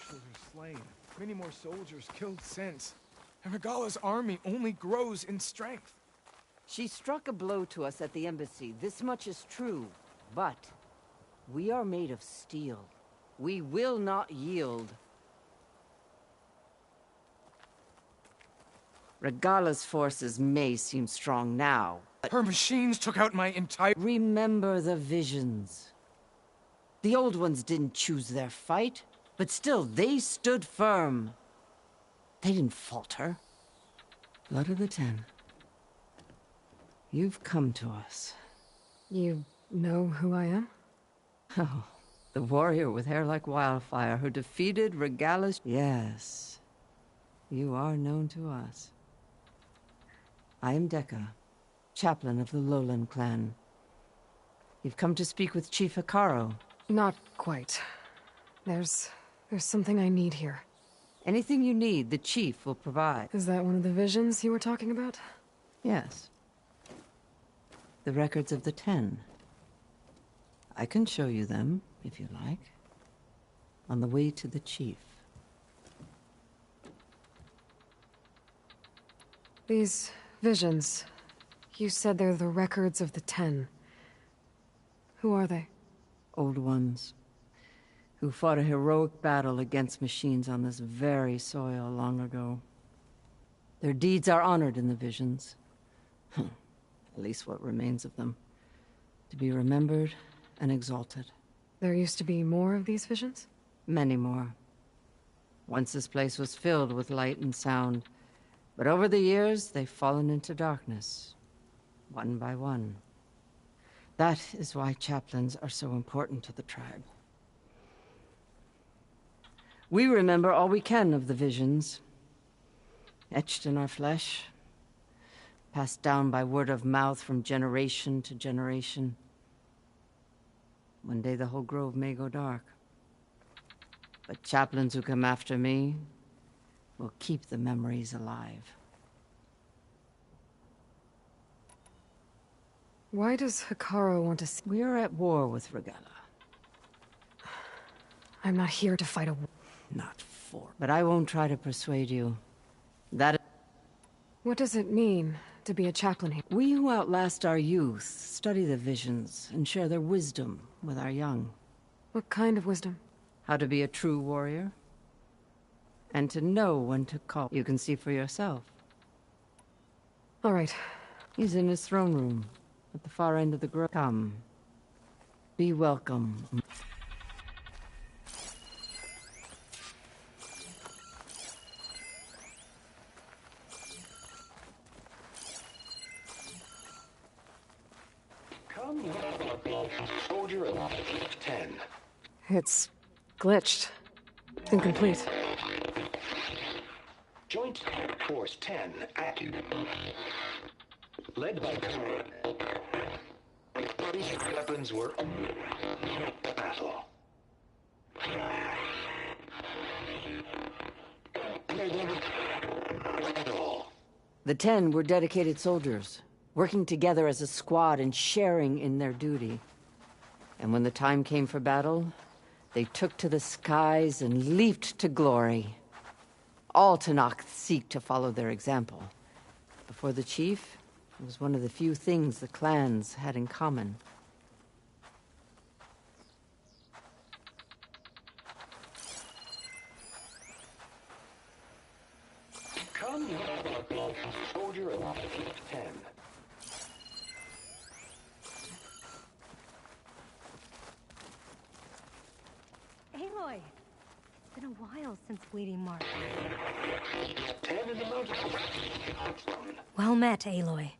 officials are slain. Many more soldiers killed since. And Regala's army only grows in strength. She struck a blow to us at the embassy. This much is true. But we are made of steel. We will not yield. Regala's forces may seem strong now, but her machines took out my entire... Remember the visions. The old ones didn't choose their fight, but still, they stood firm. They didn't falter. Blood of the Ten. You've come to us. You know who I am? Oh, the warrior with hair like wildfire who defeated Regala's... Yes, you are known to us. I am Dekka, chaplain of the Lowland clan. You've come to speak with Chief Hekarro. Not quite. There's something I need here. Anything you need, the chief will provide. Is that one of the visions you were talking about? Yes. The records of the Ten. I can show you them, if you like. On the way to the chief. These visions, you said they're the records of the Ten. Who are they? Old ones. Who fought a heroic battle against machines on this very soil long ago. Their deeds are honored in the visions. At least what remains of them. To be remembered and exalted. There used to be more of these visions? Many more. Once this place was filled with light and sound. But over the years, they've fallen into darkness. One by one. That is why chaplains are so important to the tribe. We remember all we can of the visions. Etched in our flesh. Passed down by word of mouth from generation to generation. One day the whole grove may go dark. But chaplains who come after me will keep the memories alive. Why does Hekarro want to see— We are at war with Regala. I'm not here to fight a war. Not for. But I won't try to persuade you. That... What does it mean to be a chaplain here? We who outlast our youth study the visions and share their wisdom with our young. What kind of wisdom? How to be a true warrior. And to know when to call. You can see for yourself. All right. He's in his throne room, at the far end of the grove. Come. Be welcome. Come, soldier of 10. It's glitched. Incomplete. Joint Force 10 active. Led by Colonel. These weapons were battle. The 10 were dedicated soldiers, working together as a squad and sharing in their duty. And when the time came for battle, they took to the skies and leaped to glory. All Tenakth seek to follow their example. Before the chief, it was one of the few things the clans had in common. Come, soldier of 10. Aloy! It's been a while since Bleeding Mark. 10 in the mountains. Well met, Aloy.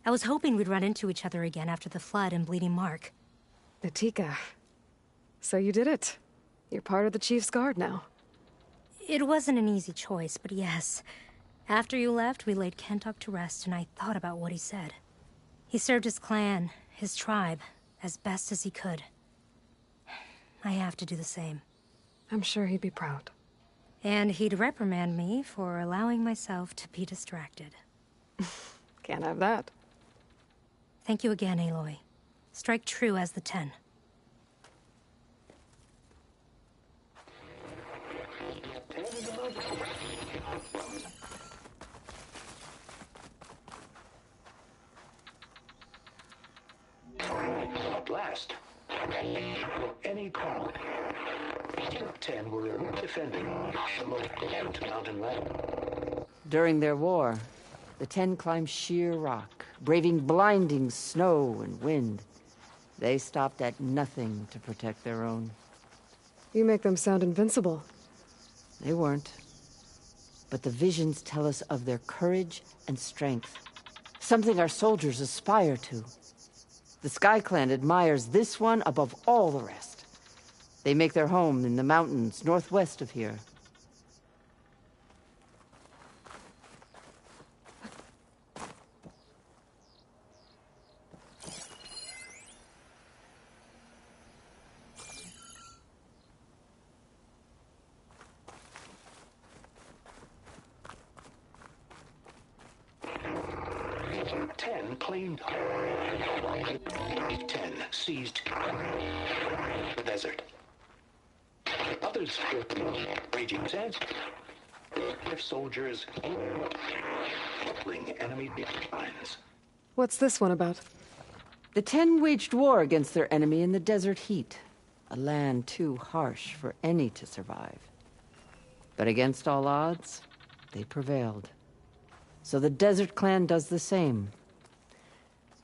I was hoping we'd run into each other again after the flood in Bleeding Mark. Natika. So you did it. You're part of the Chief's Guard now. It wasn't an easy choice, but yes. After you left, we laid Kentok to rest, and I thought about what he said. He served his clan, his tribe, as best as he could. I have to do the same. I'm sure he'd be proud. And he'd reprimand me for allowing myself to be distracted. Can't have that. Thank you again, Aloy. Strike true as the 10. west. From any corner. 10 were defending the most mountain land. During their war, the 10 climbed sheer rock, braving blinding snow and wind. They stopped at nothing to protect their own. You make them sound invincible. They weren't. But the visions tell us of their courage and strength, something our soldiers aspire to. The Sky Clan admires this one above all the rest. They make their home in the mountains northwest of here. Ten claimed 10 seized the desert. Others raging sands. Their soldiers killing enemy lines. What's this one about? The 10 waged war against their enemy in the desert heat, a land too harsh for any to survive. But against all odds, they prevailed. So the Desert Clan does the same.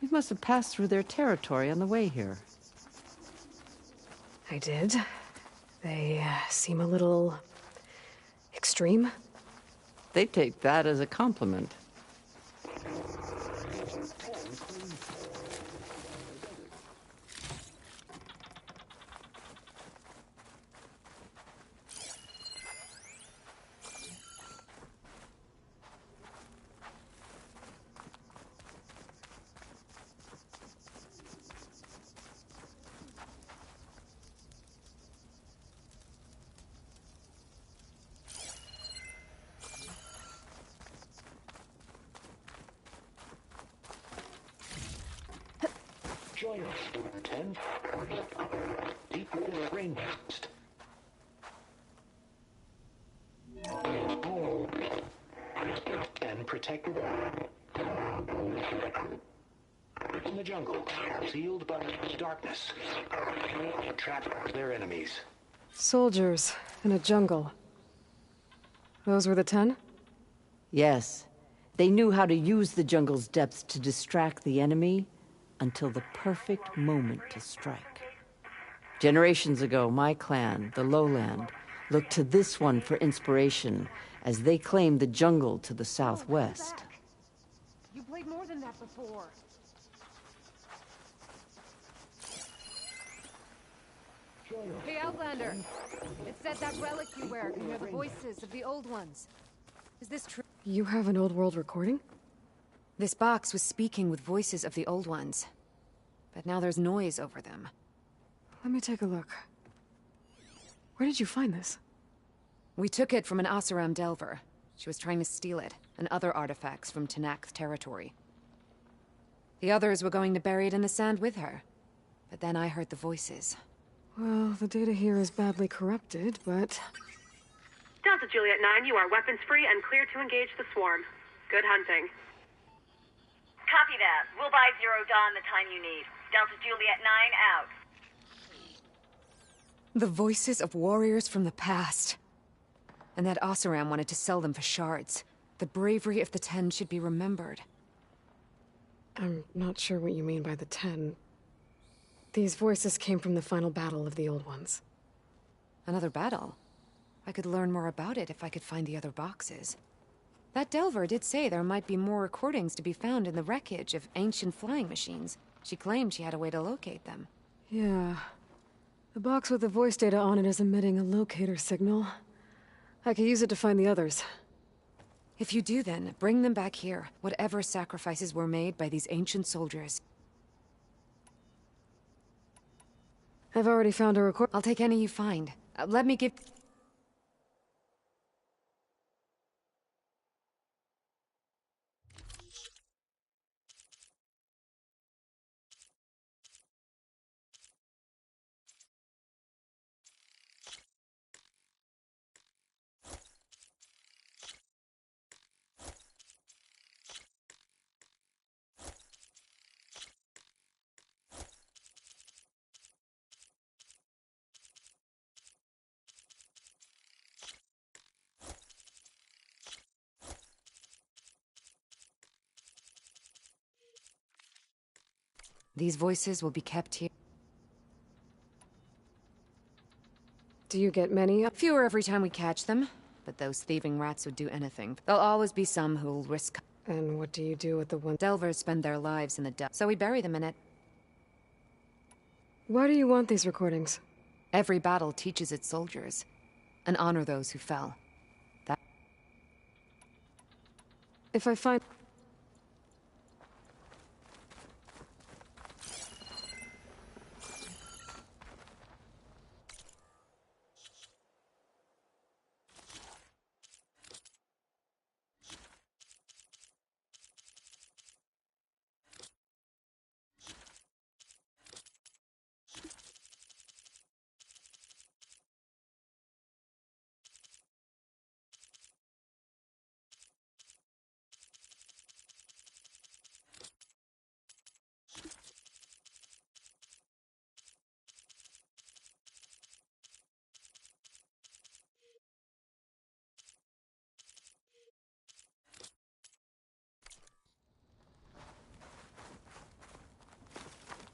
We must have passed through their territory on the way here. I did. They seem a little extreme. They take that as a compliment. Join us, 10. Deep rainforest. And protected in the jungle, sealed by darkness. Trap their enemies. Soldiers in a jungle. Those were the 10? Yes, they knew how to use the jungle's depths to distract the enemy until the perfect moment to strike. Generations ago, my clan, the Lowland, looked to this one for inspiration as they claimed the jungle to the southwest. You played more than that before. Hey, Outlander! It said that relic you wear can hear the voices of the old ones. Is this true? You have an old world recording? This box was speaking with voices of the old ones. But now there's noise over them. Let me take a look. Where did you find this? We took it from an Oseram Delver. She was trying to steal it, and other artifacts from Tenakth territory. The others were going to bury it in the sand with her. But then I heard the voices. Well, the data here is badly corrupted, but... Delta Juliet 9, you are weapons-free and clear to engage the swarm. Good hunting. Copy that. We'll buy Zero Dawn the time you need. Delta Juliet 9 out. The voices of warriors from the past. And that Oseram wanted to sell them for shards. The bravery of the 10 should be remembered. I'm not sure what you mean by the 10. These voices came from the final battle of the Old Ones. Another battle? I could learn more about it if I could find the other boxes. That Delver did say there might be more recordings to be found in the wreckage of ancient flying machines. She claimed she had a way to locate them. Yeah. The box with the voice data on it is emitting a locator signal. I could use it to find the others. If you do then, bring them back here. Whatever sacrifices were made by these ancient soldiers. I've already found a record. I'll take any you find. Let me give... These voices will be kept here. Do you get many? Fewer every time we catch them, but those thieving rats would do anything. There'll always be some who'll risk. And what do you do with the ones? Delvers spend their lives in the depths, so we bury them in it. Why do you want these recordings? Every battle teaches its soldiers, and honor those who fell. That. If I find...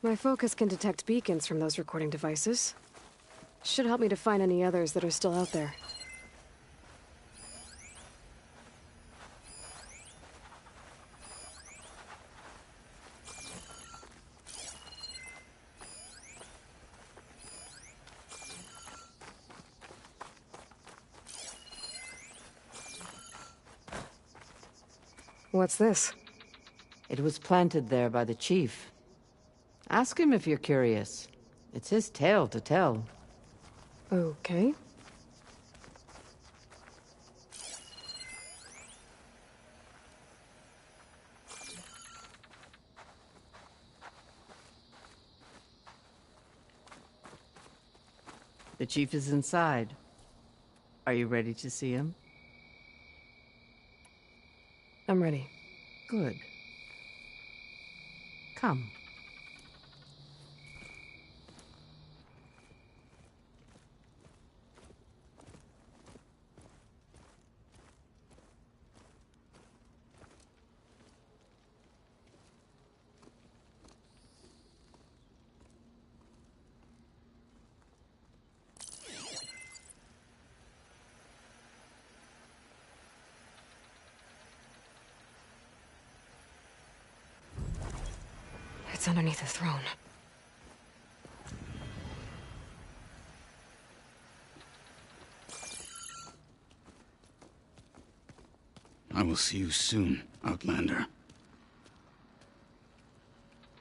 My focus can detect beacons from those recording devices. Should help me to find any others that are still out there. What's this? It was planted there by the chief. Ask him if you're curious. It's his tale to tell. Okay. The chief is inside. Are you ready to see him? I'm ready. Good. Come. It's underneath the throne. I will see you soon, Outlander.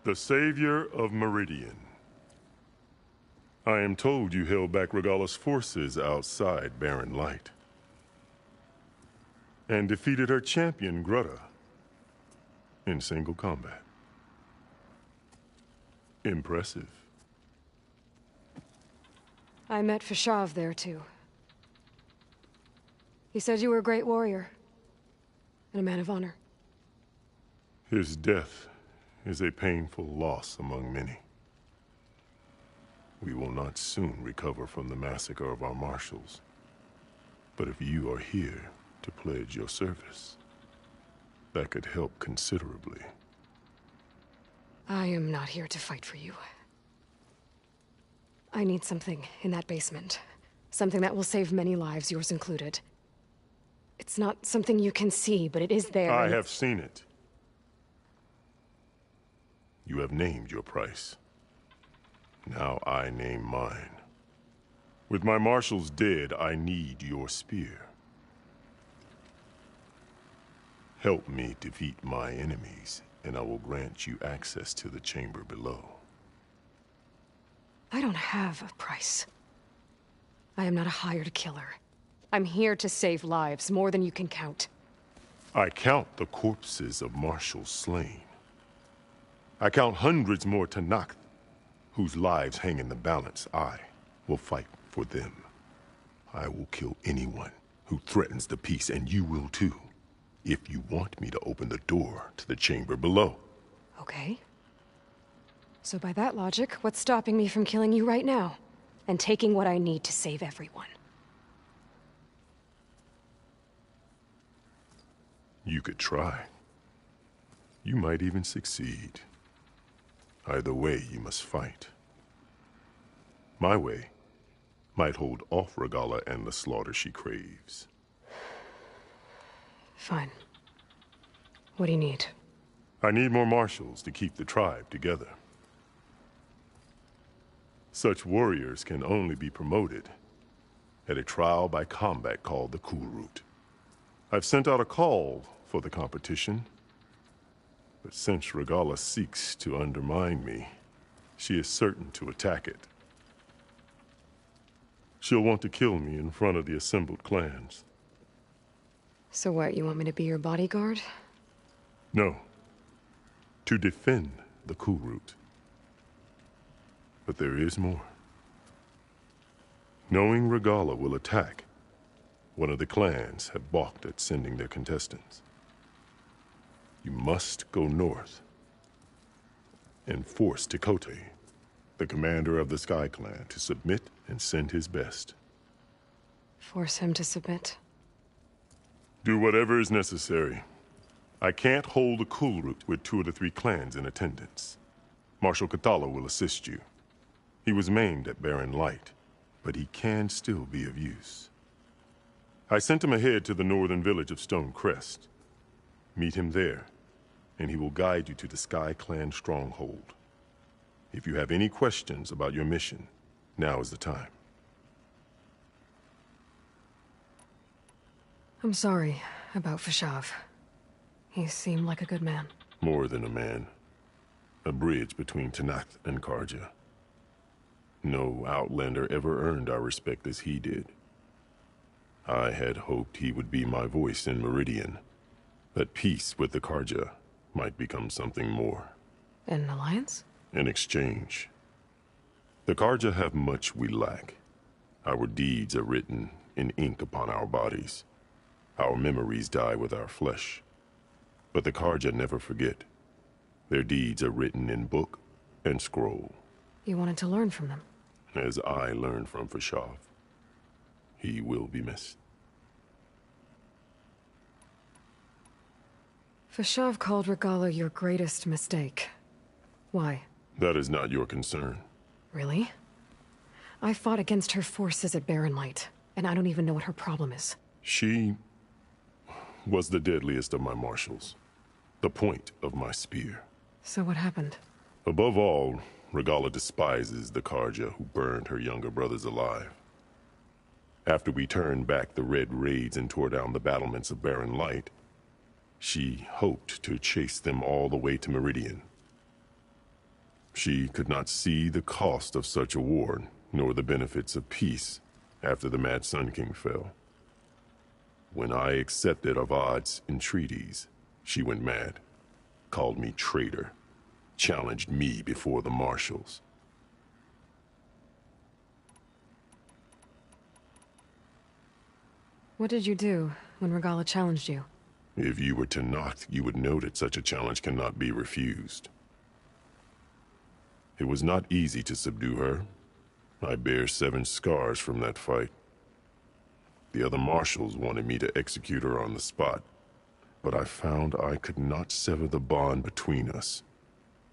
The Savior of Meridian. I am told you held back Regalla's forces outside Barren Light. And defeated her champion, Grutta, in single combat. Impressive. I met Fashav there, too. He said you were a great warrior. And a man of honor. His death is a painful loss among many. We will not soon recover from the massacre of our marshals. But if you are here to pledge your service, that could help considerably. I am not here to fight for you. I need something in that basement. Something that will save many lives, yours included. It's not something you can see, but it is there. I have seen it. You have named your price. Now I name mine. With my marshals dead, I need your spear. Help me defeat my enemies, and I will grant you access to the chamber below. I don't have a price. I am not a hired killer. I'm here to save lives, more than you can count. I count the corpses of marshals slain. I count hundreds more Tenakth, whose lives hang in the balance. I will fight for them. I will kill anyone who threatens the peace, and you will too, if you want me to open the door to the chamber below. Okay. So by that logic, what's stopping me from killing you right now? And taking what I need to save everyone? You could try. You might even succeed. Either way, you must fight. My way might hold off Regalla and the slaughter she craves. Fine. What do you need? I need more marshals to keep the tribe together. Such warriors can only be promoted at a trial by combat called the Kulrut. I've sent out a call for the competition, but since Regalla seeks to undermine me, she is certain to attack it. She'll want to kill me in front of the assembled clans. So what, you want me to be your bodyguard? No. To defend the Kulrut. But there is more. Knowing Regalla will attack, one of the clans have balked at sending their contestants. You must go north and force Tekote, the commander of the Sky Clan, to submit and send his best. Force him to submit? Do whatever is necessary. I can't hold a Kulrut with 2 of the 3 clans in attendance. Marshal Kotallo will assist you. He was maimed at Barren Light, but he can still be of use. I sent him ahead to the northern village of Stone Crest. Meet him there, and he will guide you to the Sky Clan stronghold. If you have any questions about your mission, now is the time. I'm sorry about Fashav. He seemed like a good man. More than a man. A bridge between Tenakth and Carja. No Outlander ever earned our respect as he did. I had hoped he would be my voice in Meridian, that peace with the Carja might become something more. An alliance? In exchange. The Carja have much we lack. Our deeds are written in ink upon our bodies. Our memories die with our flesh. But the Carja never forget. Their deeds are written in book and scroll. You wanted to learn from them? As I learned from Fashav. He will be missed. Fashav called Regalla your greatest mistake. Why? That is not your concern. Really? I fought against her forces at Barren Light, and I don't even know what her problem is. She was the deadliest of my marshals. The point of my spear. So what happened? Above all, Regalla despises the Carja who burned her younger brothers alive. After we turned back the Red Raids and tore down the battlements of Barren Light, she hoped to chase them all the way to Meridian. She could not see the cost of such a war, nor the benefits of peace after the Mad Sun King fell. When I accepted Avad's entreaties, she went mad, called me traitor, challenged me before the marshals. What did you do when Regalla challenged you? If you were Tenakth, you would know that such a challenge cannot be refused. It was not easy to subdue her. I bear 7 scars from that fight. The other marshals wanted me to execute her on the spot, but I found I could not sever the bond between us.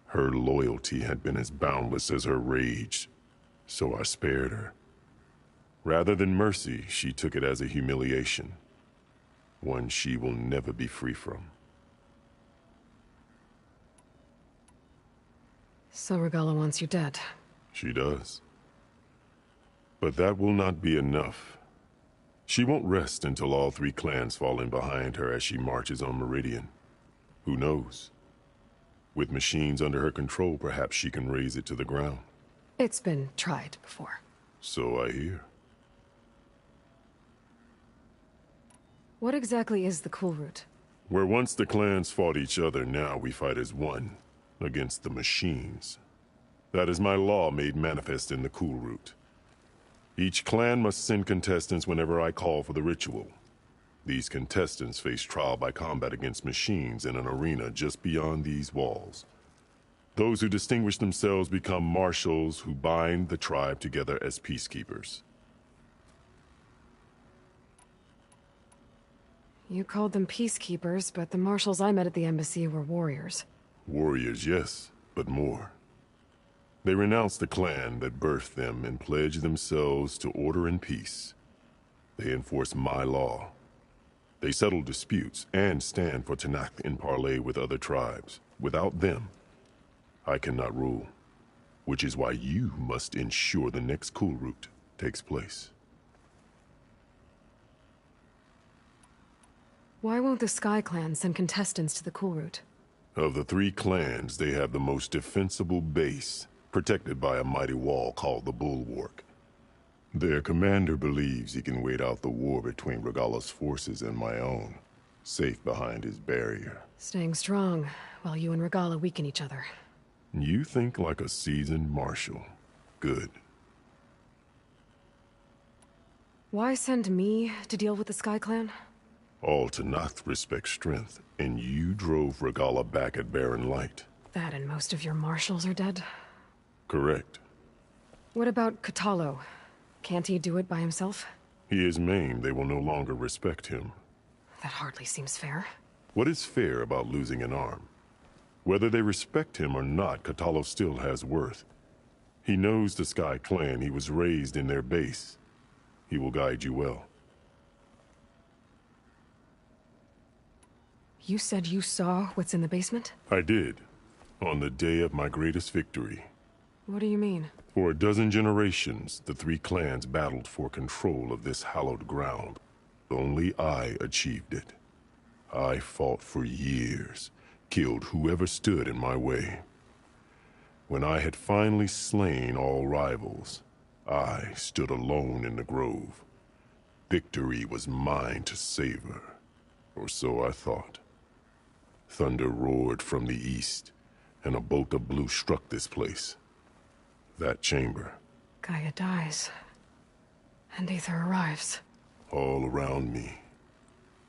Her loyalty had been as boundless as her rage, so I spared her. Rather than mercy, she took it as a humiliation, one she will never be free from. So Regalla wants you dead. She does. But that will not be enough. She won't rest until all 3 clans fall in behind her as she marches on Meridian. Who knows? With machines under her control, perhaps she can raze it to the ground. It's been tried before. So I hear. What exactly is the Kulrut? Where once the clans fought each other, now we fight as one, against the machines. That is my law made manifest in the Kulrut. Each clan must send contestants whenever I call for the ritual. These contestants face trial by combat against machines in an arena just beyond these walls. Those who distinguish themselves become marshals who bind the tribe together as peacekeepers. You called them peacekeepers, but the marshals I met at the embassy were warriors. Warriors, yes, but more. They renounce the clan that birthed them and pledge themselves to order and peace. They enforce my law. They settle disputes and stand for Tenakth in parley with other tribes. Without them, I cannot rule, which is why you must ensure the next Kulrut takes place. Why won't the Sky Clan send contestants to the Kulrut? Of the 3 clans, they have the most defensible base, protected by a mighty wall called the Bulwark. Their commander believes he can wait out the war between Regalla's forces and my own, safe behind his barrier. Staying strong, while you and Regalla weaken each other. You think like a seasoned marshal. Good. Why send me to deal with the Sky Clan? All Tenakth respect strength, and you drove Regalla back at Barren Light. That and most of your marshals are dead? Correct. What about Kotallo? Can't he do it by himself? He is maimed. They will no longer respect him. That hardly seems fair. What is fair about losing an arm? Whether they respect him or not, Kotallo still has worth. He knows the Sky Clan. He was raised in their base. He will guide you well. You said you saw what's in the basement? I did. On the day of my greatest victory. What do you mean? For a dozen generations, the 3 clans battled for control of this hallowed ground. Only I achieved it. I fought for years, killed whoever stood in my way. When I had finally slain all rivals, I stood alone in the grove. Victory was mine to savor, or so I thought. Thunder roared from the east, and a bolt of blue struck this place. That chamber. Gaia dies. And Aether arrives. All around me,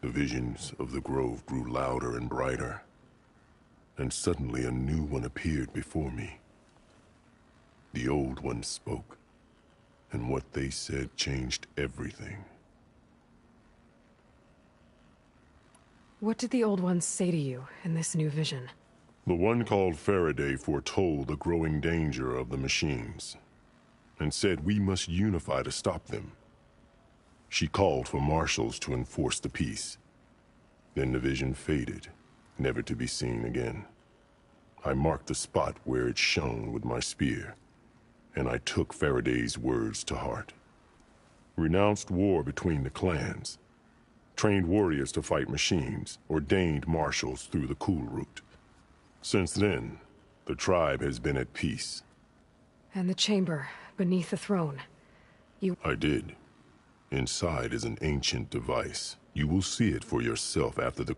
the visions of the grove grew louder and brighter. And suddenly a new one appeared before me. The old one spoke, and what they said changed everything. What did the old ones say to you in this new vision? The one called Faraday foretold the growing danger of the machines, and said we must unify to stop them. She called for marshals to enforce the peace. Then the vision faded, never to be seen again. I marked the spot where it shone with my spear, and I took Faraday's words to heart. Renounced war between the clans, trained warriors to fight machines, ordained marshals through the Kulrut. Since then, the tribe has been at peace. And the chamber, beneath the throne. I did. Inside is an ancient device. You will see it for yourself after the...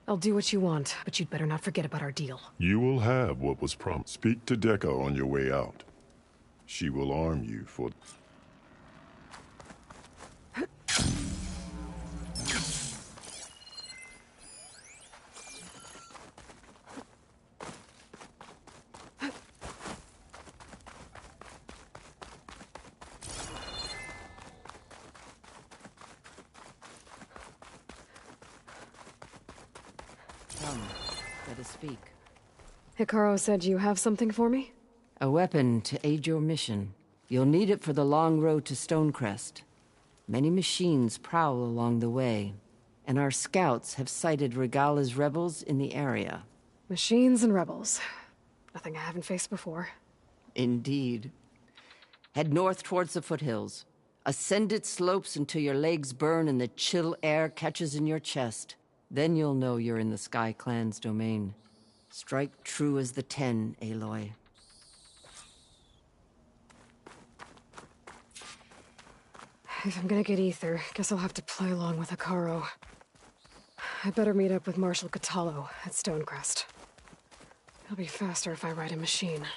I'll do what you want, but you'd better not forget about our deal. You will have what was promised. Speak to Dekka on your way out. She will arm you for... Come, let us speak. Hikaru said you have something for me? A weapon to aid your mission. You'll need it for the long road to Stonecrest. Many machines prowl along the way, and our scouts have sighted Regalla's rebels in the area. Machines and rebels. Nothing I haven't faced before. Indeed. Head north towards the foothills. Ascend its slopes until your legs burn and the chill air catches in your chest. Then you'll know you're in the Sky Clan's domain. Strike true as the 10, Aloy. If I'm gonna get Aether, guess I'll have to play along with Hikaru. I better meet up with Marshal Kotallo at Stonecrest. It'll be faster if I ride a machine.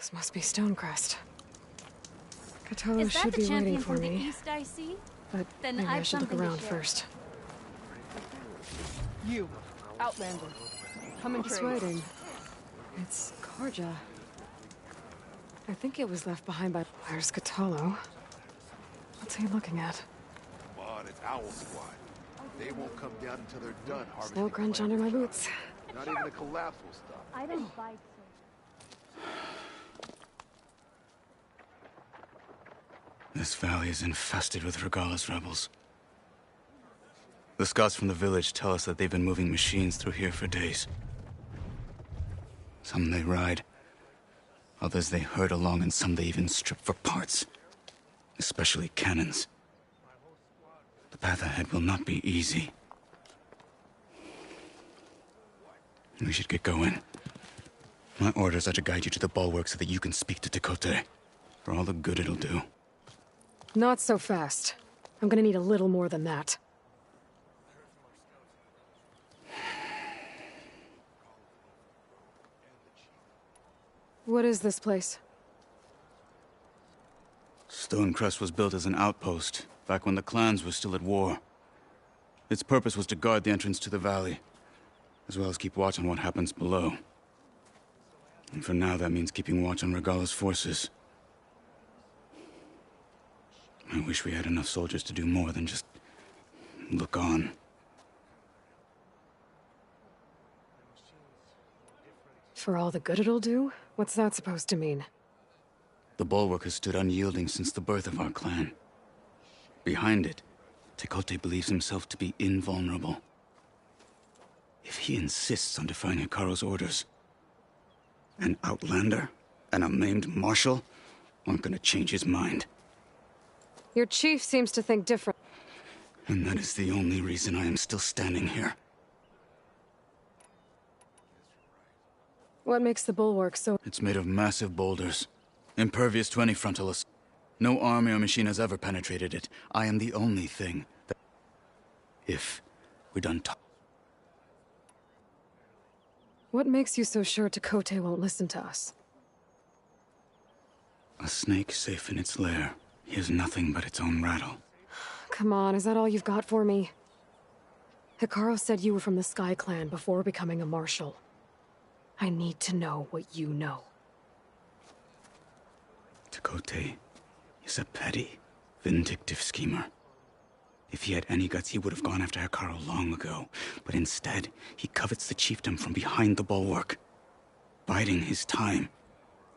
This must be Stonecrest. Katalo Is that should the be waiting champion for from the me. east I see? But Then maybe I I've should look something to around share. first. You, Outlander. Come and It's trade. writing. It's Karja. I think it was left behind by... Where's Katalo? What's he looking at? Come on, it's Owl Squad. They won't come down until they're done harvesting. Snow crunch under my boots. Not even a collapse will stop. I don't bite. This valley is infested with Regalla's rebels. The scouts from the village tell us that they've been moving machines through here for days. Some they ride, others they herd along, and some they even strip for parts. Especially cannons. The path ahead will not be easy. We should get going. My orders are to guide you to the bulwark so that you can speak to Tekote. For all the good it'll do. Not so fast. I'm gonna need a little more than that. What is this place? Stonecrest was built as an outpost, back when the clans were still at war. Its purpose was to guard the entrance to the valley, as well as keep watch on what happens below. And for now, that means keeping watch on Regalla's forces. I wish we had enough soldiers to do more than just look on. For all the good it'll do? What's that supposed to mean? The bulwark has stood unyielding since the birth of our clan. Behind it, Tekote believes himself to be invulnerable. If he insists on defying Hikaru's orders, an outlander and a maimed marshal aren't gonna change his mind. Your chief seems to think different. And that is the only reason I am still standing here. What makes the bulwark so... It's made of massive boulders, impervious to any frontal assault. No army or machine has ever penetrated it. I am the only thing that... If we're done talking... What makes you so sure Tekote won't listen to us? A snake safe in its lair hears nothing but its own rattle. Come on, is that all you've got for me? Hikaru said you were from the Sky Clan before becoming a marshal. I need to know what you know. Tekote is a petty, vindictive schemer. If he had any guts, he would have gone after Hikaru long ago. But instead, he covets the chiefdom from behind the bulwark, biding his time,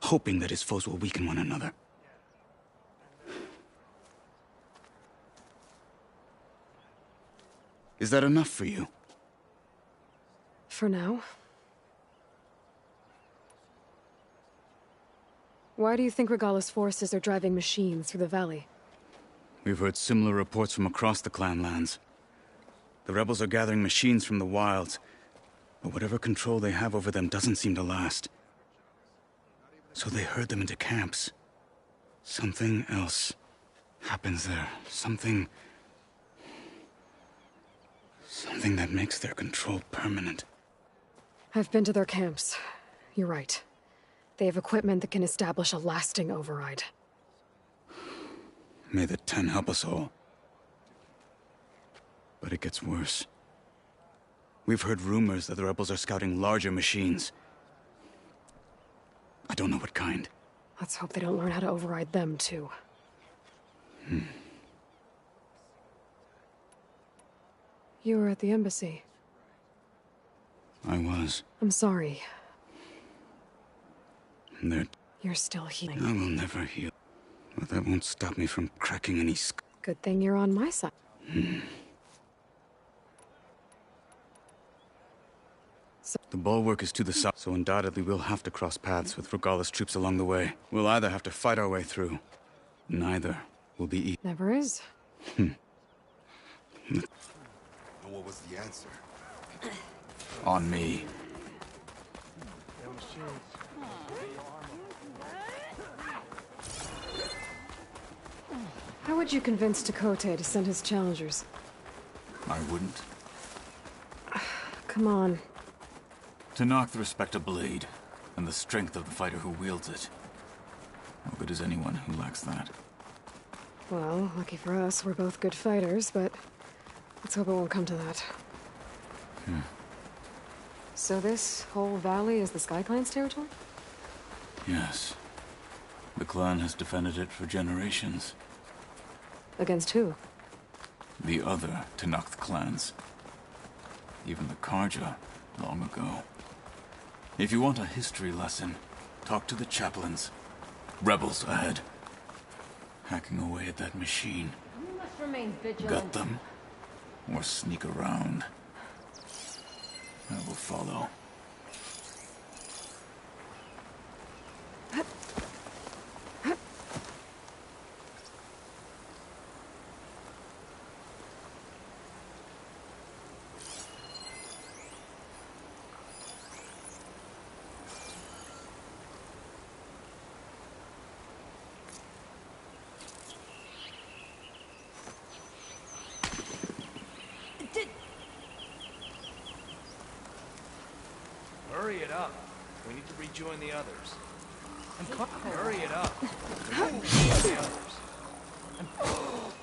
hoping that his foes will weaken one another. Is that enough for you? For now. Why do you think Regalla's forces are driving machines through the valley? We've heard similar reports from across the clan lands. The rebels are gathering machines from the wilds, but whatever control they have over them doesn't seem to last. So they herd them into camps. Something else happens there. Something that makes their control permanent. I've been to their camps. You're right. They have equipment that can establish a lasting override. May the Ten help us all. But it gets worse. We've heard rumors that the rebels are scouting larger machines. I don't know what kind. Let's hope they don't learn how to override them, too. You were at the embassy. I was. I'm sorry. You're still healing. I will never heal. But that won't stop me from cracking any Good thing you're on my side. The bulwark is to the south, so undoubtedly we'll have to cross paths with Regalla's troops along the way. We'll either have to fight our way through. Neither will be easy. Never is. And what was the answer? On me. How would you convince Tekote to send his challengers? I wouldn't. Come on. To knock the respect of blade, and the strength of the fighter who wields it. How good is anyone who lacks that? Well, lucky for us, we're both good fighters, but let's hope it won't come to that. So this whole valley is the Sky Clan's territory? Yes. The clan has defended it for generations. Against who? The other Tenakth clans. Even the Karja, long ago. If you want a history lesson, talk to the chaplains. Rebels ahead. Hacking away at that machine. You must remain vigilant. Gut them. Or sneak around. I will follow. Hurry it up. We need to rejoin the others. And hurry it up. We need to rejoin the others. And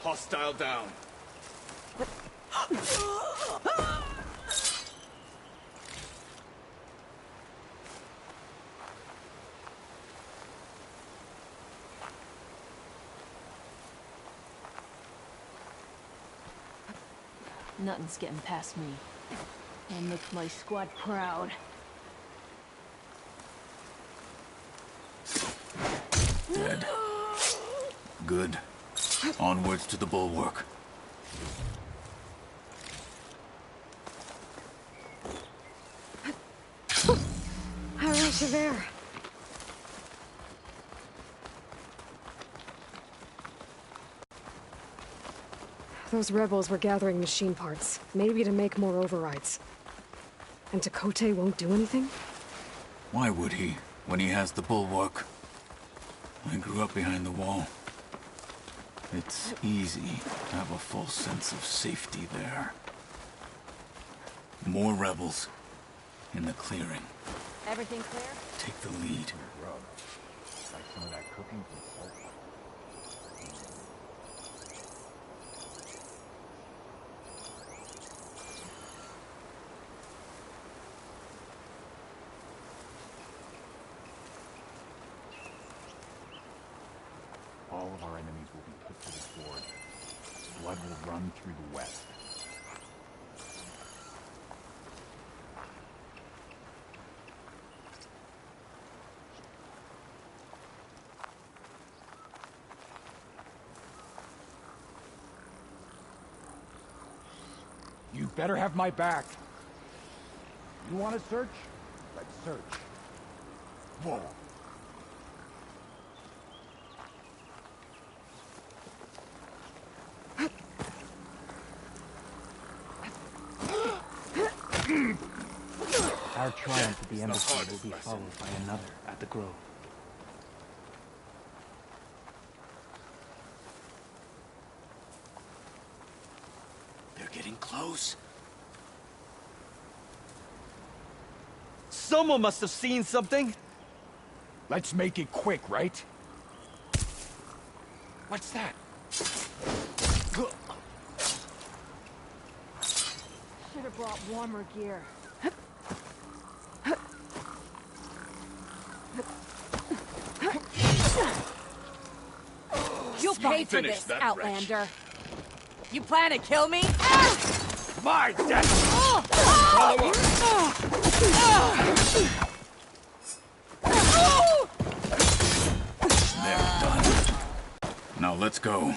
hostile down. Nothing's getting past me. I'll make my squad proud. Dead. Good. Onwards to the bulwark. All right, Javert. Those rebels were gathering machine parts, maybe to make more overrides. And Tekote won't do anything? Why would he, when he has the bulwark? I grew up behind the wall. It's easy to have a false sense of safety there. More rebels in the clearing. Everything clear? Take the lead. Like some of that cooking from Salt. All of our enemies will be put to the sword. Blood will run through the west. You better have my back. You want to search? Let's search. Whoa. Our triumph at the embassy will be followed by another at the Grove. They're getting close. Someone must have seen something! Let's make it quick, right? What's that? Should have brought warmer gear. You'll pay for this, Outlander. You plan to kill me? My death! They're done. Now let's go.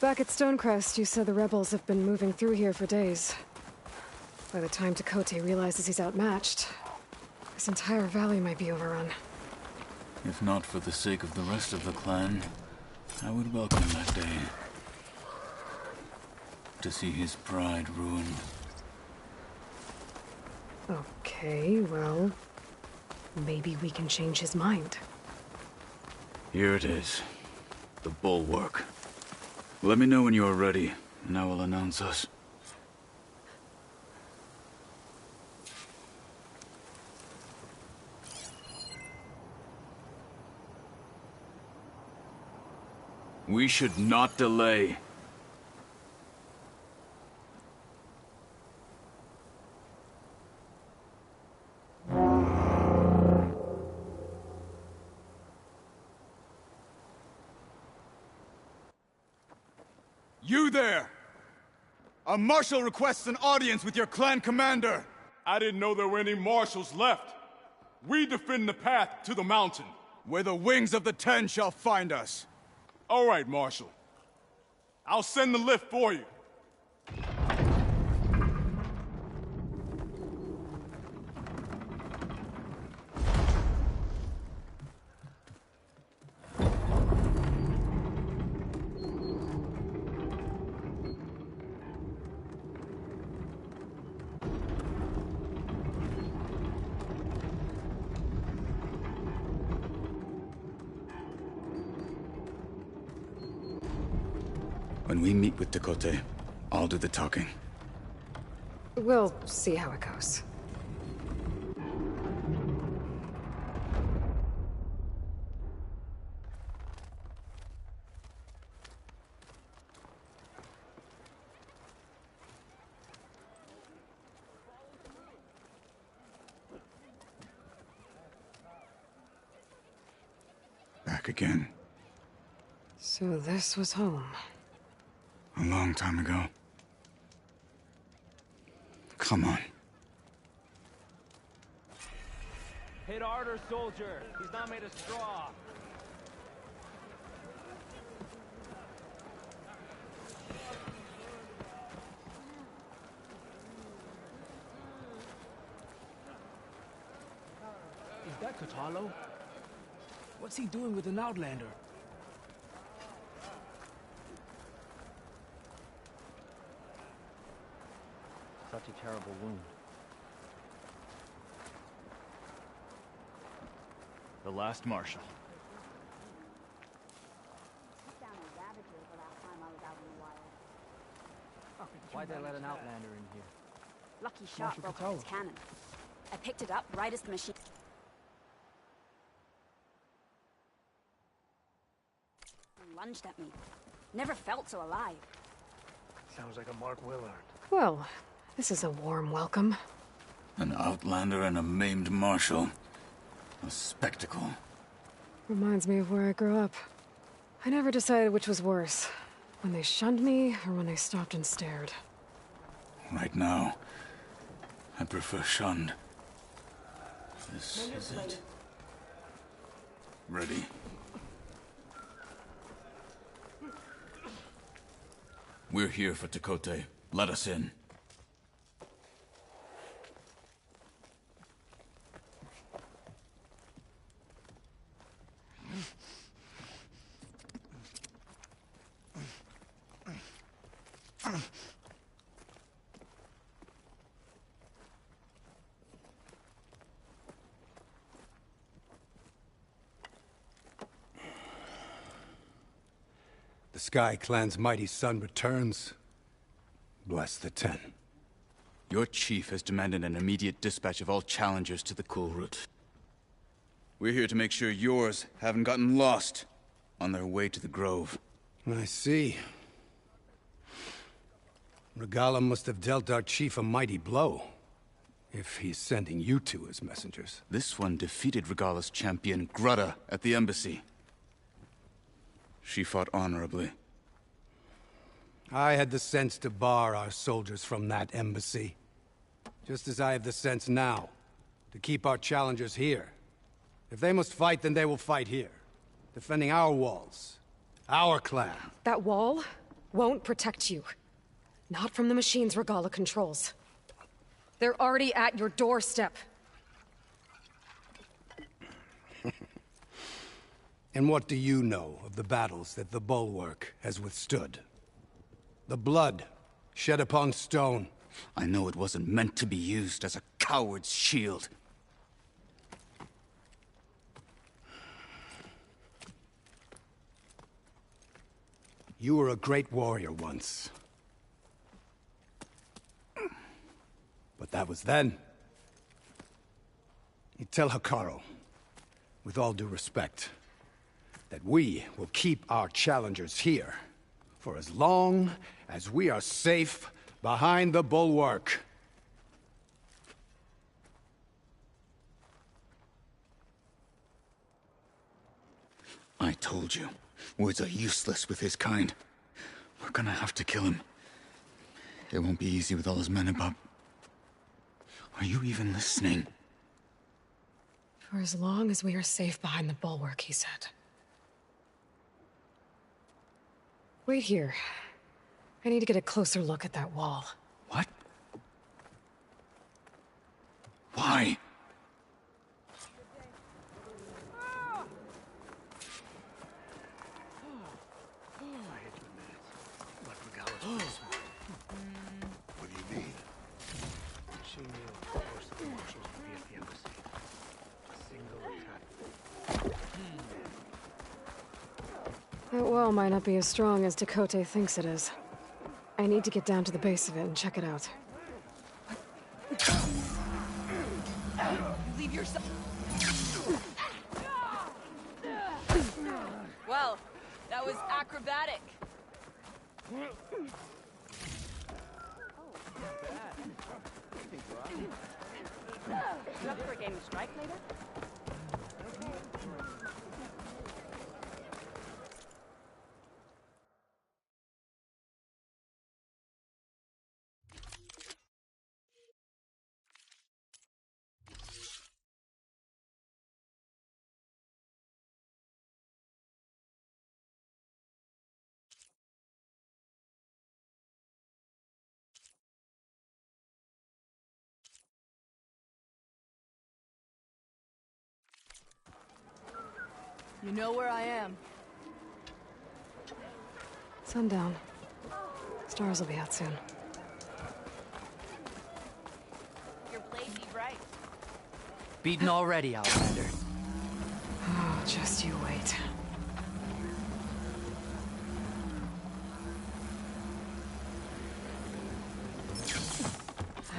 Back at Stonecrest, you said the rebels have been moving through here for days. By the time Tekote realizes he's outmatched, this entire valley might be overrun. If not for the sake of the rest of the clan, I would welcome that day. To see his pride ruined. Okay, well, maybe we can change his mind. Here it is. The bulwark. Let me know when you are ready, and I will announce us. We should not delay. You there! A marshal requests an audience with your clan commander! I didn't know there were any marshals left. We defend the path to the mountain. Where the wings of the Ten shall find us. All right, Marshal. I'll send the lift for you. When we meet with Tekote, I'll do the talking. We'll see how it goes. Back again. So this was home. A long time ago. Come on. Hit harder, soldier. He's not made of straw. Is that Kotallo? What's he doing with an Outlander? Such a terrible wound. The last marshal. Why'd they let an Outlander in here? Lucky shot broke off its cannon. I picked it up right as the machine lunged at me. Never felt so alive. Sounds like a Mark Willard. Well, this is a warm welcome. An Outlander and a maimed marshal. A spectacle. Reminds me of where I grew up. I never decided which was worse. When they shunned me, or when they stopped and stared. Right now, I prefer shunned. This is it. Ready. We're here for Tekote. Let us in. The Sky Clan's mighty son returns. Bless the Ten. Your chief has demanded an immediate dispatch of all challengers to the Cool Route. We're here to make sure yours haven't gotten lost on their way to the Grove. I see. Regalla must have dealt our chief a mighty blow, if he's sending you two as messengers. This one defeated Regalla's champion, Grudda, at the embassy. She fought honorably. I had the sense to bar our soldiers from that embassy. Just as I have the sense now, to keep our challengers here. If they must fight, then they will fight here. Defending our walls. Our clan. That wall? won't protect you. Not from the machines Regala controls. They're already at your doorstep. And what do you know of the battles that the Bulwark has withstood? The blood shed upon stone. I know it wasn't meant to be used as a coward's shield. You were a great warrior once. But that was then. You tell Hekarro, with all due respect, that we will keep our challengers here for as long as we are safe behind the Bulwark. I told you, words are useless with his kind. We're gonna have to kill him. It won't be easy with all his men about. Are you even listening? For as long as we are safe behind the Bulwark, he said. Wait here. I need to get a closer look at that wall. What? Why? What do you mean? She knew most of the marshals would be at the embassy. A single attack. That wall might not be as strong as Tekotteh thinks it is. I need to get down to the base of it and check it out. Leave yourself. Well, that was acrobatic. Up for a game of strike later? You know where I am. Sundown. Stars will be out soon. Your blade be bright. Beaten already, Outlander. Oh, just you wait.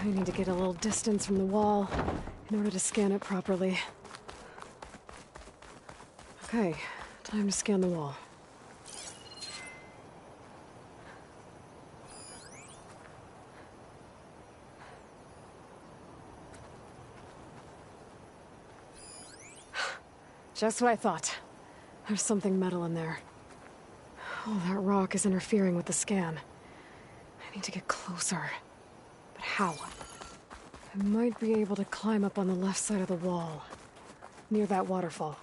I need to get a little distance from the wall in order to scan it properly. Okay, time to scan the wall. Just what I thought. There's something metal in there. Oh, that rock is interfering with the scan. I need to get closer. But how? I might be able to climb up on the left side of the wall, near that waterfall.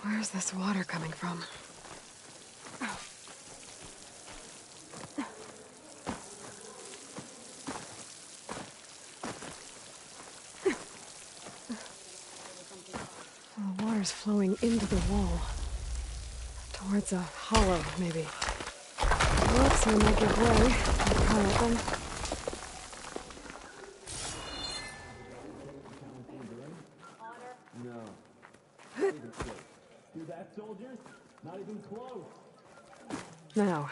Where's this water coming from? The water's flowing into the wall. Towards a hollow, maybe. Whoops, I might give way. I'll call it them. Soldiers? Not even close. Now,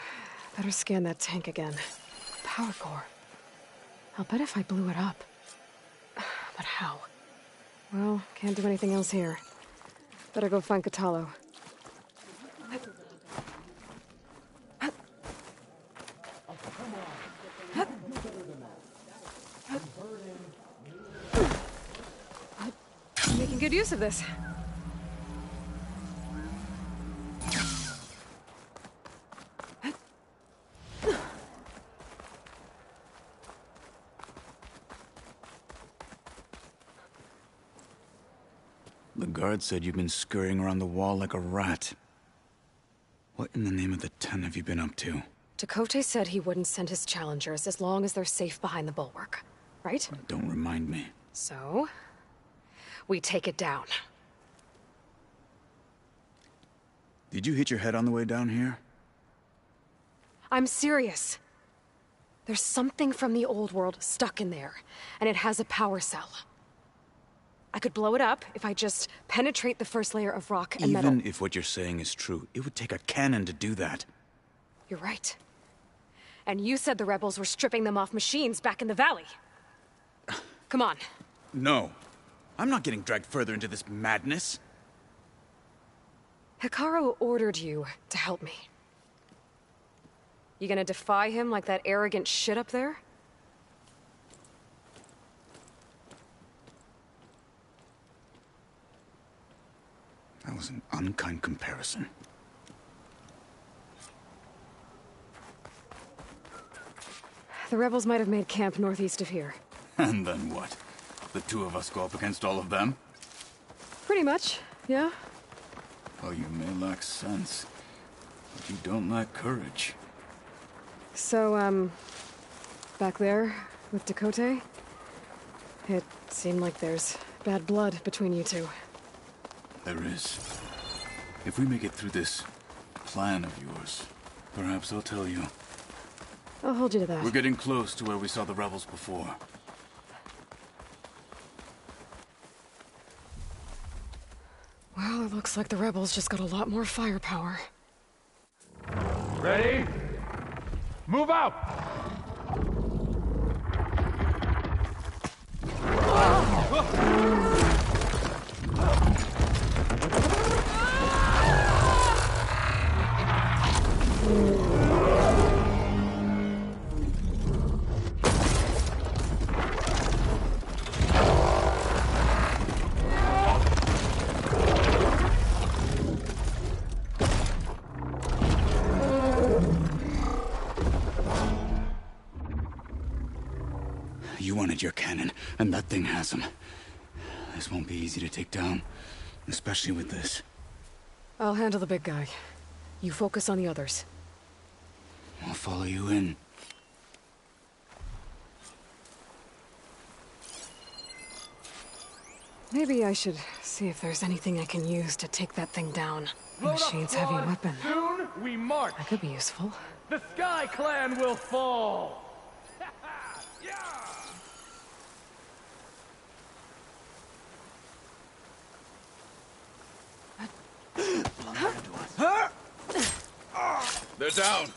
better scan that tank again. Power core. I'll bet if I blew it up. But how? Well, can't do anything else here. Better go find Kotallo. I'm making good use of this. guard said you've been scurrying around the wall like a rat. What in the name of the Ten have you been up to? Tekote said he wouldn't send his challengers as long as they're safe behind the bulwark, right? Don't remind me. So, we take it down. Did you hit your head on the way down here? I'm serious. There's something from the old world stuck in there, and it has a power cell. I could blow it up if I just penetrate the first layer of rock and metal. Even if what you're saying is true, it would take a cannon to do that. You're right. And you said the rebels were stripping them off machines back in the valley. Come on. No. I'm not getting dragged further into this madness. Hekarro ordered you to help me. You gonna defy him like that arrogant shit up there? That was an unkind comparison. The rebels might have made camp northeast of here. And then what? The two of us go up against all of them? Pretty much, yeah. Oh, you may lack sense, but you don't lack courage. So, back there with Tekote, it seemed like there's bad blood between you two. There is. If we make it through this plan of yours, perhaps I'll tell you. I'll hold you to that. We're getting close to where we saw the rebels before. Well, it looks like the rebels just got a lot more firepower. Ready? Move out! You wanted your cannon, and that thing has him. This won't be easy to take down, especially with this. I'll handle the big guy. You focus on the others. I'll follow you in. Maybe I should see if there's anything I can use to take that thing down. The machine's heavy weapon. Soon we march. That could be useful. The Sky Clan will fall. They're down.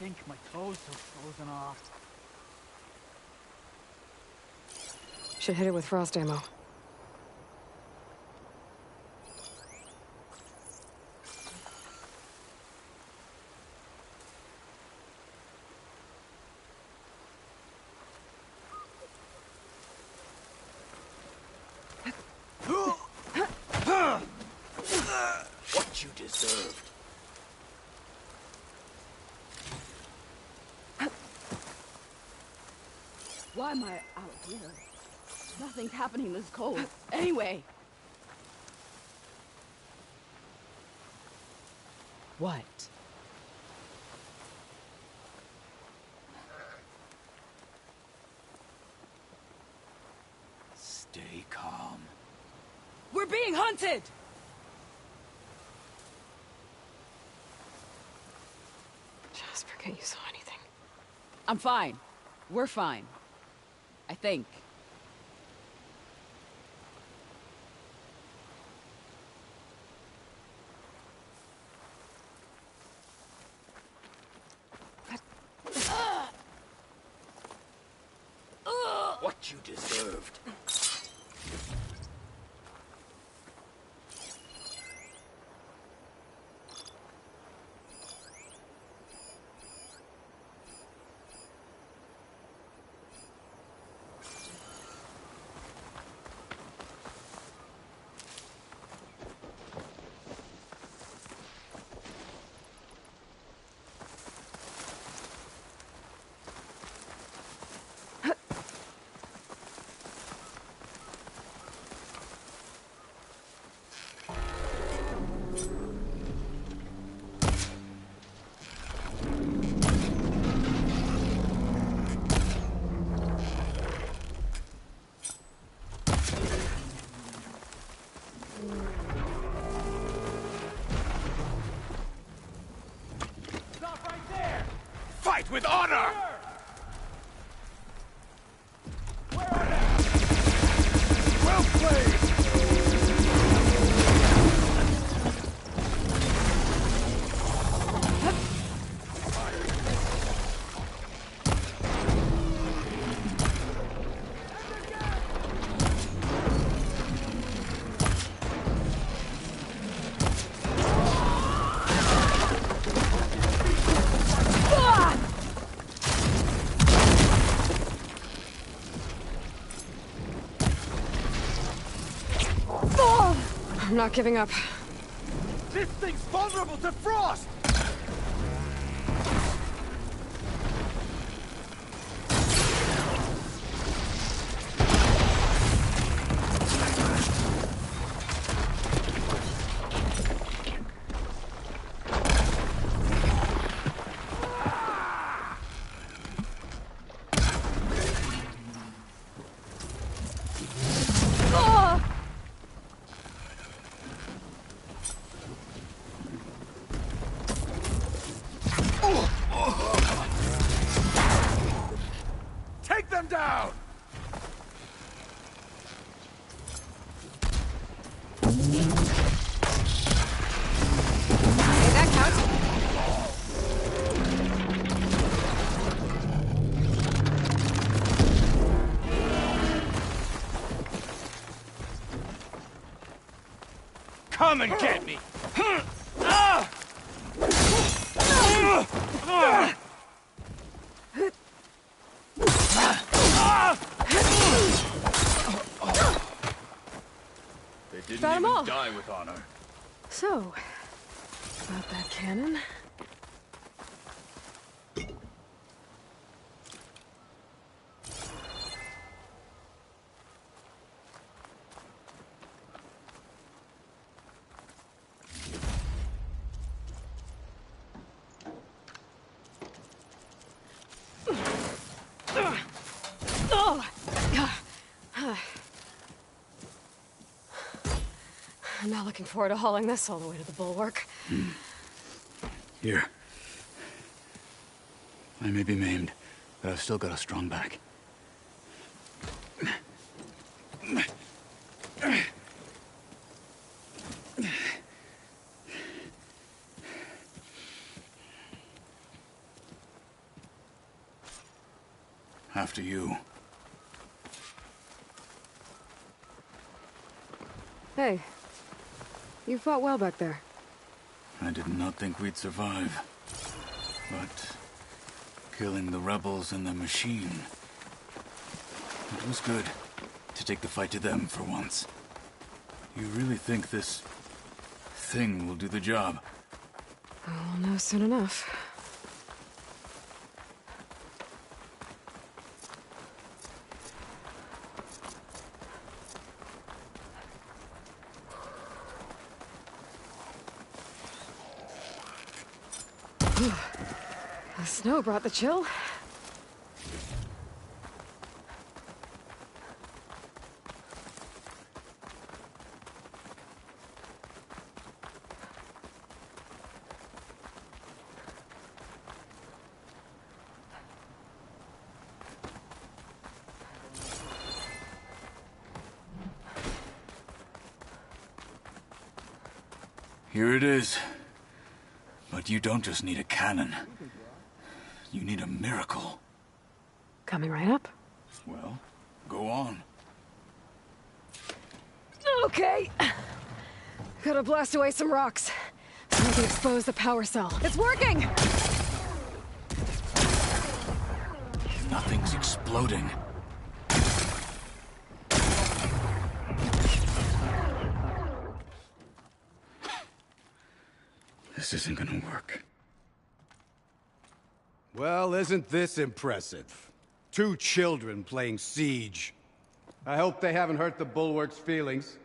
I think my toes have frozen off. Should hit it with frost ammo. What you deserved. Why am I out here? Nothing's happening this cold. Anyway. What? Stay calm. We're being hunted! Just forget you saw anything. I'm fine. We're fine. I think. what you deserved. Fight with honor! Well played! I'm not giving up. This thing's vulnerable to frost! Take them down! Hey, that counts. Come and get me! They didn't Got 'em even all. die with honor. So, about that cannon. I'm not looking forward to hauling this all the way to the bulwark. Here. I may be maimed, but I've still got a strong back. After you. Hey, you fought well back there. I did not think we'd survive. But killing the rebels and the machine, it was good to take the fight to them for once. You really think this thing will do the job? We'll know soon enough. The snow brought the chill. Here it is. But you don't just need a cannon. You need a miracle. Coming right up. Well, Go on. Okay. Gotta blast away some rocks. So we can expose the power cell. It's working! Nothing's exploding. This isn't gonna work. Well, isn't this impressive? 2 children playing siege. I hope they haven't hurt the Bulwark's feelings.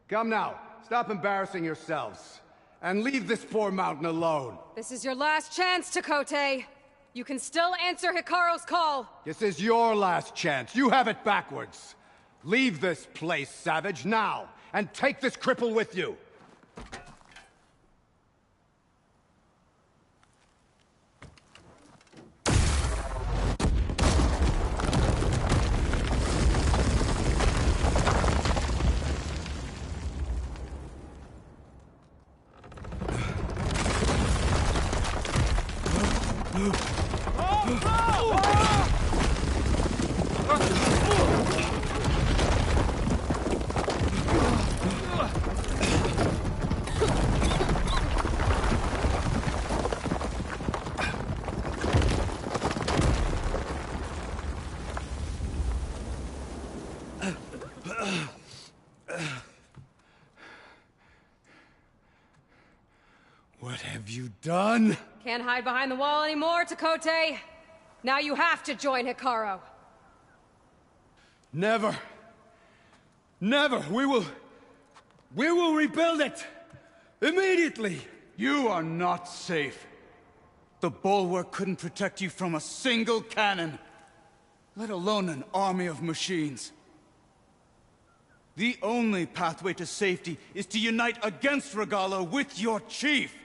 Come now, stop embarrassing yourselves. And leave this poor mountain alone. This is your last chance, Chakotay. You can still answer Hikaru's call. This is your last chance. You have it backwards. Leave this place, Savage, now, and take this cripple with you. What have you done? Can't hide behind the wall anymore, Chakotay. Now you have to join Hikaru. Never. Never. We will rebuild it. Immediately. You are not safe. The Bulwark couldn't protect you from a single cannon, let alone an army of machines. The only pathway to safety is to unite against Regalo with your chief.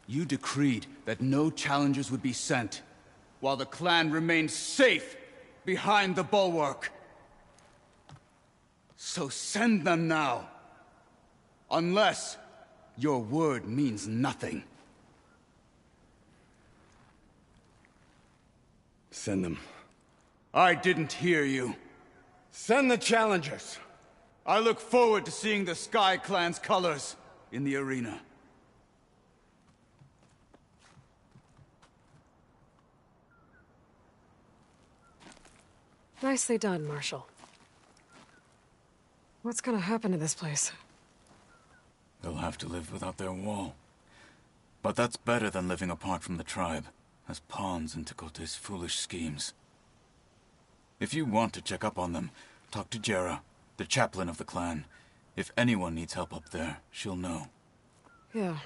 You decreed that no challengers would be sent, while the clan remained safe behind the Bulwark. So send them now. Unless your word means nothing. Send them. I didn't hear you. Send the challengers. I look forward to seeing the Sky Clan's colors in the arena. Nicely done, Marshal. What's gonna happen to this place? They'll have to live without their wall. But that's better than living apart from the tribe, as pawns in Tekote's foolish schemes. If you want to check up on them, talk to Jera, the chaplain of the clan. If anyone needs help up there, she'll know. Yeah,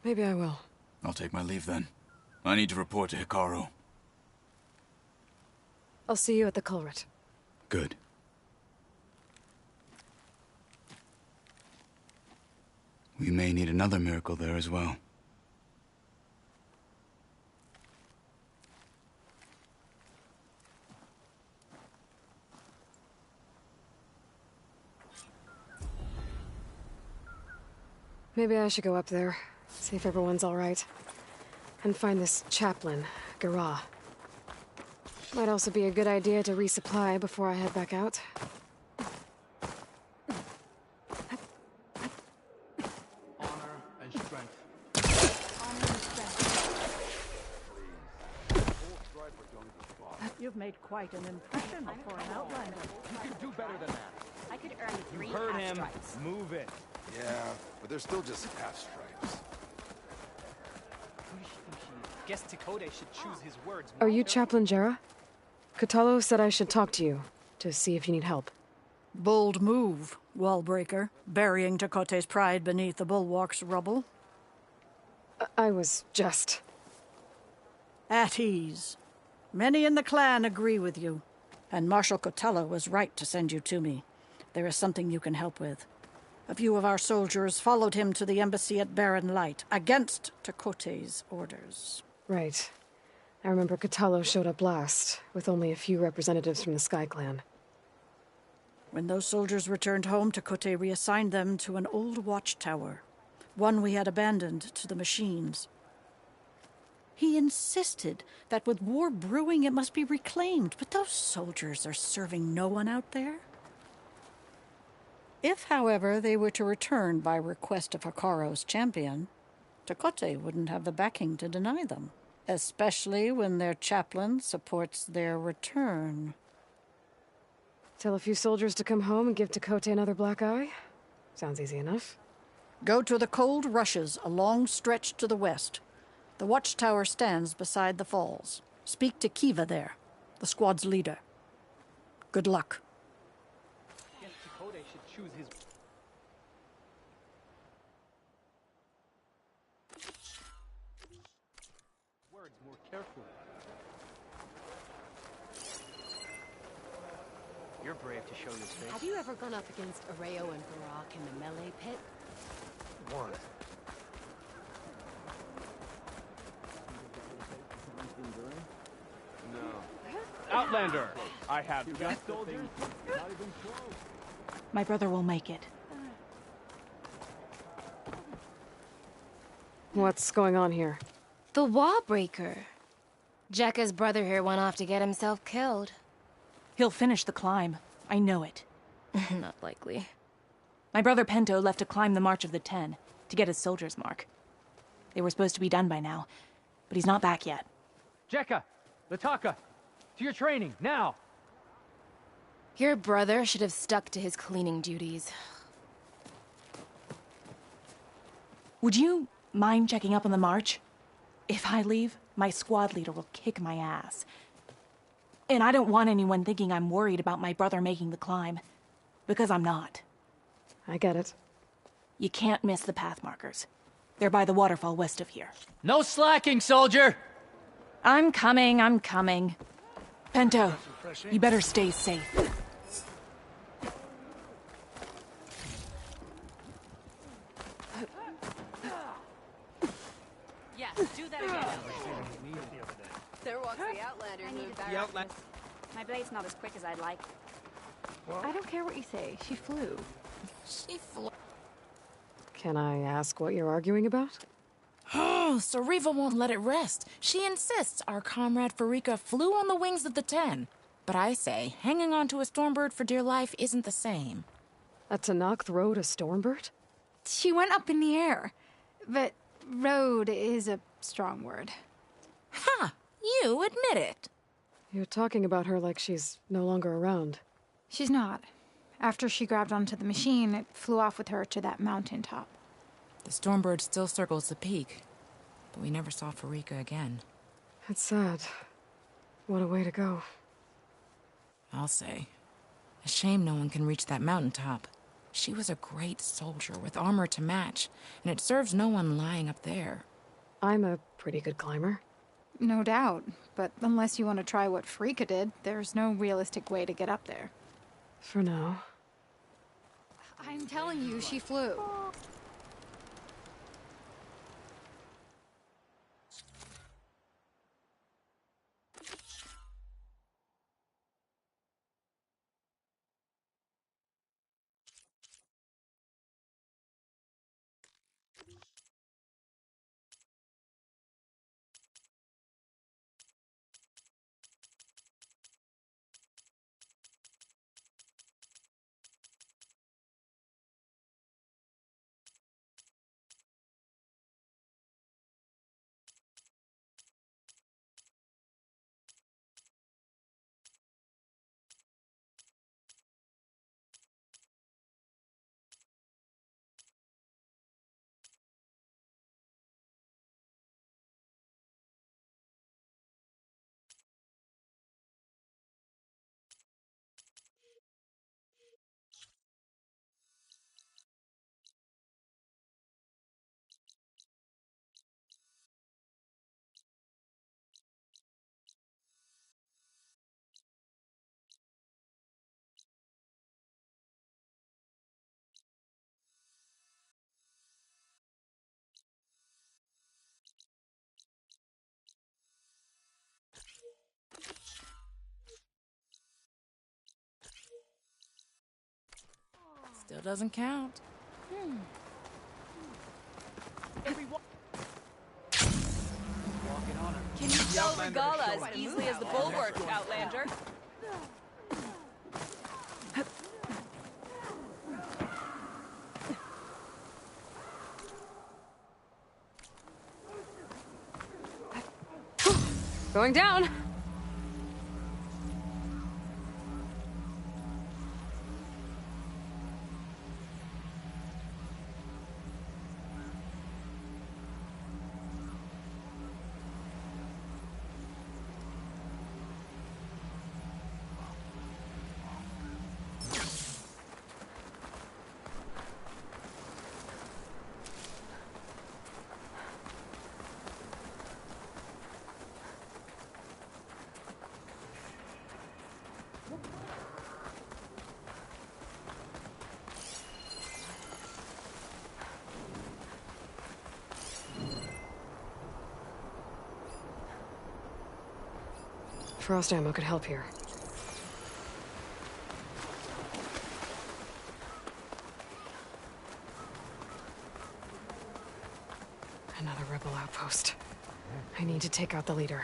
maybe I will. I'll take my leave then. I need to report to Hikaru. I'll see you at the culvert. Good. We may need another miracle there as well. Maybe I should go up there, see if everyone's all right. And find this chaplain, Garah. Might also be a good idea to resupply before I head back out. Honor and strength. You've made quite an impression for an outliner. You can do better than that. I could earn 3 You heard half him. stripes. Move it. Yeah, but they're still just half stripes. Guess Tekote should choose his words. Are you Chaplain Jera? Kotallo said I should talk to you, to see if you need help. Bold move, Wallbreaker, burying Tekote's pride beneath the Bulwark's rubble. I was just... At ease. Many in the clan agree with you, and Marshal Kotallo was right to send you to me. There is something you can help with. A few of our soldiers followed him to the embassy at Barren Light, against Tekote's orders. Right. I remember Kotallo showed up last, with only a few representatives from the Sky Clan. When those soldiers returned home, Tekote reassigned them to an old watchtower, one we had abandoned to the machines. He insisted that with war brewing it must be reclaimed, but those soldiers are serving no one out there. If, however, they were to return by request of Hekarro's champion, Tekotteh wouldn't have the backing to deny them, especially when their chaplain supports their return. Tell a few soldiers to come home and give Tekotteh another black eye? Sounds easy enough. Go to the cold rushes, a long stretch to the west. The watchtower stands beside the falls. Speak to Kiva there, the squad's leader. Good luck. Guess Tekotteh should choose his... words more carefully. You're brave to show your face. Have you ever gone up against Areo and Barak in the melee pit? Once. No. Outlander! I have just the thing. Not even close. My brother will make it. What's going on here? The Wallbreaker. Jekka's brother here went off to get himself killed. He'll finish the climb. I know it. Not likely. My brother Pento left to climb the March of the Ten, to get his soldier's mark. They were supposed to be done by now, but he's not back yet. Jekka! Lataka! To your training, now! Your brother should have stuck to his cleaning duties. Would you mind checking up on the march? If I leave, my squad leader will kick my ass. And I don't want anyone thinking I'm worried about my brother making the climb. Because I'm not. I get it. You can't miss the path markers. They're by the waterfall west of here. No slacking, soldier! I'm coming. Pento, you better stay safe. Yeah, do that again. There walks the Outlander. I needed that. My blade's not as quick as I'd like. I don't care what you say. She flew. She flew. Can I ask what you're arguing about? Oh, Sariva won't let it rest. She insists our comrade Farika flew on the wings of the Ten. But I say, hanging on to a Stormbird for dear life isn't the same. A Tenakth rode a Stormbird? She went up in the air. But rode is a strong word. Ha! You admit it. You're talking about her like she's no longer around. She's not. After she grabbed onto the machine, it flew off with her to that mountain top. The Stormbird still circles the peak, but we never saw Farika again. It's sad. What a way to go. I'll say. A shame no one can reach that mountaintop. She was a great soldier with armor to match, and it serves no one lying up there. I'm a pretty good climber. No doubt, but unless you want to try what Farika did, there's no realistic way to get up there. For now. I'm telling you, she flew. Still doesn't count. Everyone. Walking on her. Del Regala as easily as the Bulwark, Outlander. Going down. Frost ammo could help here. Another rebel outpost. I need to take out the leader.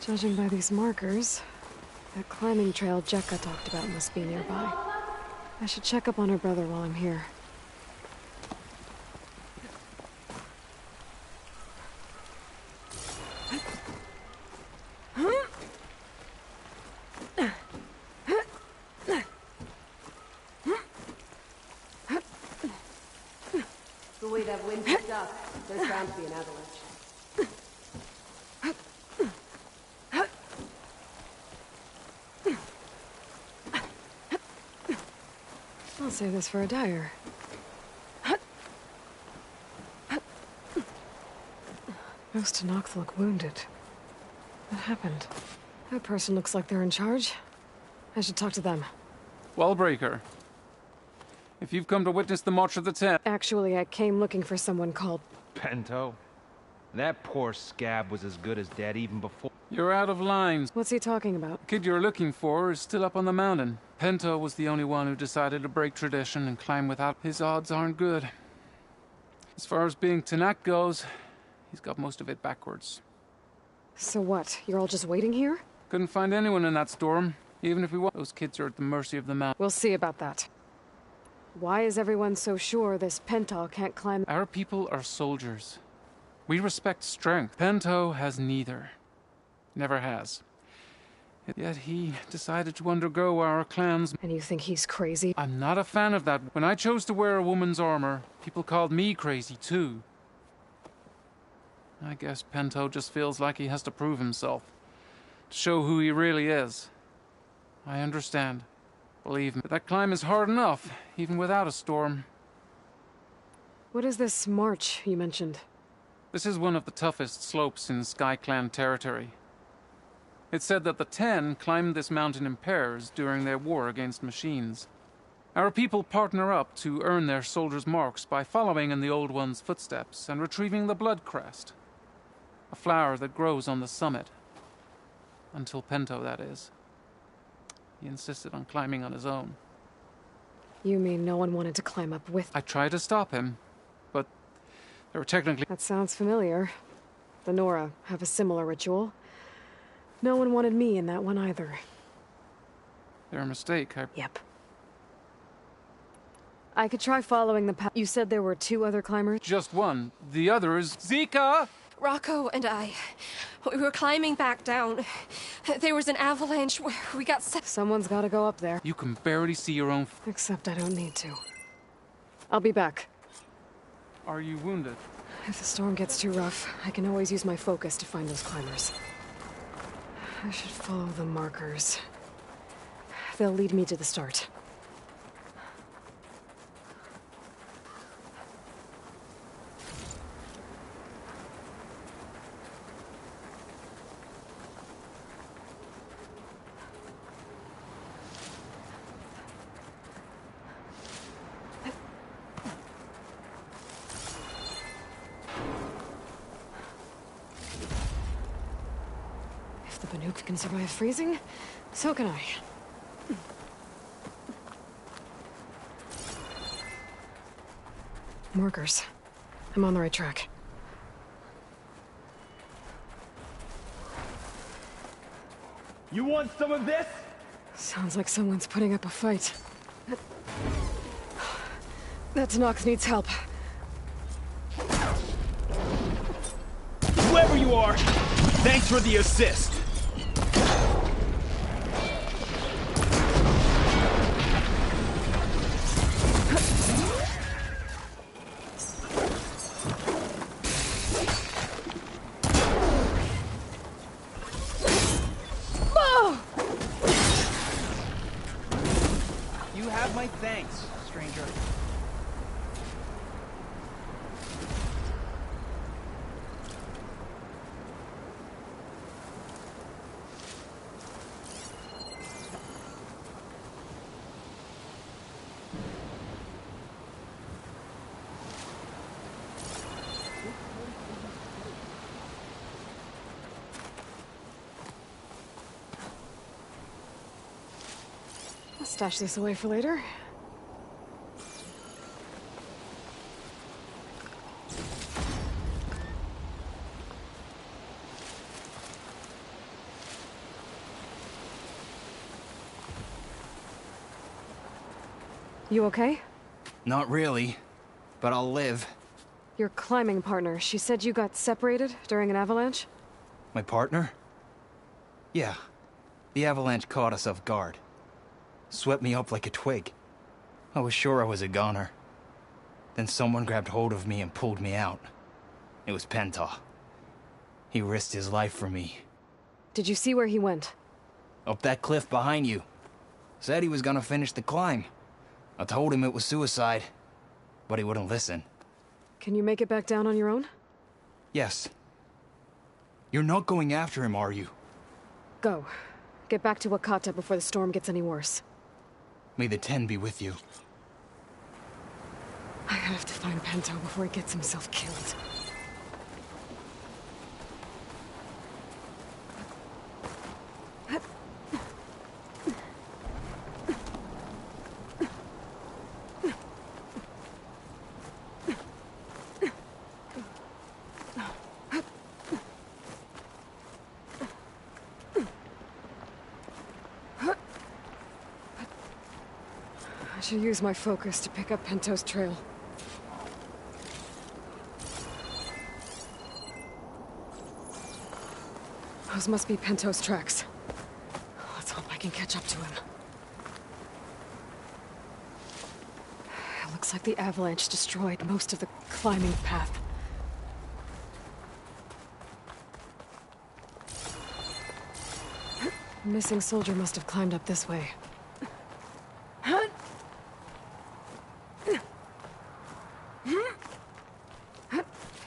Judging by these markers, that climbing trail Jekka talked about must be nearby. I should check up on her brother while I'm here. The way that wind picked up, there's bound to be an avalanche. I'll save this for a dyer. Most Tenakth look wounded. What happened? That person looks like they're in charge. I should talk to them. Wallbreaker. If you've come to witness the March of the Ten... Actually, I came looking for someone called... Pento? That poor scab was as good as dead even before... You're out of line. What's he talking about? The kid you're looking for is still up on the mountain. Pento was the only one who decided to break tradition and climb without... His odds aren't good. As far as being Tenakth goes, he's got most of it backwards. So what? You're all just waiting here? Couldn't find anyone in that storm. Even if we want... Those kids are at the mercy of the mountain. We'll see about that. Why is everyone so sure this Pento can't climb... Our people are soldiers. We respect strength. Pento has neither. Never has. Yet he decided to undergo our clan's... And you think he's crazy? I'm not a fan of that. When I chose to wear a woman's armor, people called me crazy too. I guess Pento just feels like he has to prove himself. To show who he really is. I understand. Believe me. But that climb is hard enough, even without a storm. What is this march you mentioned? This is one of the toughest slopes in SkyClan territory. It's said that the Ten climbed this mountain in pairs during their war against machines. Our people partner up to earn their soldiers' marks by following in the Old One's footsteps and retrieving the Blood Crest, a flower that grows on the summit. Until Pento, that is. He insisted on climbing on his own. You mean no one wanted to climb up with... I tried to stop him, but there were technically... That sounds familiar. The Nora have a similar ritual. No one wanted me in that one either. Their mistake, Yep. I could try following the path. You said there were 2 other climbers? Just one. The other is... Zika! Rocco and I, we were climbing back down. There was an avalanche. We got set. Someone's gotta go up there. You can barely see your own... Except I don't need to. I'll be back. Are you wounded? If the storm gets too rough, I can always use my focus to find those climbers. I should follow the markers. They'll lead me to the start. the Banuk can survive freezing, so can I. Markers. I'm on the right track. You want some of this? Sounds like someone's putting up a fight. That Tanox needs help. Whoever you are, thanks for the assist. You have my thanks, stranger. I'll stash this away for later. You okay? Not really, but I'll live. Your climbing partner, she said you got separated during an avalanche? My partner? Yeah. The avalanche caught us off guard. Swept me up like a twig. I was sure I was a goner. Then someone grabbed hold of me and pulled me out. It was Penta. He risked his life for me. Did you see where he went? Up that cliff behind you. Said he was gonna finish the climb. I told him it was suicide, but he wouldn't listen. Can you make it back down on your own? Yes. You're not going after him, are you? Go. Get back to Wakata before the storm gets any worse. May the Ten be with you. I have to find Pento before he gets himself killed. I should use my focus to pick up Pento's trail. Those must be Pento's tracks. Let's hope I can catch up to him. It looks like the avalanche destroyed most of the climbing path. The missing soldier must have climbed up this way.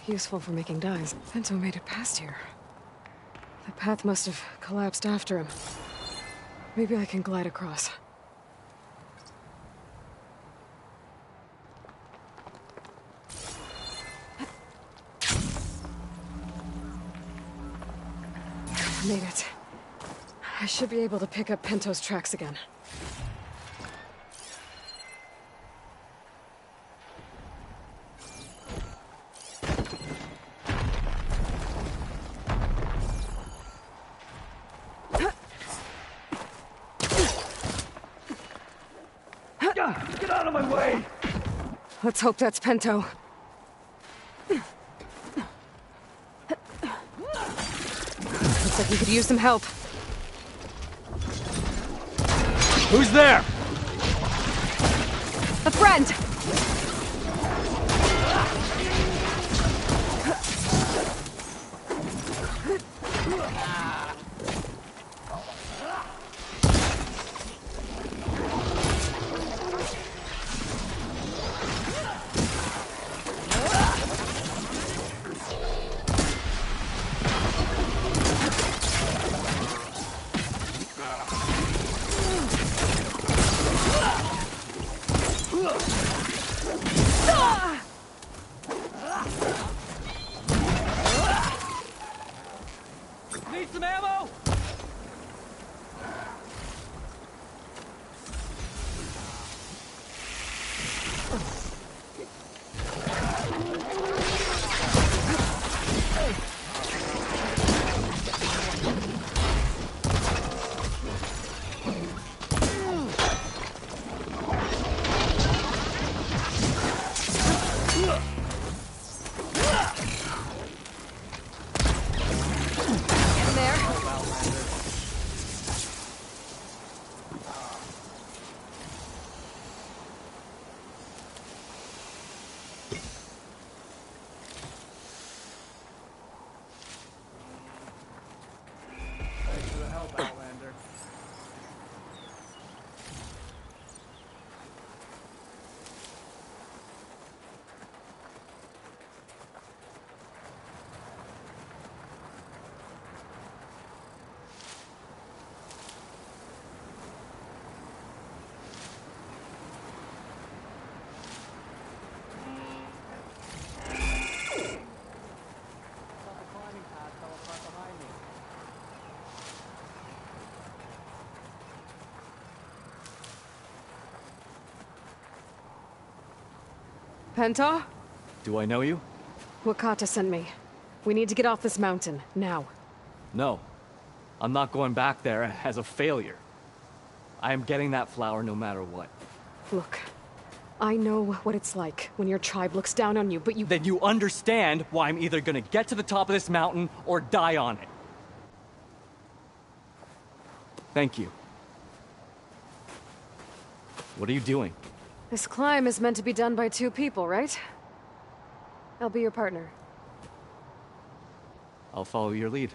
Useful for making dyes. Pento made it past here. The path must have collapsed after him. Maybe I can glide across. Made it. I should be able to pick up Pento's tracks again. Get out of my way! Let's hope that's Pento. Looks like we could use some help. Who's there? A friend! Need some ammo? Penta? Do I know you? Wakata sent me. We need to get off this mountain, now. No. I'm not going back there as a failure. I am getting that flower no matter what. Look, I know what it's like when your tribe looks down on you, but you— Then you understand why I'm either gonna get to the top of this mountain or die on it. Thank you. What are you doing? This climb is meant to be done by 2 people, right? I'll be your partner. I'll follow your lead.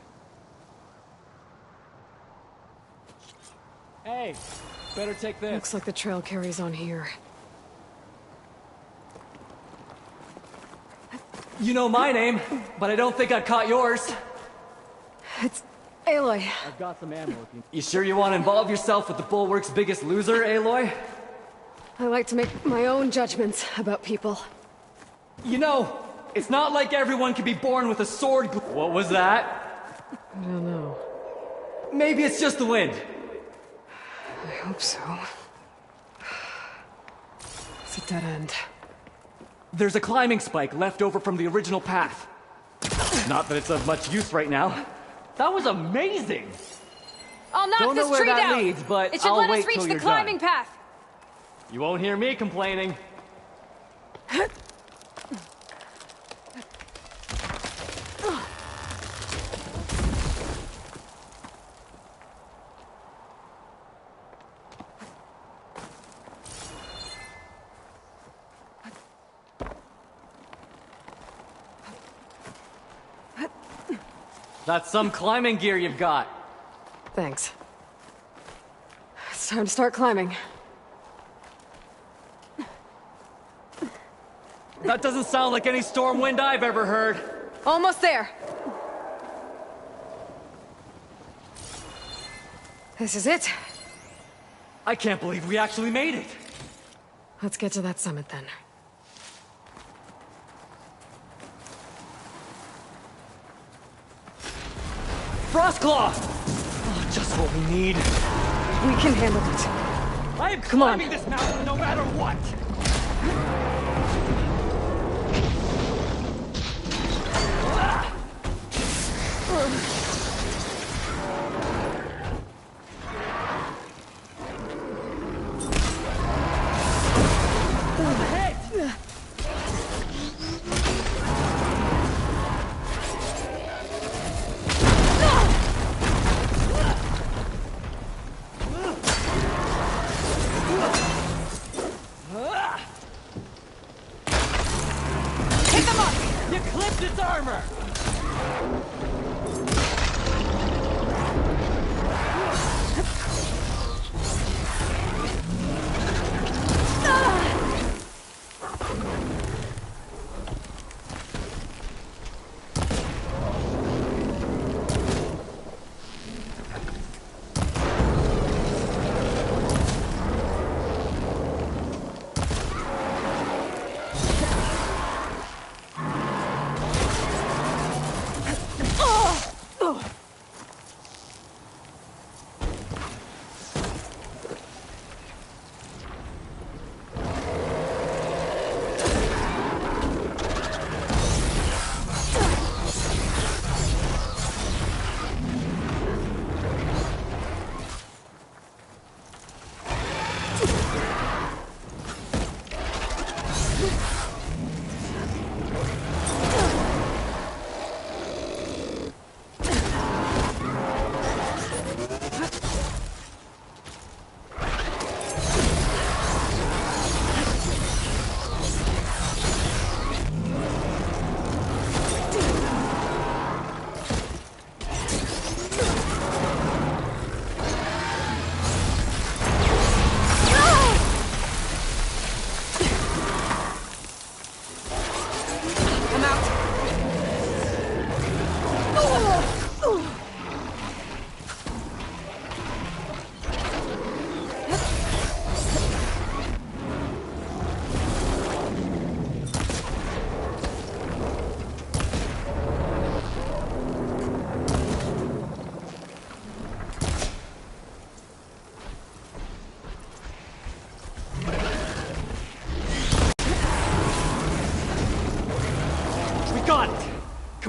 Hey, better take this. Looks like the trail carries on here. You know my name, but I don't think I caught yours. It's Aloy. I've got some ammo. You sure you want to involve yourself with the Bulwark's biggest loser, Aloy? I like to make my own judgments about people. You know, it's not like everyone can be born with a sword. What was that? I don't know. Maybe it's just the wind. I hope so. It's a dead end. There's a climbing spike left over from the original path. Not that it's of much use right now. That was amazing! I'll knock Don't this know where tree that down! leads, but it should I'll let wait us reach till the you're climbing done. path! You won't hear me complaining. That's some climbing gear you've got. Thanks. It's time to start climbing. That doesn't sound like any storm wind I've ever heard. Almost there. This is it. I can't believe we actually made it. Let's get to that summit then. Frostclaw! Oh, just what we need. We can handle it. I am Come on. climbing this mountain no matter what!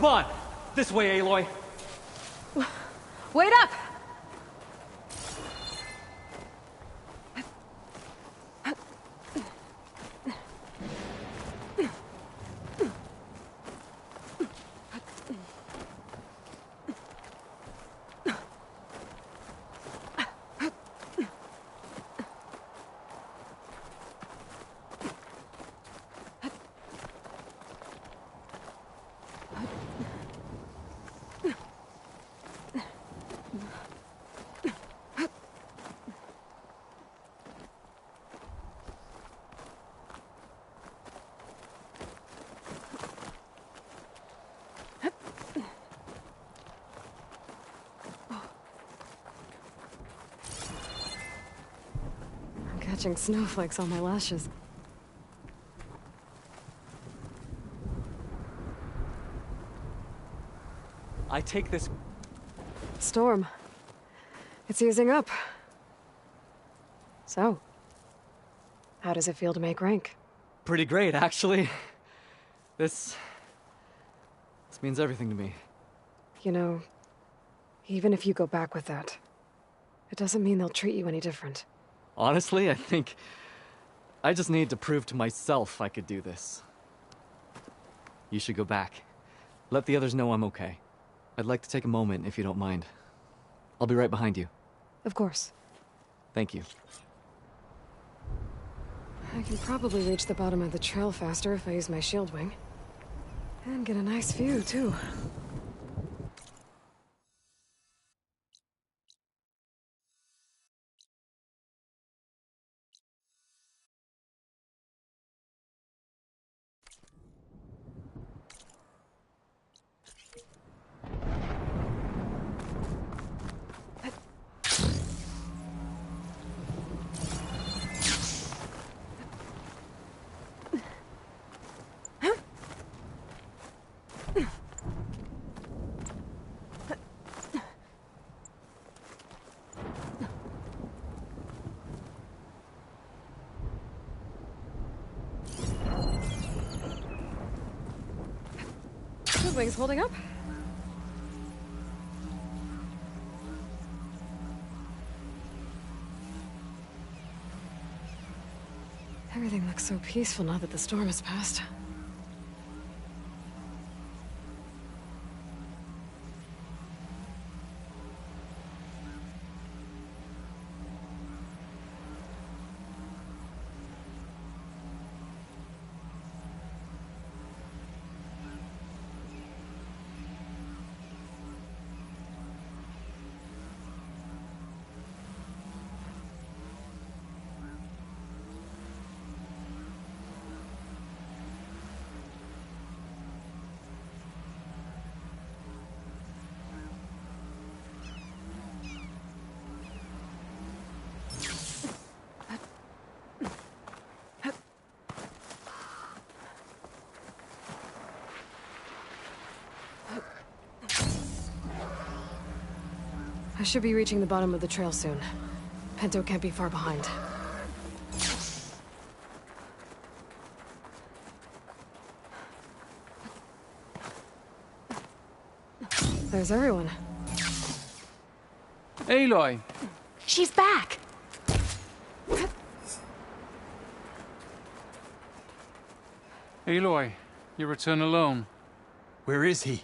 Come on! This way, Aloy! Wait up! Catching snowflakes on my lashes. I take this... Storm. It's easing up. So, how does it feel to make rank? Pretty great, actually. This means everything to me. You know, even if you go back with that, it doesn't mean they'll treat you any different. Honestly, I think I just need to prove to myself I could do this. You should go back. Let the others know I'm okay. I'd like to take a moment, if you don't mind. I'll be right behind you. Of course. Thank you. I can probably reach the bottom of the trail faster if I use my shield wing. And get a nice view, too. Wings holding up? Everything looks so peaceful now that the storm has passed. I should be reaching the bottom of the trail soon. Pento can't be far behind. There's everyone. Aloy! She's back! Aloy, you return alone. Where is he?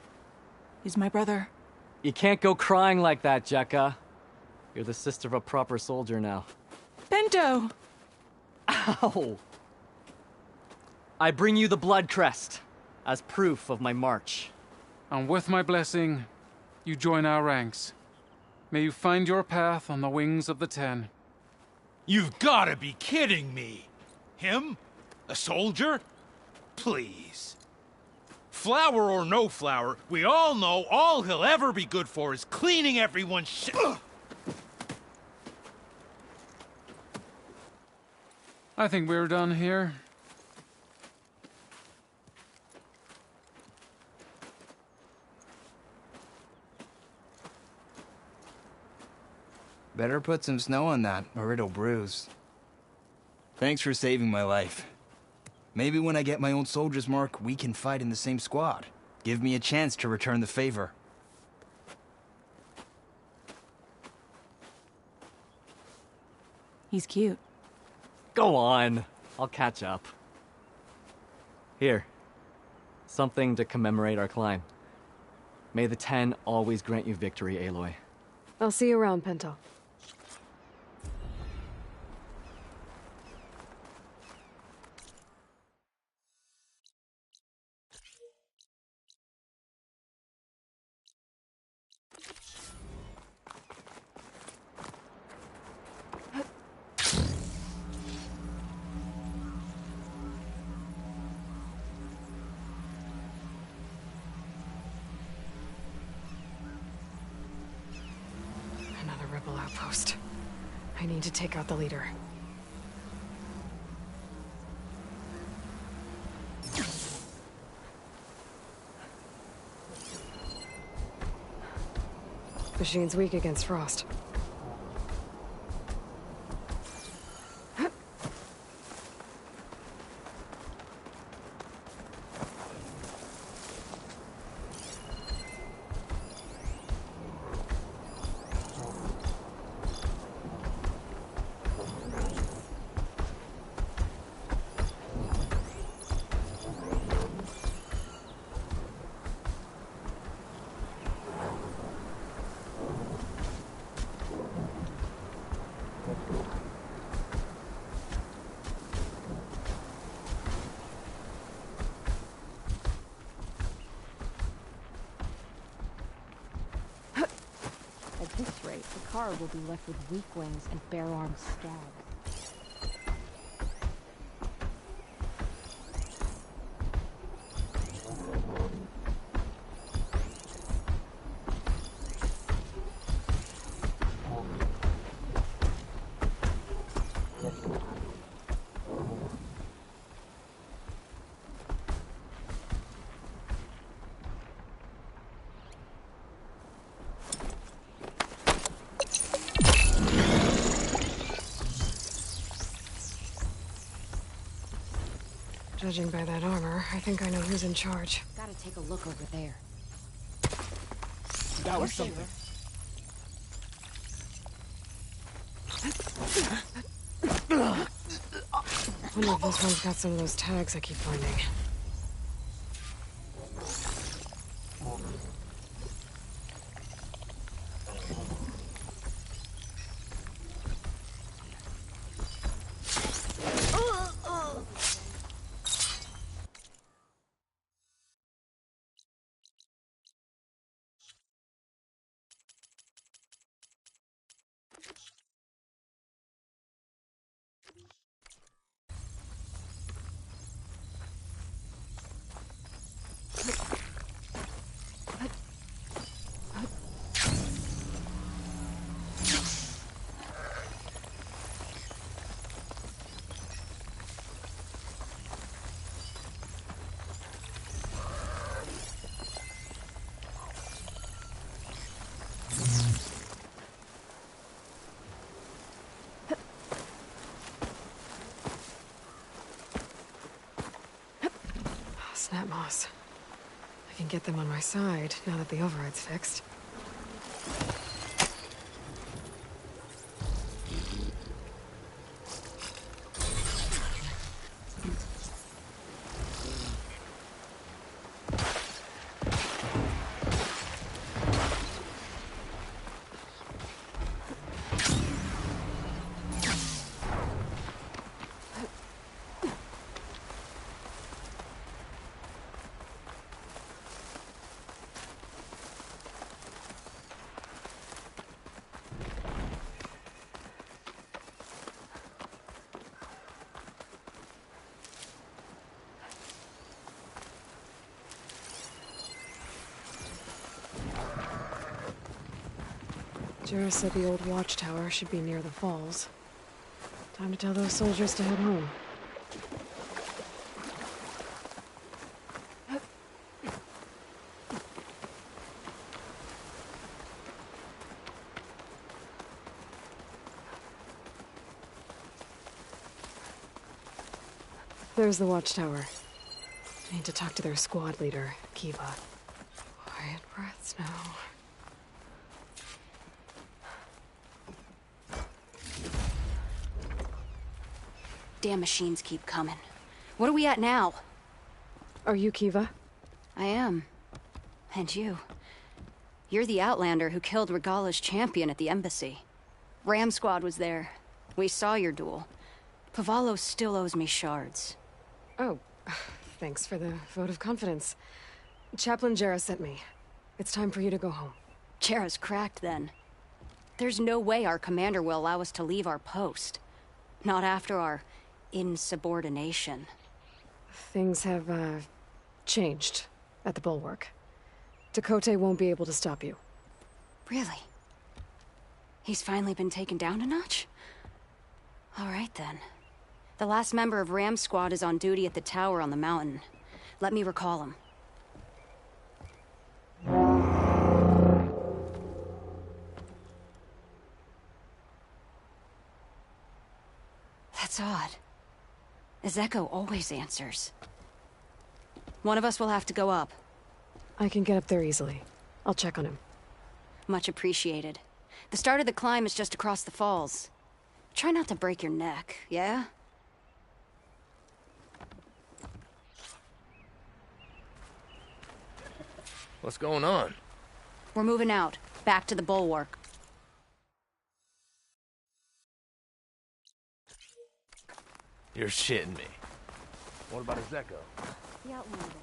He's my brother. You can't go crying like that, Jekka. You're the sister of a proper soldier now. Bento! Ow! I bring you the blood crest as proof of my march. And with my blessing, you join our ranks. May you find your path on the wings of the Ten. You've gotta be kidding me! Him? A soldier? Please. Flower or no flower, we all know all he'll ever be good for is cleaning everyone's shit. I think we're done here. Better put some snow on that, or it'll bruise. Thanks for saving my life. Maybe when I get my own soldier's mark, we can fight in the same squad. Give me a chance to return the favor. He's cute. Go on. I'll catch up. Here. Something to commemorate our climb. May the Ten always grant you victory, Aloy. I'll see you around, Pinto. Another rebel outpost. I need to take out the leader. Machine's weak against frost. At this rate, the car will be left with weak wings and bare-armed scabs. Judging by that armor, I think I know who's in charge. Gotta take a look over there. That was something. Wonder if this one's got some of those tags I keep finding. Snap moss. I can get them on my side now that the override's fixed. Jarrah said the old watchtower should be near the falls. Time to tell those soldiers to head home. There's the watchtower. I need to talk to their squad leader, Kiva. Quiet breaths now. Damn machines keep coming. What are we at now? Are you Kiva? I am. And you. You're the Outlander who killed Regala's champion at the embassy. Ram Squad was there. We saw your duel. Pavalo still owes me shards. Oh, thanks for the vote of confidence. Chaplain Jarrah sent me. It's time for you to go home. Jarrah's cracked then. There's no way our commander will allow us to leave our post. Not after our insubordination. Things have, changed at the Bulwark. Tekotteh won't be able to stop you. Really? He's finally been taken down a notch? All right then. The last member of Ram Squad is on duty at the tower on the mountain. Let me recall him. That's odd. Ezeko always answers. One of us will have to go up. I can get up there easily. I'll check on him. Much appreciated. The start of the climb is just across the falls. Try not to break your neck, yeah? What's going on? We're moving out. Back to the Bulwark. You're shitting me. What about Ezeko? The Outlander.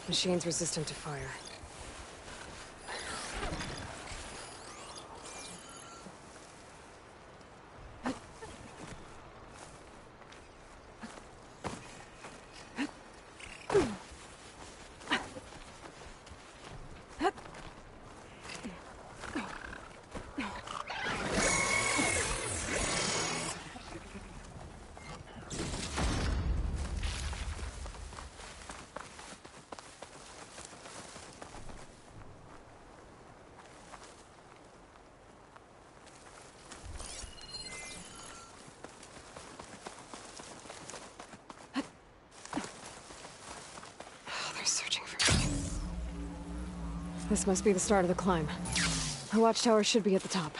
Machine's resistant to fire. This must be the start of the climb. The watchtower should be at the top.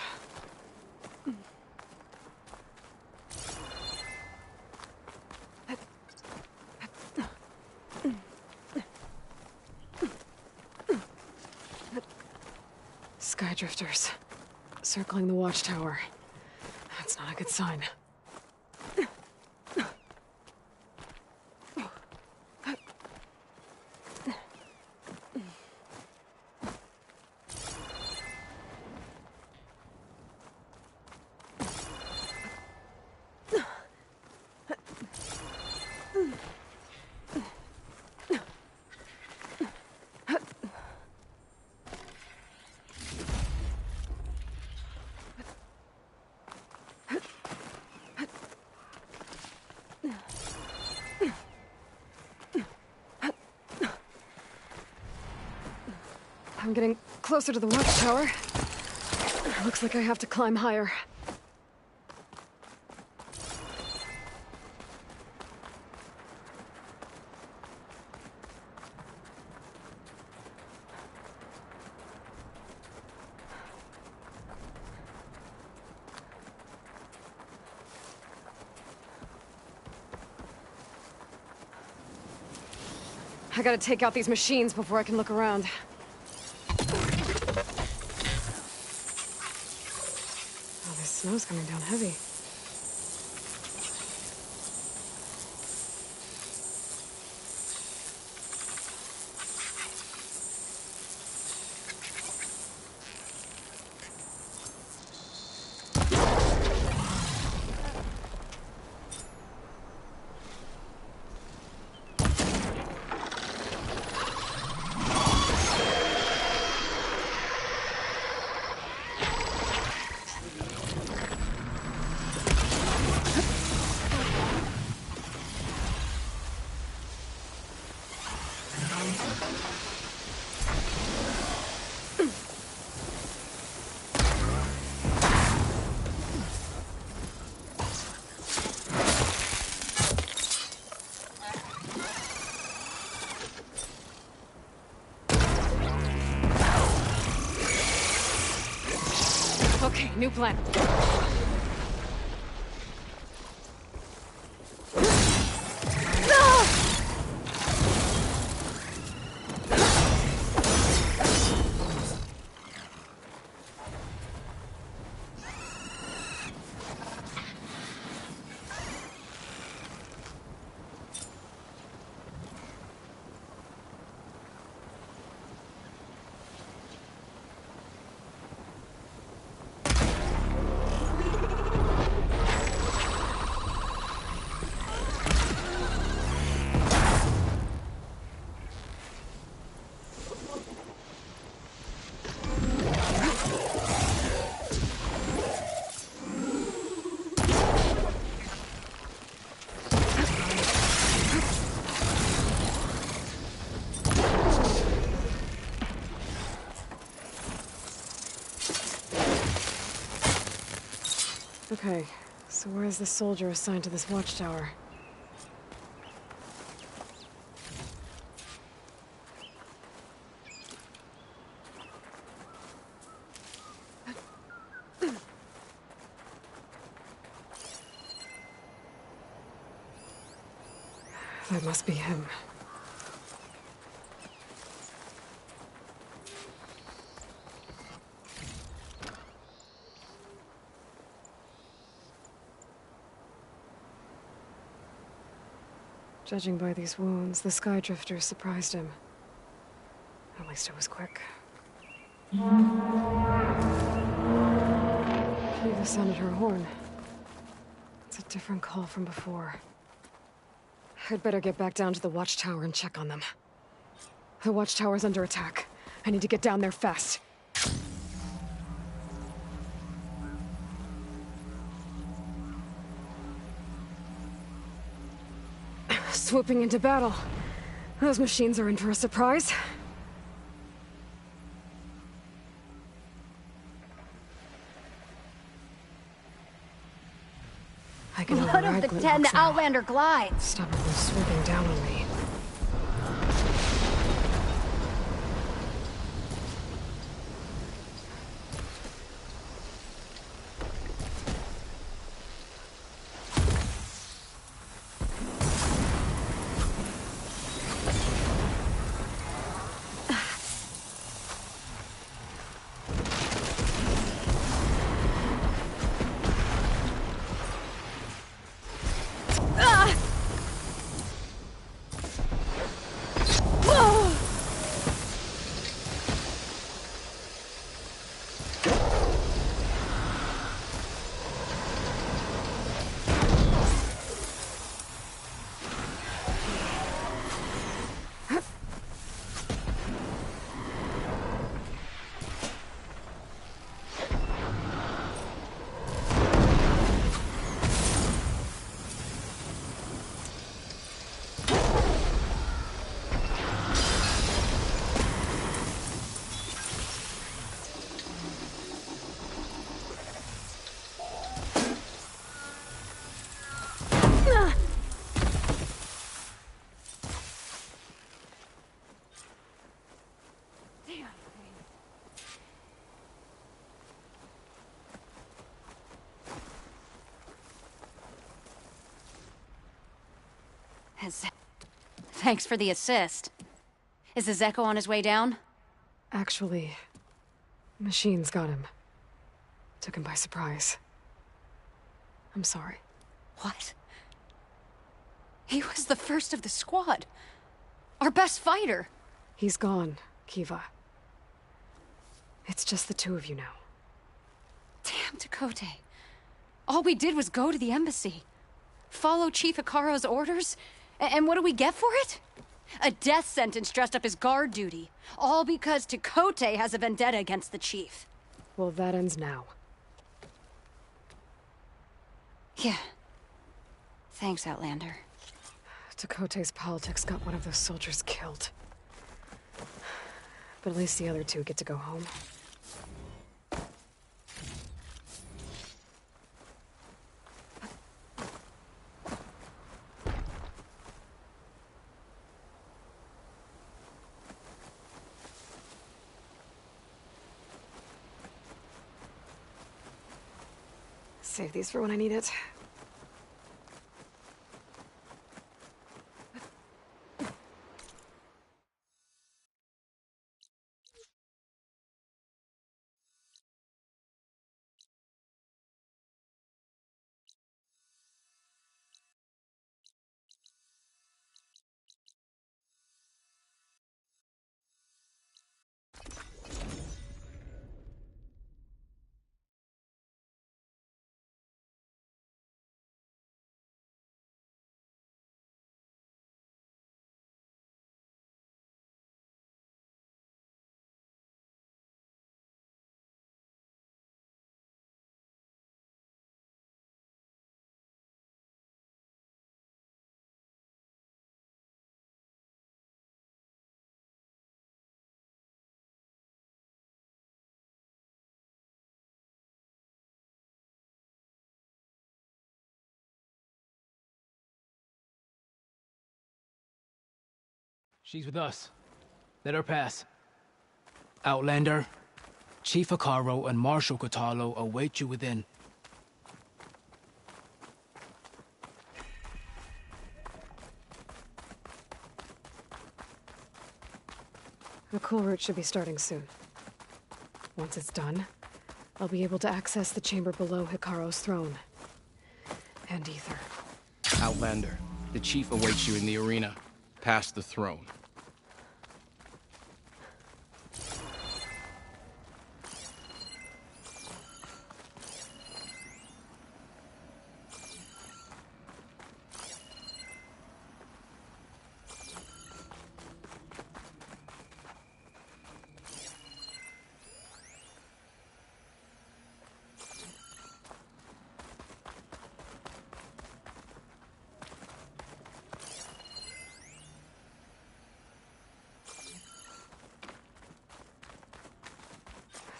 Skydrifters. Circling the watchtower. That's not a good sign. I'm getting closer to the watchtower. Looks like I have to climb higher. I gotta take out these machines before I can look around. Oh, this snow's coming down heavy. Okay, new plan. Okay, so where is the soldier assigned to this watchtower? That must be him. Judging by these wounds, the Sky Drifter surprised him. At least it was quick. Kiva sounded her horn. It's a different call from before. I'd better get back down to the watchtower and check on them. The watchtower's under attack. I need to get down there fast. Swooping into battle. Those machines are in for a surprise. I can One of the 10 Outlander glides. Stop it from swooping down on me. Thanks for the assist. Is the Zeko on his way down? Actually, machines got him. Took him by surprise. I'm sorry. What? He was the first of the squad. Our best fighter. He's gone, Kiva. It's just the two of you now. Damn Tekote. All we did was go to the embassy. Follow Chief Ikaro's orders? And what do we get for it? A death sentence dressed up as guard duty. All because Tekote has a vendetta against the chief. Well, that ends now. Yeah. Thanks, Outlander. Tekote's politics got one of those soldiers killed. But at least the other two get to go home. Save these for when I need it. She's with us. Let her pass. Outlander, Chief Hekarro and Marshal Kotallo await you within. The cool route should be starting soon. Once it's done, I'll be able to access the chamber below Hekarro's throne. And Ether. Outlander, the Chief awaits you in the arena, past the throne.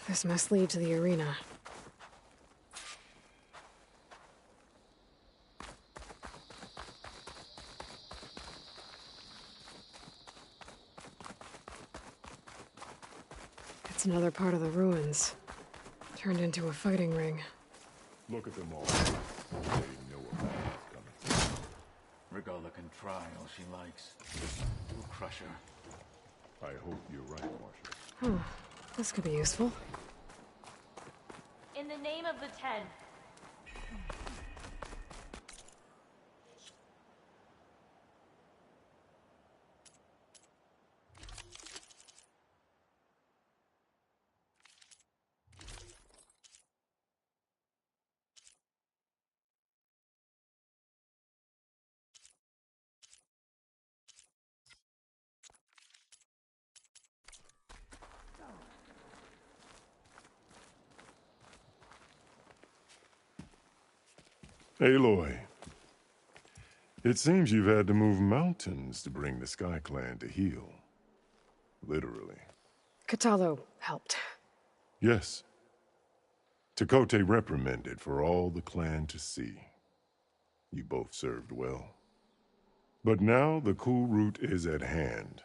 This must lead to the arena. It's another part of the ruins, turned into a fighting ring. Look at them all. They know a battle is coming. Regalla can try all she likes. We'll crush her. I hope you're right, Marshal. Huh. This could be useful. In the name of the Ten. Aloy, it seems you've had to move mountains to bring the Sky Clan to heel. Literally. Kotallo helped. Yes. Tekotteh reprimanded for all the clan to see. You both served well. But now the cool route is at hand.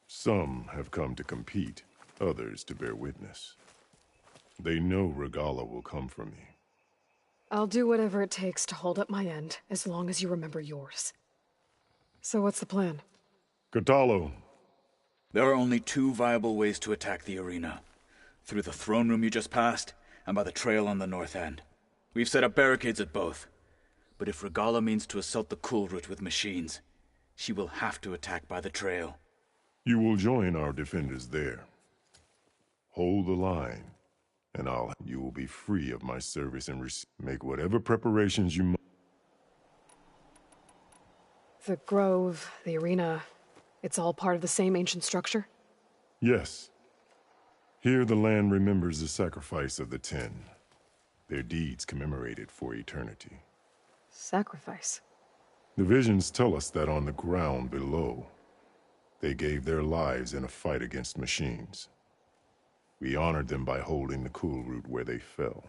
Some have come to compete, others to bear witness. They know Regalla will come for me. I'll do whatever it takes to hold up my end, as long as you remember yours. So what's the plan? Kotallo. There are only two viable ways to attack the arena. Through the throne room you just passed, and by the trail on the north end. We've set up barricades at both. But if Regalla means to assault the cool route with machines, she will have to attack by the trail. You will join our defenders there. Hold the line, and you will be free of my service and make whatever preparations you must. The grove, the arena, it's all part of the same ancient structure? Yes. Here the land remembers the sacrifice of the Ten. Their deeds commemorated for eternity. Sacrifice? The visions tell us that on the ground below, they gave their lives in a fight against machines. We honored them by holding the cool route where they fell.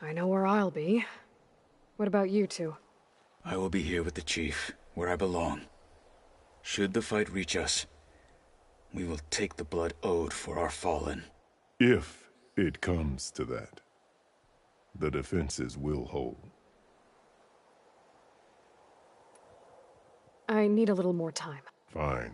I know where I'll be. What about you two? I will be here with the Chief, where I belong. Should the fight reach us, we will take the blood owed for our fallen. If it comes to that, the defenses will hold. I need a little more time. Fine.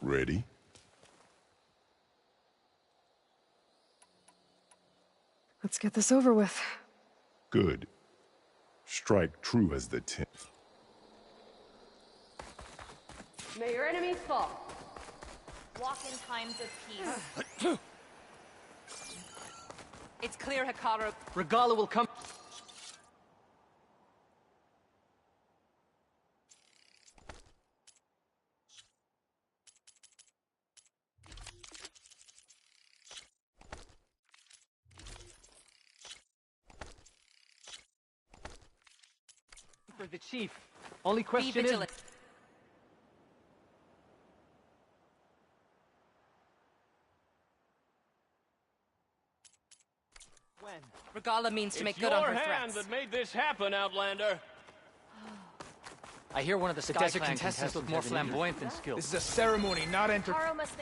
Ready? Let's get this over with. Good. Strike true as the 10th. May your enemies fall. Walk in times of peace. It's clear, Hikaru. Regalla will come. For the chief. Only question is. Regalla means to make good on her threats. It's your hand that made this happen, Outlander. I hear one of the Sky Clan contestants look more flamboyant than skilled. This is a ceremony, not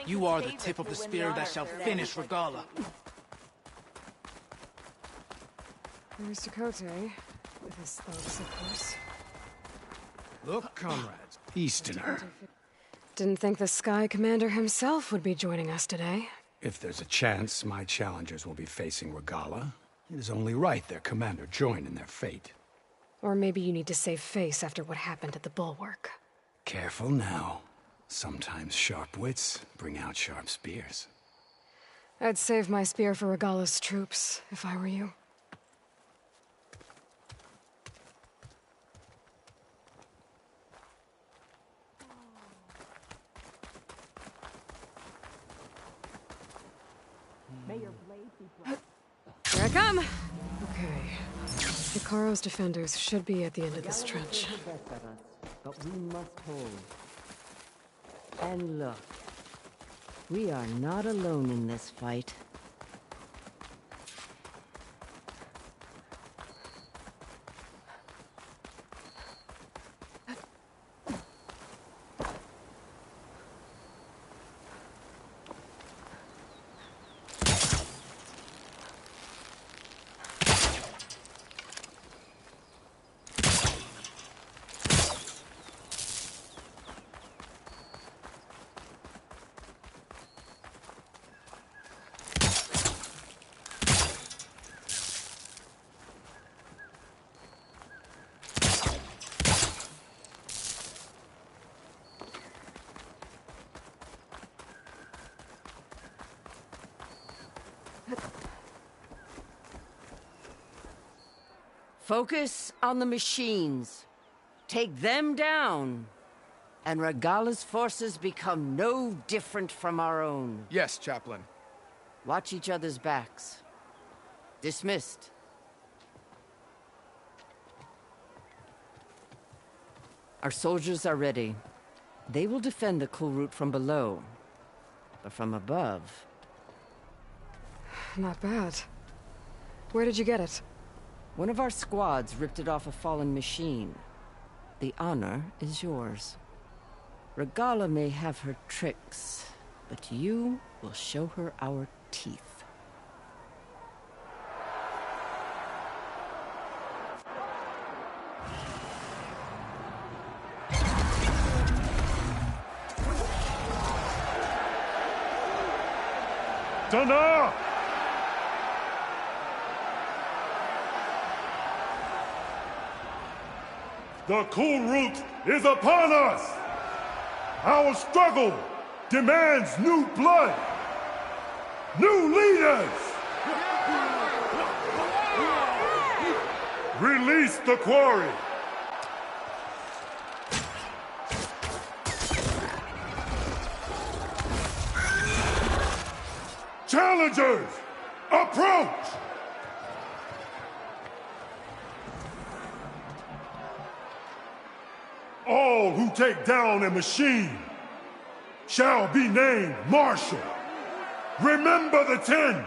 You are the tip of the spear that shall finish Regalla. There's Tekote, with his thugs, of course. Look, comrades, Easterner. Didn't think the Sky Commander himself would be joining us today. If there's a chance my challengers will be facing Regalla, it is only right their commander join in their fate. Or maybe you need to save face after what happened at the Bulwark. Careful now. Sometimes sharp wits bring out sharp spears. I'd save my spear for Regalla's troops, if I were you. Here I come! Okay. Hikaru's defenders should be at the end of this trench. But we must hold. And look, we are not alone in this fight. Focus on the machines. Take them down. And Regala's forces become no different from our own. Yes, Chaplain. Watch each other's backs. Dismissed. Our soldiers are ready. They will defend the Kulrut from below. But from above... Not bad. Where did you get it? One of our squads ripped it off a fallen machine. The honor is yours. Regala may have her tricks, but you will show her our teeth. Dana! The Kulrut is upon us! Our struggle demands new blood! New leaders! Release the quarry! Challengers, approach! All who take down a machine shall be named Marshal. Remember the 10.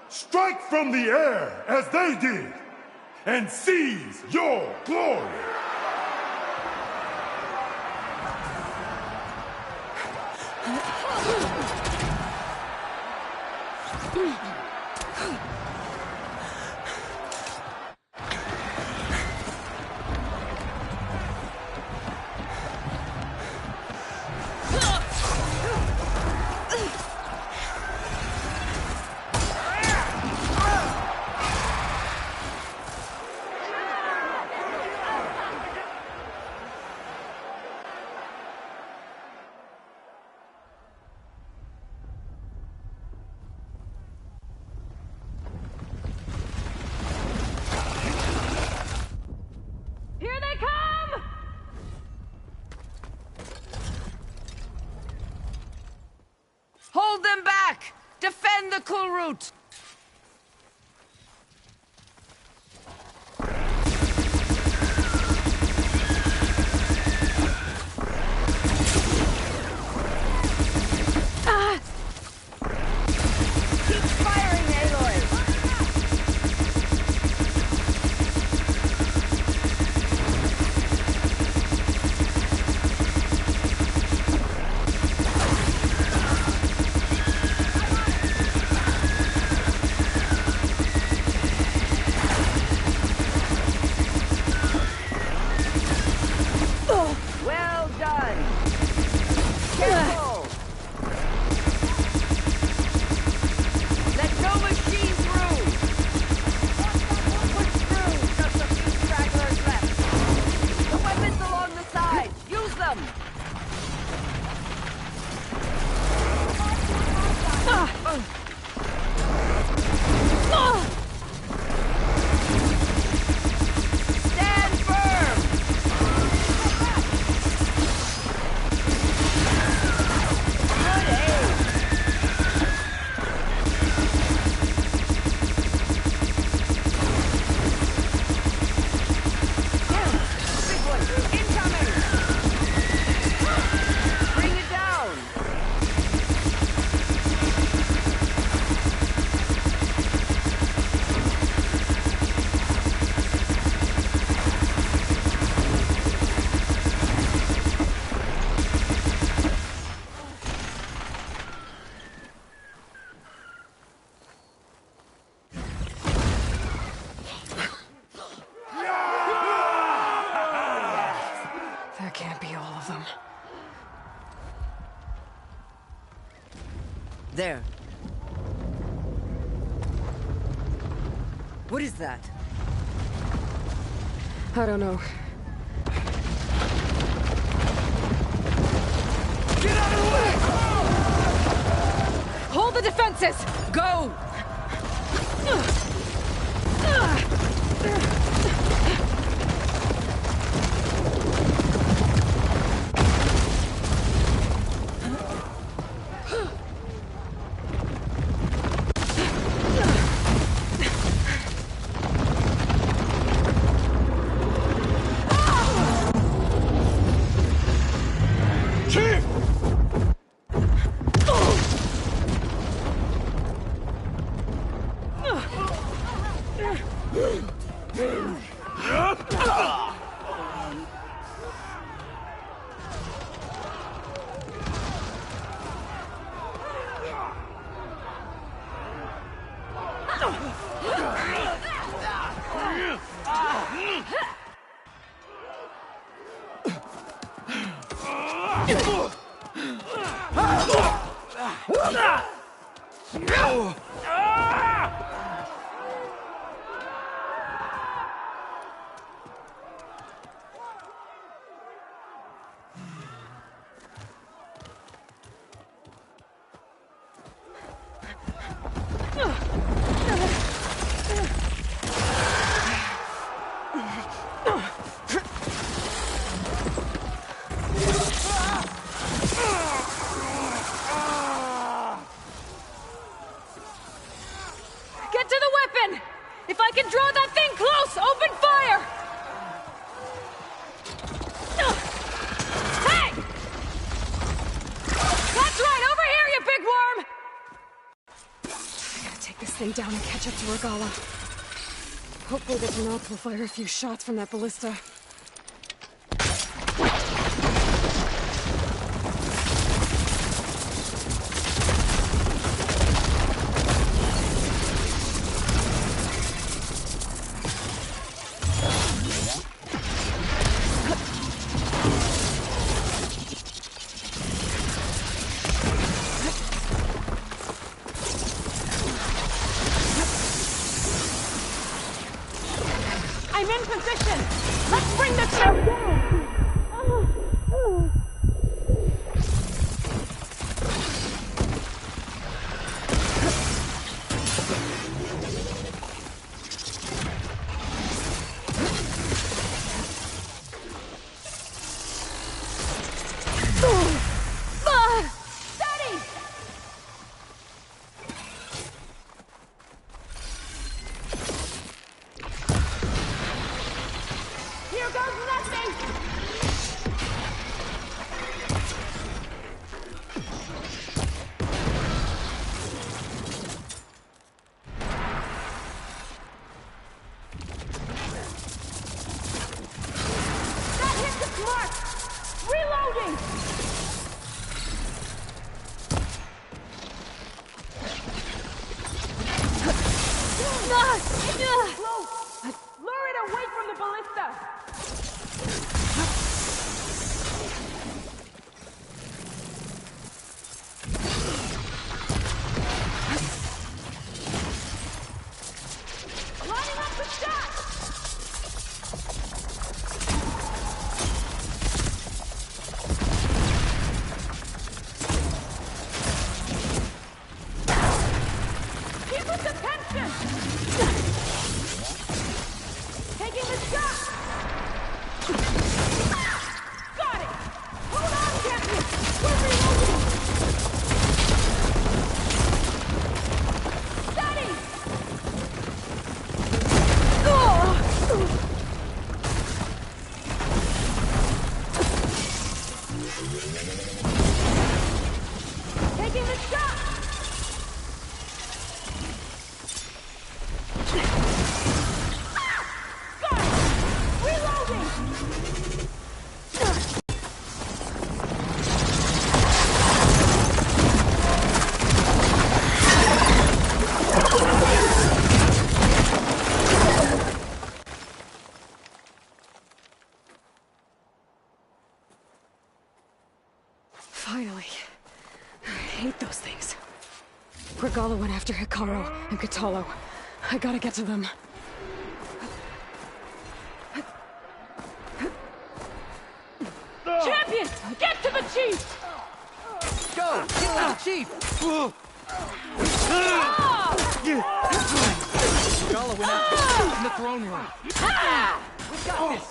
Strike from the air as they did, and seize your glory. Hold them back! Defend the Kulrut! Keep firing, Aloy! Well done! Careful! Let no machine through! Push through! Just a few stragglers left! The weapons along the side! Use them! Stand firm! Good aim! Big one! Incoming! Bring it down! That can't be all of them. There. What is that? I don't know. Get out of the way! Hold the defenses! Go! Get to the weapon! If I can draw that thing close, open fire! Hey! That's right, over here, you big worm! I gotta take this thing down and catch up to Regala. Hopefully the Tenok will fire a few shots from that ballista. I'm in position! Let's bring this ship down! Steady! Here goes nothing! That hit the mark! Reloading! Lure it away from the ballista! Lining up the shot! Keep his attention! Taking the shot! Got it! Hold on, Captain! We're reloading! Steady! Taking the shot! Got it! Reloading! Finally. I hate those things. Regala went after Hikaru and Kotallo. I gotta get to them. Champion! Get to the chief! Go! Kill the chief! Regala went after in the throne room. We got this!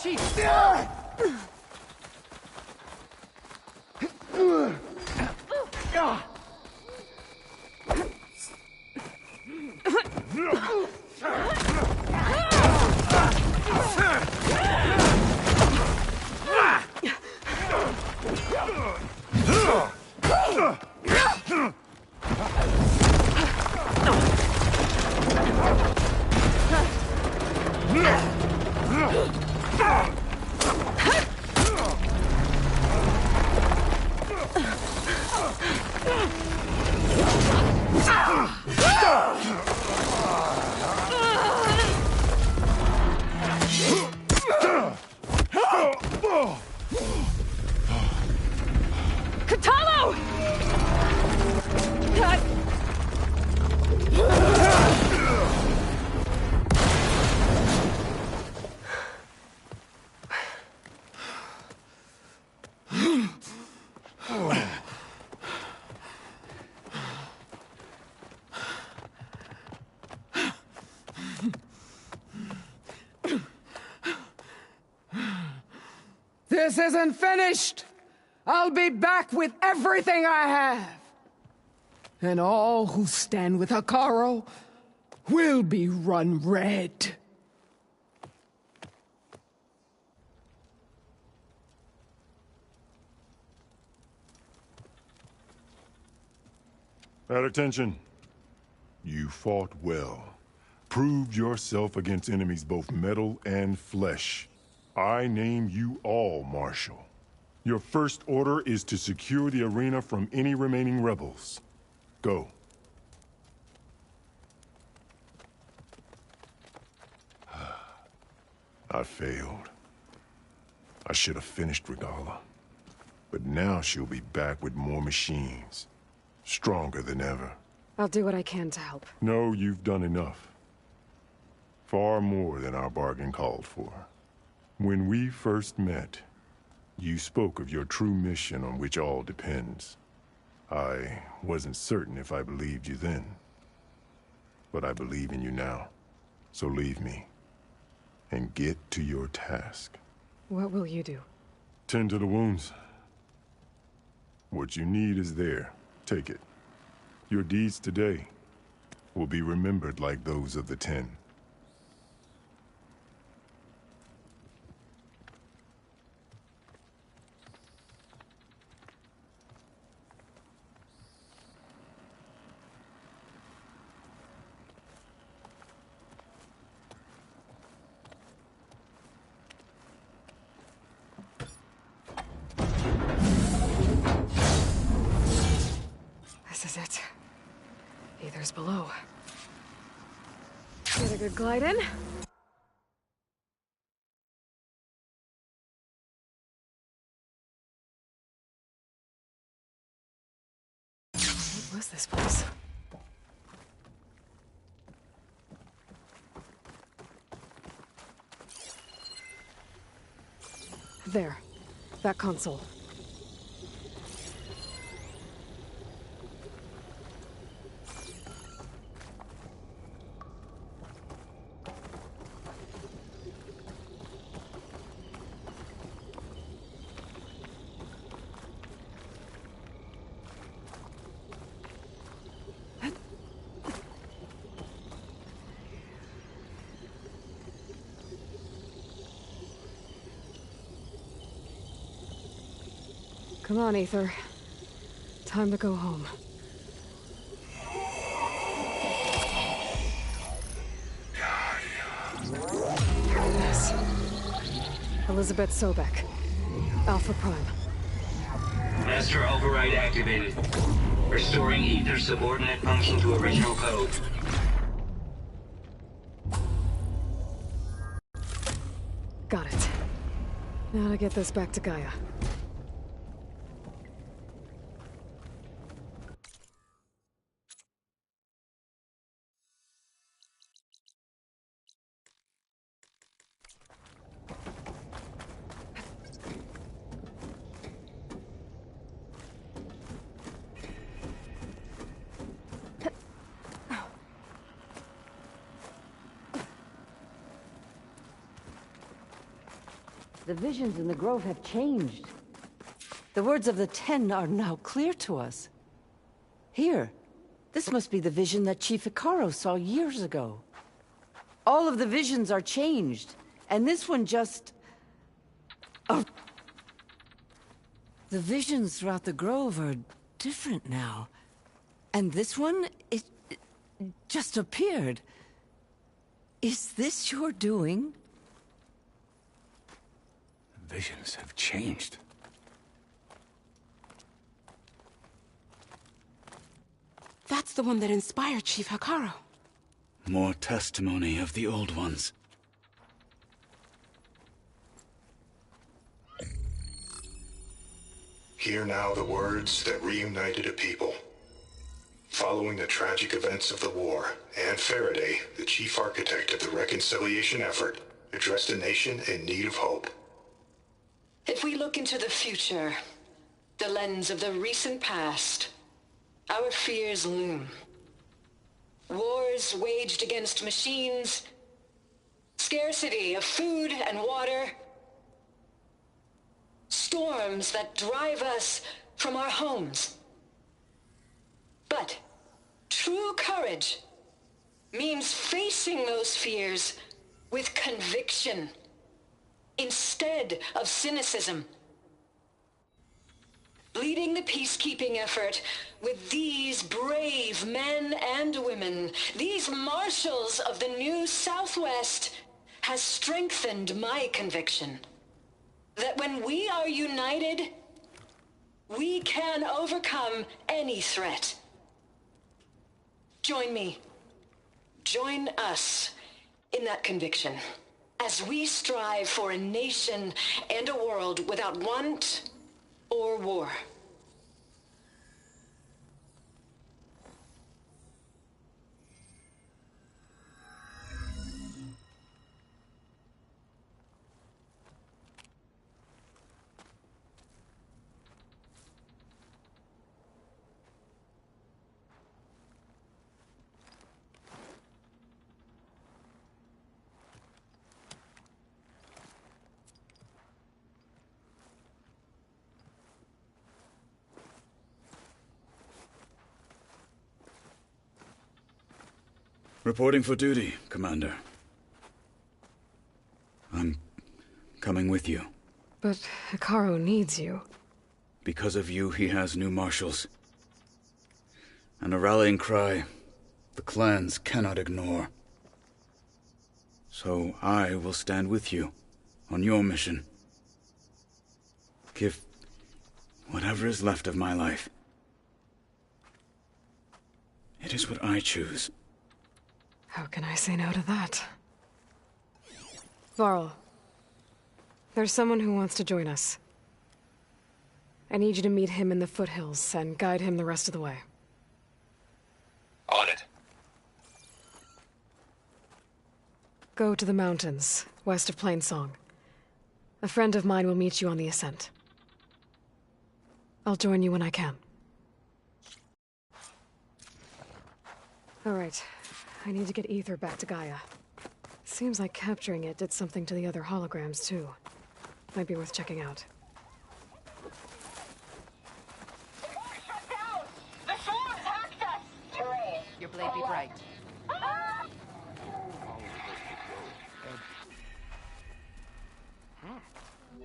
Chief! Katalo! This isn't finished! I'll be back with everything I have! And all who stand with Hekarro will be run red. At attention. You fought well. Proved yourself against enemies both metal and flesh. I name you all Marshal. Your first order is to secure the arena from any remaining rebels. Go. I failed. I should have finished Regalla. But now she'll be back with more machines. Stronger than ever. I'll do what I can to help. No, you've done enough. Far more than our bargain called for. When we first met, you spoke of your true mission on which all depends. I wasn't certain if I believed you then. But I believe in you now. So leave me. And get to your task. What will you do? Tend to the wounds. What you need is there. Take it. Your deeds today will be remembered like those of the 10. This is it. Aether's below. Get a good glide in. What was this place? There. That console. Come on, Aether. Time to go home. Yes. Elizabeth Sobek. Alpha Prime. Master override activated. Restoring Aether's subordinate function to original code. Got it. Now to get this back to Gaia. The visions in the Grove have changed. The words of the 10 are now clear to us. Here, this must be the vision that Chief Hekarro saw years ago. All of the visions are changed, and this one just... Oh. The visions throughout the Grove are different now. And this one, it just appeared. Is this your doing? Visions have changed. That's the one that inspired Chief Hekarro. More testimony of the old ones. Hear now the words that reunited a people. Following the tragic events of the war, Anne Faraday, the chief architect of the reconciliation effort, addressed a nation in need of hope. If we look into the future, the lens of the recent past, our fears loom. Wars waged against machines, scarcity of food and water, storms that drive us from our homes. But true courage means facing those fears with conviction instead of cynicism. Leading the peacekeeping effort with these brave men and women, these marshals of the new Southwest, has strengthened my conviction that when we are united, we can overcome any threat. Join me. Join us in that conviction as we strive for a nation and a world without want or war. Reporting for duty, Commander. I'm coming with you. But Hekarro needs you. Because of you, he has new marshals. And a rallying cry the clans cannot ignore. So I will stand with you on your mission. Give whatever is left of my life. It is what I choose. How can I say no to that? Varl, there's someone who wants to join us. I need you to meet him in the foothills and guide him the rest of the way. On it. Go to the mountains, west of Plainsong. A friend of mine will meet you on the ascent. I'll join you when I can. All right. I need to get Ether back to Gaia. Seems like capturing it did something to the other holograms, too. Might be worth checking out. Your blade be bright.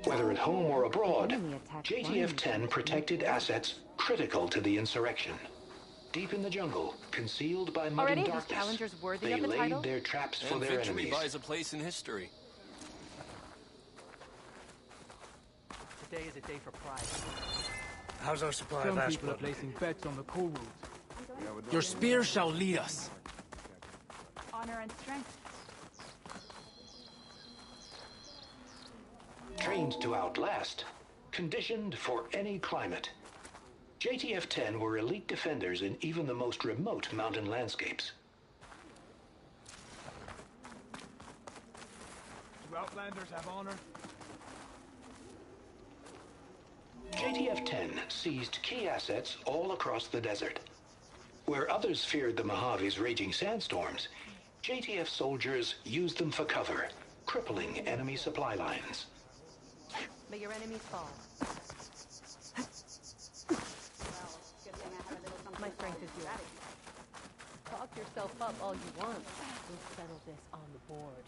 Whether at home or abroad, JTF-10 protected assets critical to the insurrection. Deep in the jungle, concealed by mud and darkness, challengers worthy they of the laid title? their traps for And their victory enemies. buys a place in history. Today is a day for pride. How's our supply Some of ash people are blood? placing bets on the cool route. Your spear shall lead us. Honor and strength. Trained to outlast, conditioned for any climate. JTF-10 were elite defenders in even the most remote mountain landscapes. Do Outlanders have honor? JTF-10 seized key assets all across the desert. Where others feared the Mojave's raging sandstorms, JTF soldiers used them for cover, crippling enemy supply lines. May your enemies fall. My strength is yours. Talk yourself up all you want. We'll settle this on the board.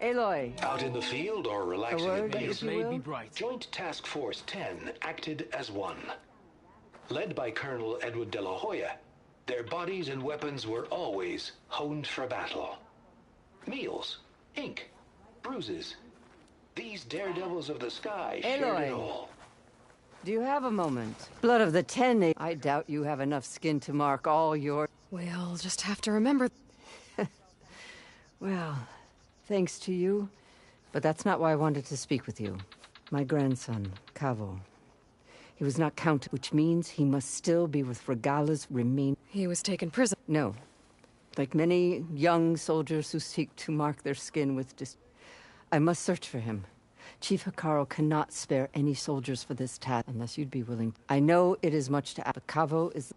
Aloy. Out in the field or relaxing word, at meals, if you will? Joint Task Force 10 acted as one. Led by Colonel Edward de la Hoya, their bodies and weapons were always honed for battle. Meals, ink, bruises. These daredevils of the sky shared it Aloy. all. Do you have a moment? Blood of the Ten. I doubt you have enough skin to mark all your... We'll just have to remember... Well, thanks to you. But that's not why I wanted to speak with you. My grandson, Kavo. He was not counted, which means he must still be with Regala's remain. He was taken prisoner. No. Like many young soldiers who seek to mark their skin with I must search for him. Chief Hekarro cannot spare any soldiers for this task unless you'd be willing. I know it is much to ask, but Kavo is...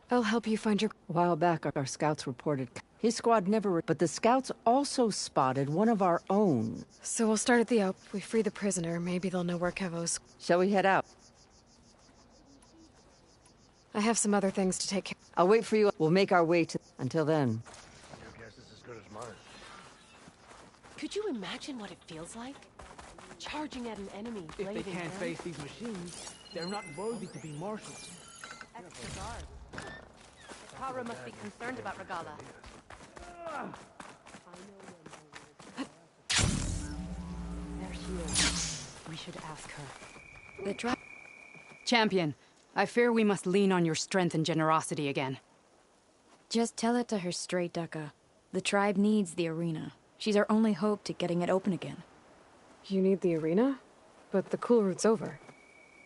I'll help you find your... A while back, our scouts reported... His squad never... But the scouts also spotted one of our own. So we'll start at the If we free the prisoner, maybe they'll know where Kevo's... Shall we head out? I have some other things to take care of. I'll wait for you. We'll make our way to... Until then. Your guess is as good as mine. Could you imagine what it feels like? Charging at an enemy, If they blading can't them. face these machines, they're not worthy to be marshals. Extra guard. Hekarro must be concerned about Regala. There she is. We should ask her. The tribe... Champion, I fear we must lean on your strength and generosity again. Just tell it to her straight, Ducka. The tribe needs the arena. She's our only hope to getting it open again. You need the arena? But the cool route's over.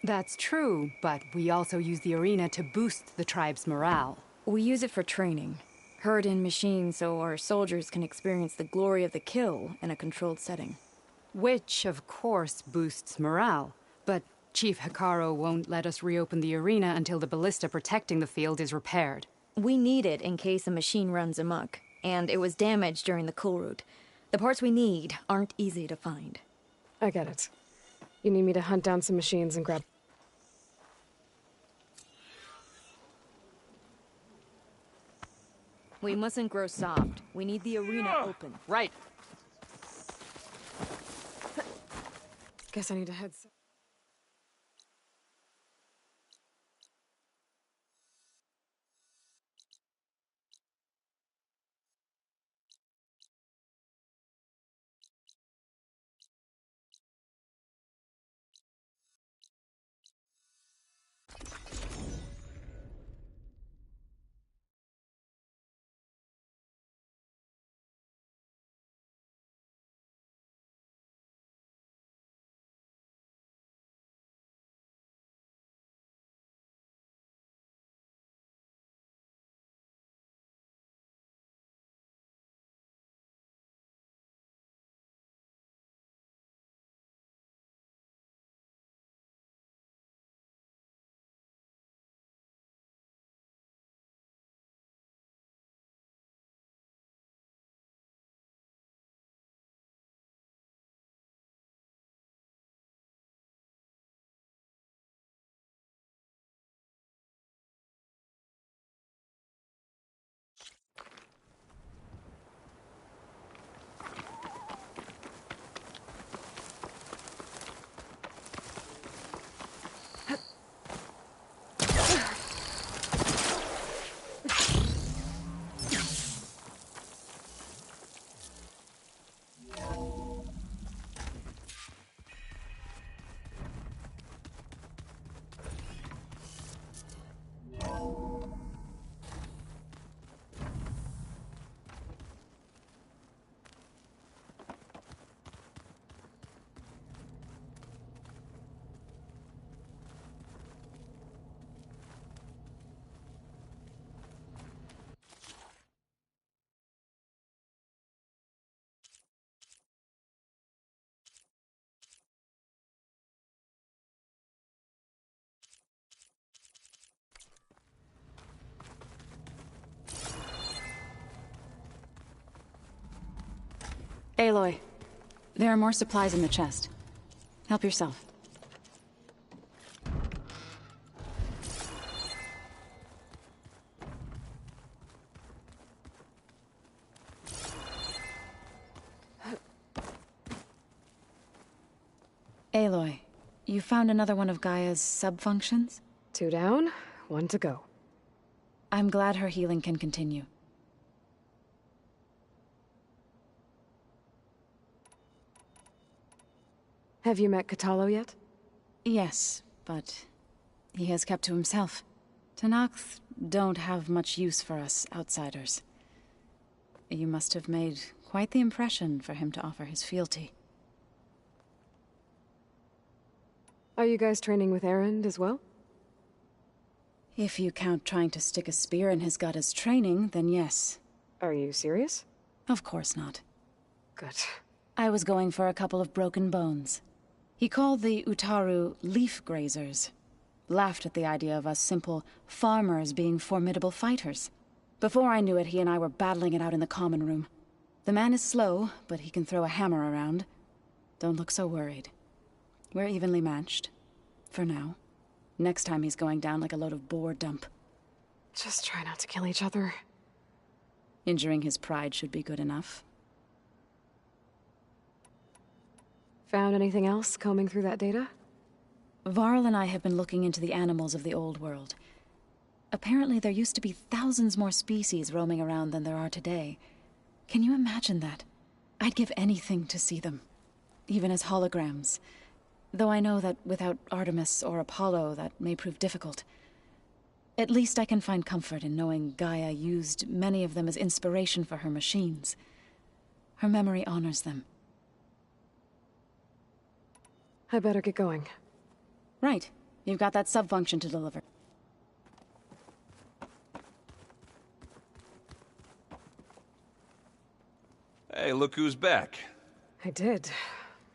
That's true, but we also use the arena to boost the tribe's morale. We use it for training. Herd in machines so our soldiers can experience the glory of the kill in a controlled setting. Which, of course, boosts morale. But Chief Hekarro won't let us reopen the arena until the ballista protecting the field is repaired. We need it in case a machine runs amok, and it was damaged during the cool route. The parts we need aren't easy to find. I get it. You need me to hunt down some machines and grab... We mustn't grow soft. We need the arena open. Right. Guess I need to head... Aloy, there are more supplies in the chest. Help yourself. Aloy, you found another one of Gaia's sub-functions? 2 down, 1 to go. I'm glad her healing can continue. Have you met Kotallo yet? Yes, but he has kept to himself. Tenakth don't have much use for us outsiders. You must have made quite the impression for him to offer his fealty. Are you guys training with Erend as well? If you count trying to stick a spear in his gut as training, then yes. Are you serious? Of course not. Good. I was going for a couple of broken bones. He called the Utaru leaf grazers. Laughed at the idea of us simple farmers being formidable fighters. Before I knew it, he and I were battling it out in the common room. The man is slow, but he can throw a hammer around. Don't look so worried. We're evenly matched. For now. Next time he's going down like a load of boar dump. Just try not to kill each other. Injuring his pride should be good enough. Found anything else combing through that data? Varl and I have been looking into the animals of the old world. Apparently there used to be thousands more species roaming around than there are today. Can you imagine that? I'd give anything to see them. Even as holograms. Though I know that without Artemis or Apollo, that may prove difficult. At least I can find comfort in knowing Gaia used many of them as inspiration for her machines. Her memory honors them. I better get going. Right. You've got that sub-function to deliver. Hey, look who's back. I did.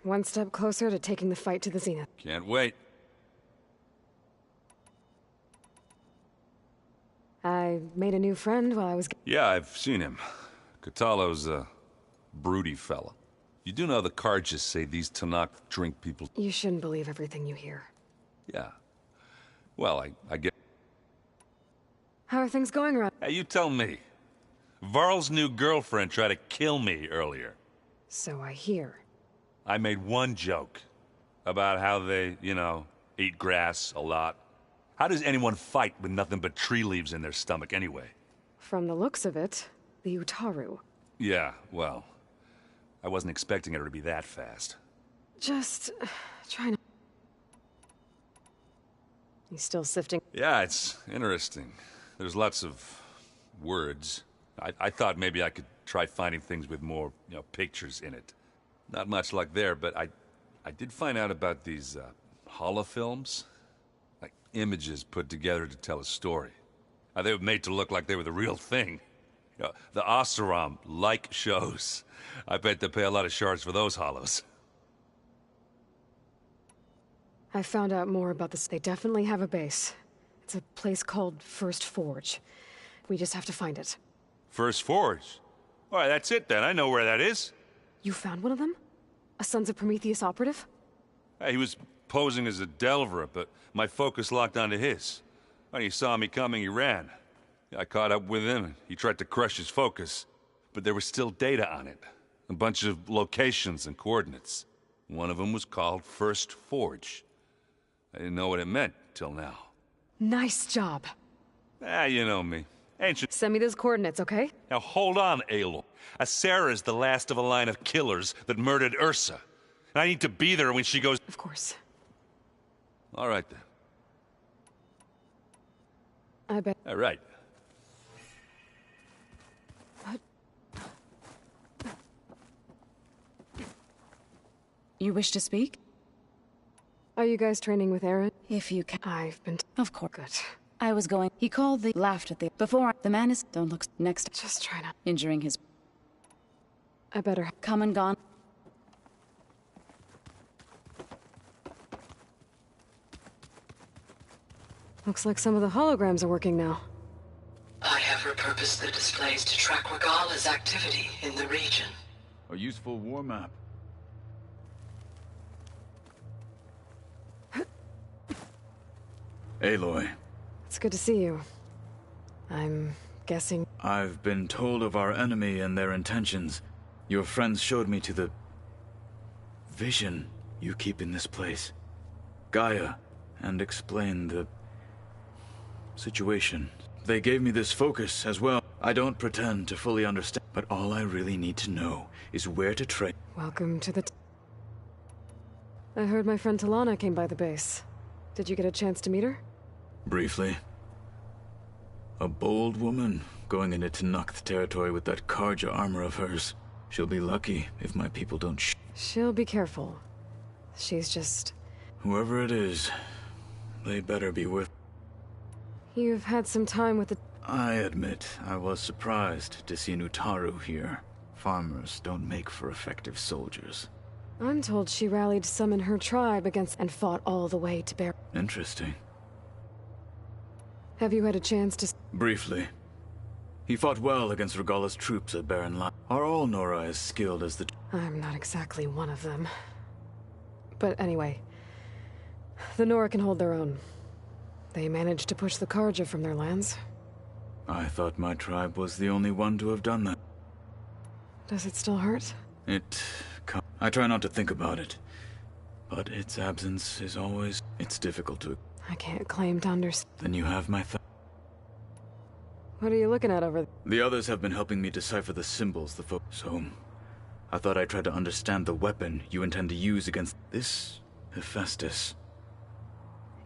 One step closer to taking the fight to the zenith. Can't wait. I made a new friend while I was... Yeah, I've seen him. Katalo's a broody fella. You do know the Carjas say these Tanakh drink people... You shouldn't believe everything you hear. Yeah. Well, I get... How are things going around? Hey, you tell me. Varl's new girlfriend tried to kill me earlier. So I hear. I made one joke about how they, eat grass a lot. How does anyone fight with nothing but tree leaves in their stomach anyway? From the looks of it, the Utaru. Yeah, well, I wasn't expecting her to be that fast. Just trying to... He's still sifting. Yeah, it's interesting. There's lots of words. I thought maybe I could try finding things with more, pictures in it. Not much luck there, but I did find out about these holofilms. Like images put together to tell a story. They were made to look like they were the real thing. The Oseram like shows. I bet they pay a lot of shards for those hollows. I found out more about this. They definitely have a base. It's a place called First Forge. We just have to find it. First Forge? All right, that's it then. I know where that is. You found one of them? A Sons of Prometheus operative? He was posing as a Delver, but my focus locked onto his. When he saw me coming, he ran. I caught up with him, and he tried to crush his focus. But there was still data on it. A bunch of locations and coordinates. One of them was called First Forge. I didn't know what it meant till now. Nice job. You know me. Ancient. Send me those coordinates, okay? Now hold on, Aloy. Asera's the last of a line of killers that murdered Ursa. And I need to be there when she goes... Of course. All right, then. I bet... All right. What? You wish to speak? Are you guys training with Erend? If you can... I've been... Of course. Good. I was going... He called the... Laughed at the... Before... The man is... Don't look... Next... Just try not... Injuring his... I better... Come and gone. Looks like some of the holograms are working now. I have repurposed the displays to track Regala's activity in the region. A useful war map. Aloy. It's good to see you. I'm guessing... I've been told of our enemy and their intentions. Your friends showed me to the... vision you keep in this place. Gaia, and explained the... situation. They gave me this focus as well. I don't pretend to fully understand, but all I really need to know is where to train. Welcome to the... I heard my friend Talana came by the base. Did you get a chance to meet her? Briefly. A bold woman going into Tanakh territory with that Carja armor of hers. She'll be lucky if my people don't She'll be careful. She's just... Whoever it is, they better be worth... You've had some time with the... I admit, I was surprised to see an Utaru here. Farmers don't make for effective soldiers. I'm told she rallied some in her tribe against and fought all the way to Bear. Interesting. Have you had a chance to... Briefly. He fought well against Regalla's troops at Barren Light. Are all Nora as skilled as the... I'm not exactly one of them. But anyway, the Nora can hold their own. They managed to push the Carja from their lands. I thought my tribe was the only one to have done that. Does it still hurt? I try not to think about it. But its absence is always... It's difficult to... I can't claim to understand. Then you have my What are you looking at over there? The others have been helping me decipher the symbols so... I thought I'd try to understand the weapon you intend to use against this Hephaestus.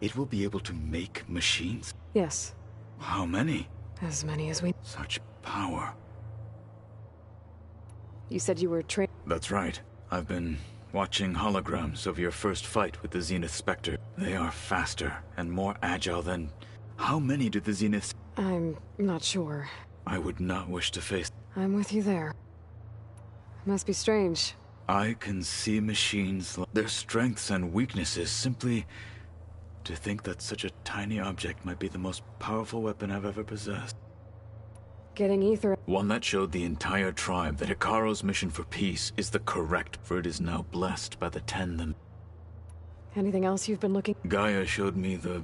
It will be able to make machines? Yes. How many? As many as we... Such power. You said you were trained... That's right. I've been watching holograms of your first fight with the Zenith Spectre. They are faster and more agile than... How many do the Zeniths... I'm not sure. I would not wish to face... I'm with you there. Must be strange. I can see machines, their strengths and weaknesses, simply... To think that such a tiny object might be the most powerful weapon I've ever possessed. Getting ether... One that showed the entire tribe that Hekarro's mission for peace is the correct, for it is now blessed by the Ten. Anything else you've been looking... Gaia showed me the...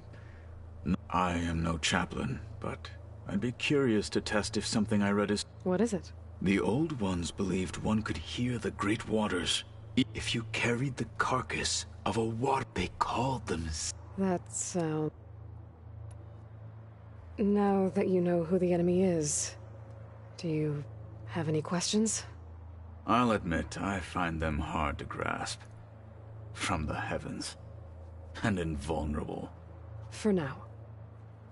I am no chaplain, but I'd be curious to test if something I read is... What is it? The old ones believed one could hear the great waters if you carried the carcass of a water. They called them... That's, Now that you know who the enemy is, do you have any questions? I'll admit, I find them hard to grasp. From the heavens. And invulnerable. For now.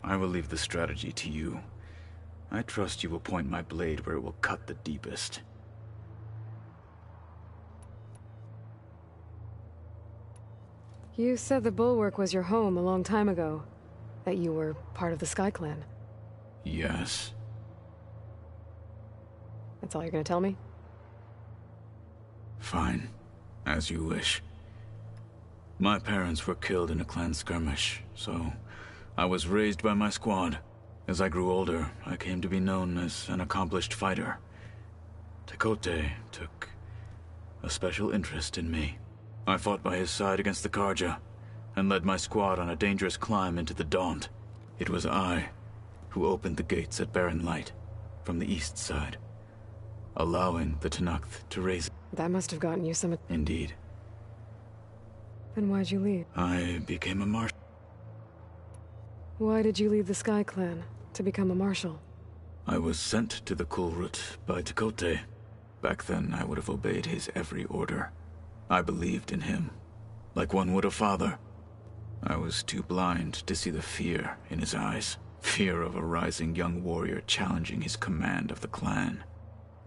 I will leave the strategy to you. I trust you will point my blade where it will cut the deepest. You said the Bulwark was your home a long time ago. That you were part of the Sky Clan. Yes. That's all you're gonna tell me? Fine. As you wish. My parents were killed in a clan skirmish, so I was raised by my squad. As I grew older, I came to be known as an accomplished fighter. Tekotteh took a special interest in me. I fought by his side against the Carja, and led my squad on a dangerous climb into the Daunt. It was I who opened the gates at Barren Light, from the east side, allowing the Tenakth to raise... That must have gotten you some... Indeed. Then why'd you leave? I became a marshal. Why did you leave the Sky Clan to become a marshal? I was sent to the Kulrut by Tekotteh. Back then, I would have obeyed his every order. I believed in him, like one would a father. I was too blind to see the fear in his eyes. Fear of a rising young warrior challenging his command of the clan.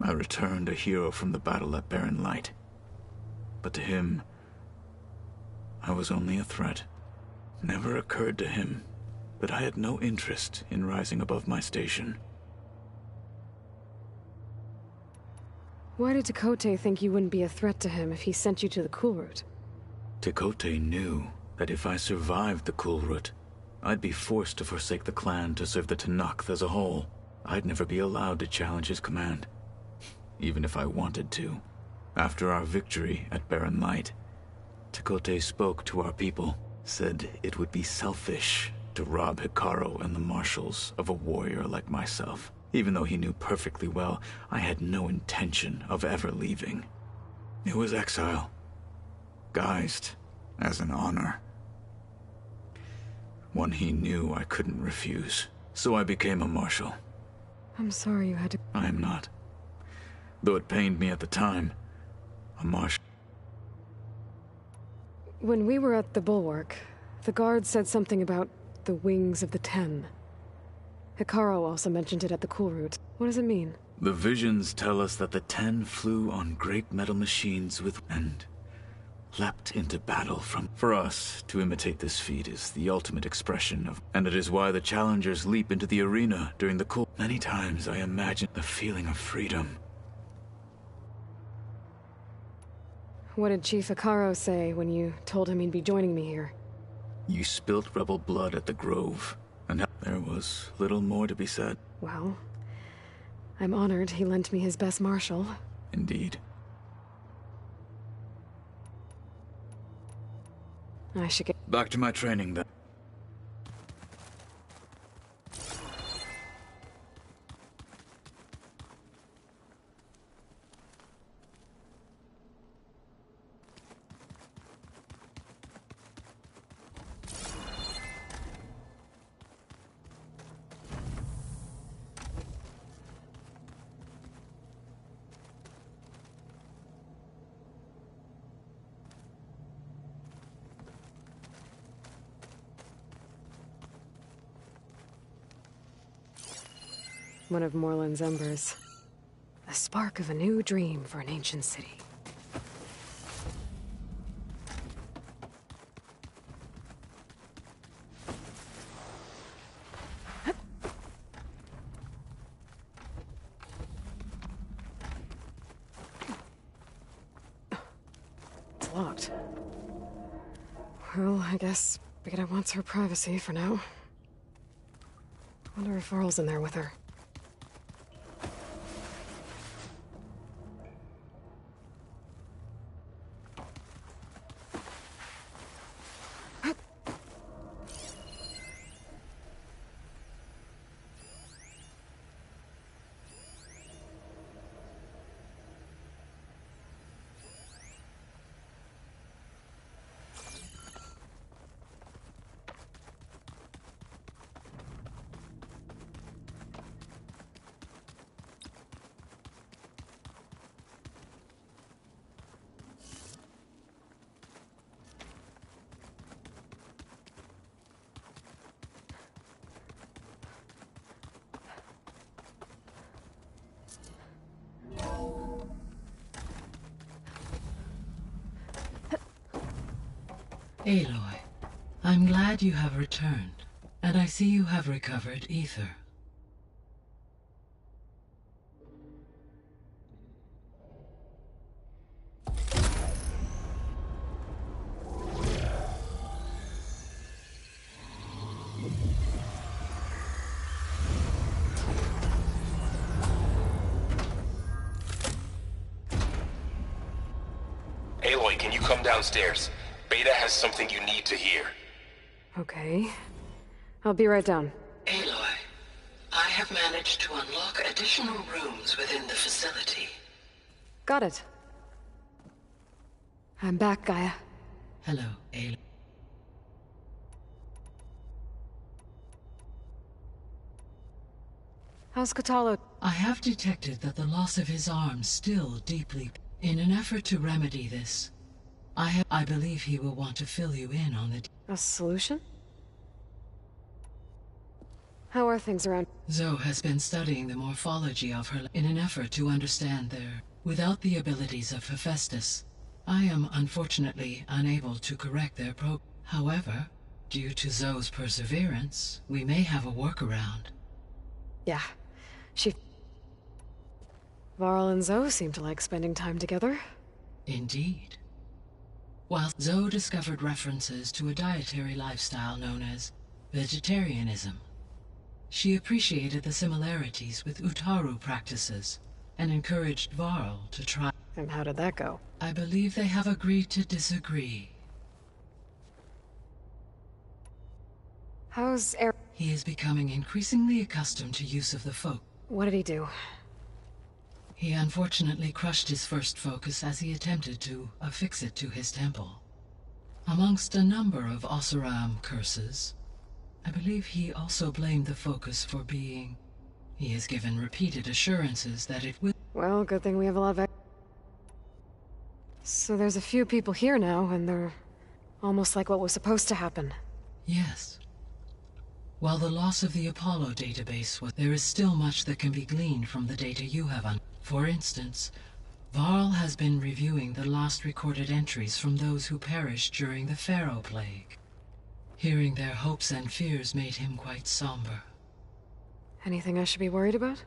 I returned a hero from the battle at Barren Light. But to him, I was only a threat. Never occurred to him that I had no interest in rising above my station. Why did Tekotteh think you wouldn't be a threat to him if he sent you to the Kulrut? Tekotteh knew that if I survived the Kulrut, I'd be forced to forsake the clan to serve the Tenakth as a whole. I'd never be allowed to challenge his command, even if I wanted to. After our victory at Barren Light, Tekotteh spoke to our people, said it would be selfish to rob Hekarro and the marshals of a warrior like myself. Even though he knew perfectly well I had no intention of ever leaving. It was exile, guised as an honor. One he knew I couldn't refuse, so I became a marshal. I'm sorry you had to... I am not. Though it pained me at the time, a marshal... When we were at the Bulwark, the guard said something about the Wings of the Ten. Hekarro also mentioned it at the Kulrut. What does it mean? The visions tell us that the Ten flew on great metal machines with... and leapt into battle from. For us, to imitate this feat is the ultimate expression of, and it is why the challengers leap into the arena during the cool. Many times I imagine the feeling of freedom. What did Chief Hekarro say when you told him he'd be joining me here? You spilt rebel blood at the Grove, and there was little more to be said. Well, I'm honored he lent me his best martial. Indeed. I should get back to my training then. one of Morland's embers. The spark of a new dream for an ancient city. It's locked. Well, I guess Beta wants her privacy for now. Wonder if Varl's in there with her. Aloy, I'm glad you have returned, and I see you have recovered Ether. Aloy, can you come downstairs? Beta has something you need to hear. Okay. I'll be right down. Aloy, I have managed to unlock additional rooms within the facility. Got it. I'm back, Gaia. Hello, Aloy. How's Kotallo? I have detected that the loss of his arm still deeply. In an effort to remedy this, I believe he will want to fill you in on the... A solution? How are things around? Zoe has been studying the morphology of her in an effort to understand their... Without the abilities of Hephaestus, I am unfortunately unable to correct their However, due to Zoe's perseverance, we may have a workaround. Yeah, Varl and Zoe seem to like spending time together. Indeed. While Zoe discovered references to a dietary lifestyle known as vegetarianism, she appreciated the similarities with Utaru practices and encouraged Varl to try. And how did that go? I believe they have agreed to disagree. How's Eric? He is becoming increasingly accustomed to use of the folk. What did he do? He unfortunately crushed his first focus as he attempted to affix it to his temple. Amongst a number of Oseram curses, I believe he also blamed the focus for being... He has given repeated assurances that it will... Well, good thing we have a lot of... So there's a few people here now, and they're almost like what was supposed to happen. Yes. While the loss of the Apollo database was... There is still much that can be gleaned from the data you have on. For instance, Varl has been reviewing the last recorded entries from those who perished during the Pharaoh Plague. Hearing their hopes and fears made him quite somber. Anything I should be worried about?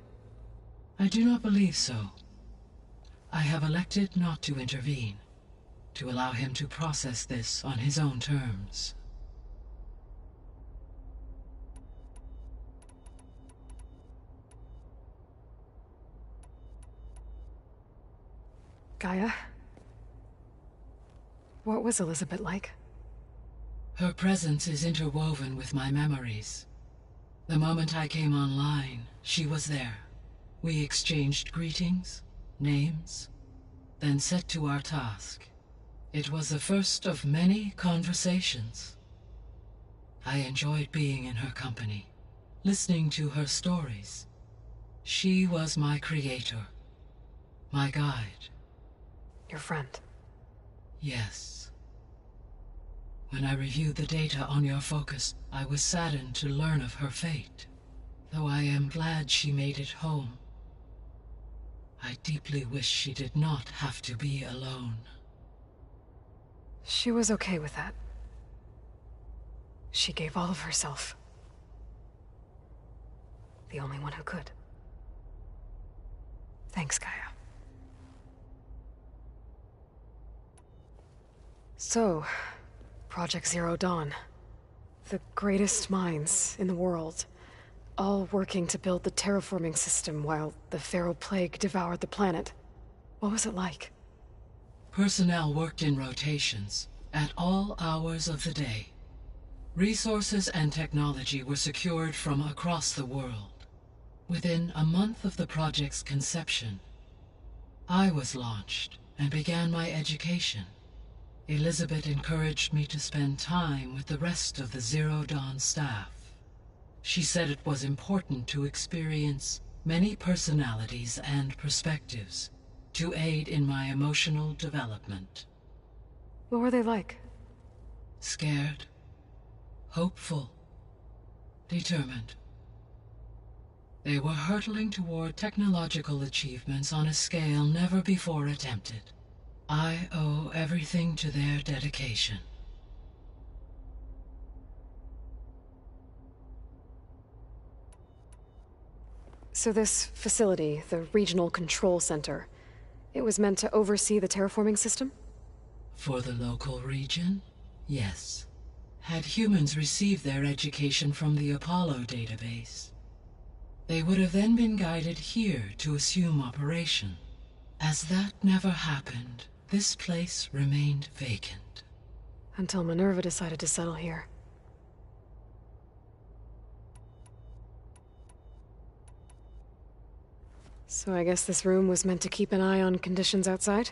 I do not believe so. I have elected not to intervene, to allow him to process this on his own terms. Gaia? What was Elizabeth like? Her presence is interwoven with my memories. The moment I came online, she was there. We exchanged greetings, names, then set to our task. It was the first of many conversations. I enjoyed being in her company, listening to her stories. She was my creator, my guide. Your friend? Yes. When I reviewed the data on your focus, I was saddened to learn of her fate. Though I am glad she made it home. I deeply wish she did not have to be alone. She was okay with that. She gave all of herself. The only one who could. Thanks, Gaia. So, Project Zero Dawn. The greatest minds in the world, all working to build the terraforming system while the Pharaoh Plague devoured the planet. What was it like? Personnel worked in rotations, at all hours of the day. Resources and technology were secured from across the world. Within a month of the project's conception, I was launched and began my education. Elizabeth encouraged me to spend time with the rest of the Zero Dawn staff. She said it was important to experience many personalities and perspectives to aid in my emotional development. What were they like? Scared, hopeful, determined. They were hurtling toward technological achievements on a scale never before attempted. I owe everything to their dedication. So this facility, the Regional Control Center, it was meant to oversee the terraforming system? For the local region, yes. Had humans received their education from the Apollo database, they would have then been guided here to assume operation. As that never happened, this place remained vacant. Until Minerva decided to settle here. So I guess this room was meant to keep an eye on conditions outside?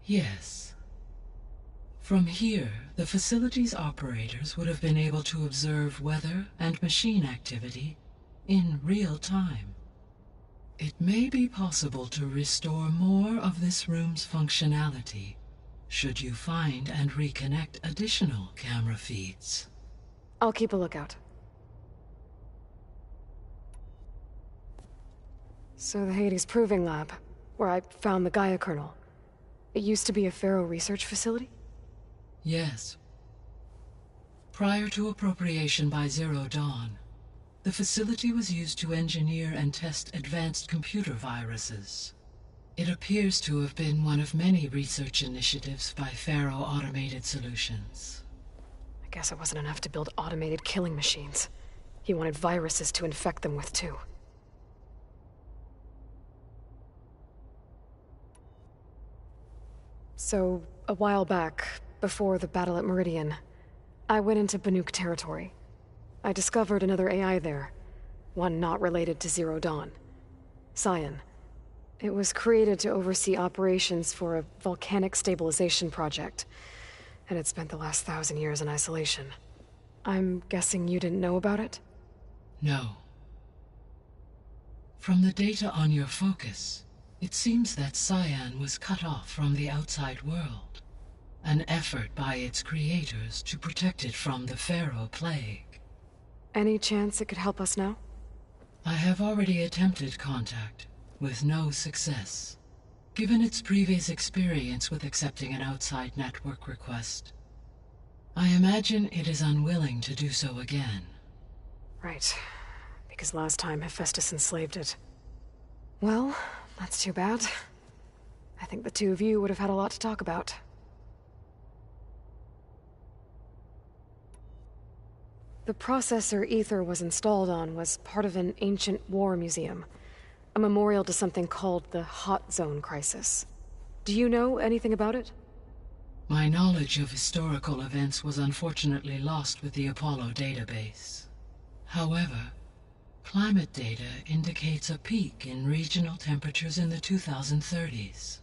Yes. From here, the facility's operators would have been able to observe weather and machine activity in real time. It may be possible to restore more of this room's functionality, should you find and reconnect additional camera feeds. I'll keep a lookout. So the Hades Proving Lab, where I found the Gaia kernel, it used to be a Pharaoh research facility? Yes. Prior to appropriation by Zero Dawn, the facility was used to engineer and test advanced computer viruses. It appears to have been one of many research initiatives by Pharaoh Automated Solutions. I guess it wasn't enough to build automated killing machines. He wanted viruses to infect them with, too. So, a while back, before the battle at Meridian, I went into Banuk territory. I discovered another AI there, one not related to Zero Dawn. Cyan. It was created to oversee operations for a volcanic stabilization project, and it spent the last 1,000 years in isolation. I'm guessing you didn't know about it? No. From the data on your focus, it seems that Cyan was cut off from the outside world, an effort by its creators to protect it from the Pharaoh Plague. Any chance it could help us now? I have already attempted contact, with no success. Given its previous experience with accepting an outside network request, I imagine it is unwilling to do so again. Right. Because last time Hephaestus enslaved it. Well, that's too bad. I think the two of you would have had a lot to talk about. The processor Ether was installed on was part of an ancient war museum. A memorial to something called the Hot Zone Crisis. Do you know anything about it? My knowledge of historical events was unfortunately lost with the Apollo database. However, climate data indicates a peak in regional temperatures in the 2030s.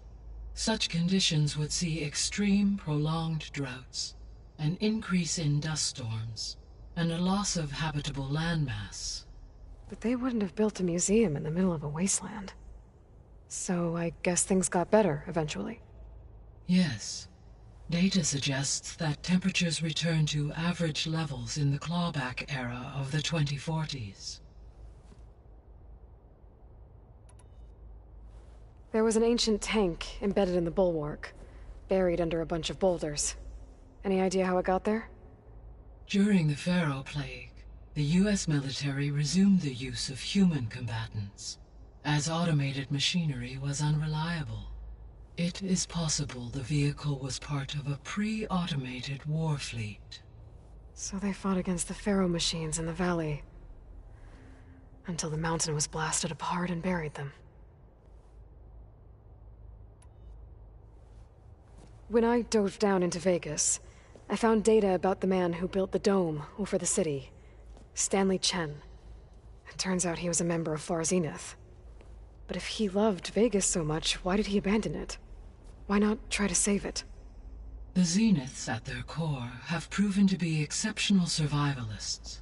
Such conditions would see extreme, prolonged droughts, an increase in dust storms, and a loss of habitable landmass. But they wouldn't have built a museum in the middle of a wasteland. So I guess things got better eventually. Yes. Data suggests that temperatures returned to average levels in the clawback era of the 2040s. There was an ancient tank embedded in the bulwark, buried under a bunch of boulders. Any idea how it got there? During the Pharaoh Plague, the U.S. military resumed the use of human combatants, as automated machinery was unreliable. It is possible the vehicle was part of a pre-automated war fleet. So they fought against the Pharaoh machines in the valley, until the mountain was blasted apart and buried them. When I dove down into Vegas, I found data about the man who built the dome over the city, Stanley Chen. It turns out he was a member of Far Zenith. But if he loved Vegas so much, why did he abandon it? Why not try to save it? The Zeniths, at their core, have proven to be exceptional survivalists.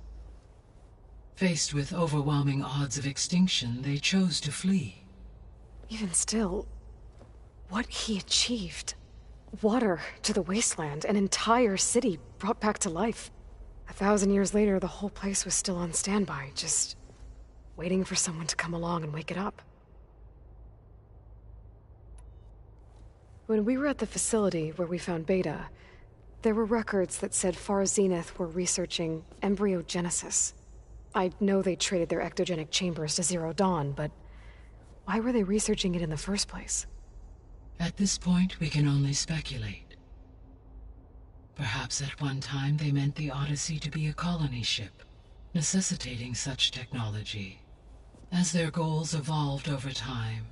Faced with overwhelming odds of extinction, they chose to flee. Even still, what he achieved. Water to the wasteland, an entire city brought back to life. 1,000 years later, the whole place was still on standby, just waiting for someone to come along and wake it up. When we were at the facility where we found Beta, there were records that said Far Zenith were researching embryogenesis. I know they traded their ectogenic chambers to Zero Dawn, but why were they researching it in the first place? At this point, we can only speculate. Perhaps at one time they meant the Odyssey to be a colony ship, necessitating such technology. As their goals evolved over time,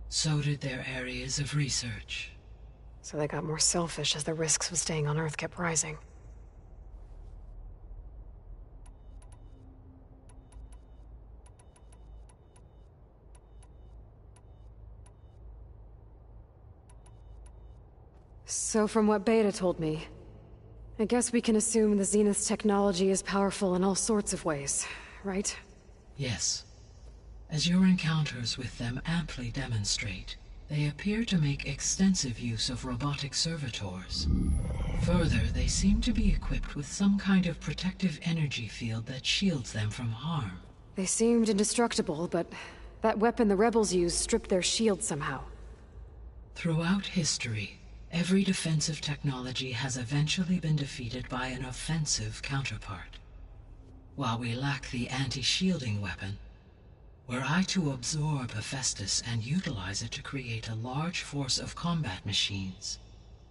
so did their areas of research. So they got more selfish as the risks of staying on Earth kept rising. So from what Beta told me, I guess we can assume the Zenith's technology is powerful in all sorts of ways, right? Yes. As your encounters with them amply demonstrate, they appear to make extensive use of robotic servitors. Further, they seem to be equipped with some kind of protective energy field that shields them from harm. They seemed indestructible, but that weapon the rebels used stripped their shield somehow. Throughout history, every defensive technology has eventually been defeated by an offensive counterpart. While we lack the anti-shielding weapon, were I to absorb Hephaestus and utilize it to create a large force of combat machines,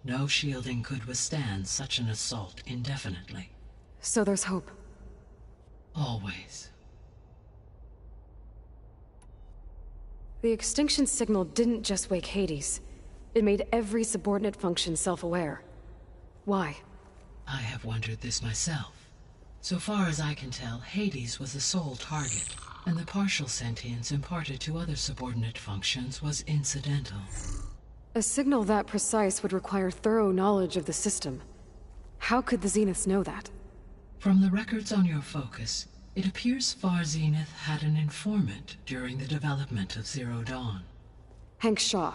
no shielding could withstand such an assault indefinitely. So there's hope. Always. The extinction signal didn't just wake Hades. It made every subordinate function self-aware. Why? I have wondered this myself. So far as I can tell, Hades was the sole target, and the partial sentience imparted to other subordinate functions was incidental. A signal that precise would require thorough knowledge of the system. How could the Zeniths know that? From the records on your focus, it appears Far Zenith had an informant during the development of Zero Dawn. Hank Shaw.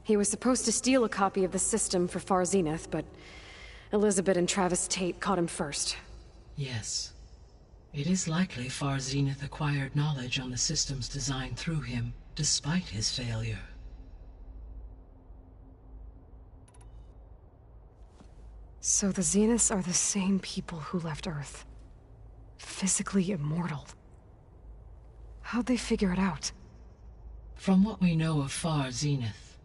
He was supposed to steal a copy of the system for Far Zenith, but Elizabeth and Travis Tate caught him first. Yes. It is likely Far Zenith acquired knowledge on the systems designed through him, despite his failure. So the Zeniths are the same people who left Earth. Physically immortal. How'd they figure it out? From what we know of Far Zenith,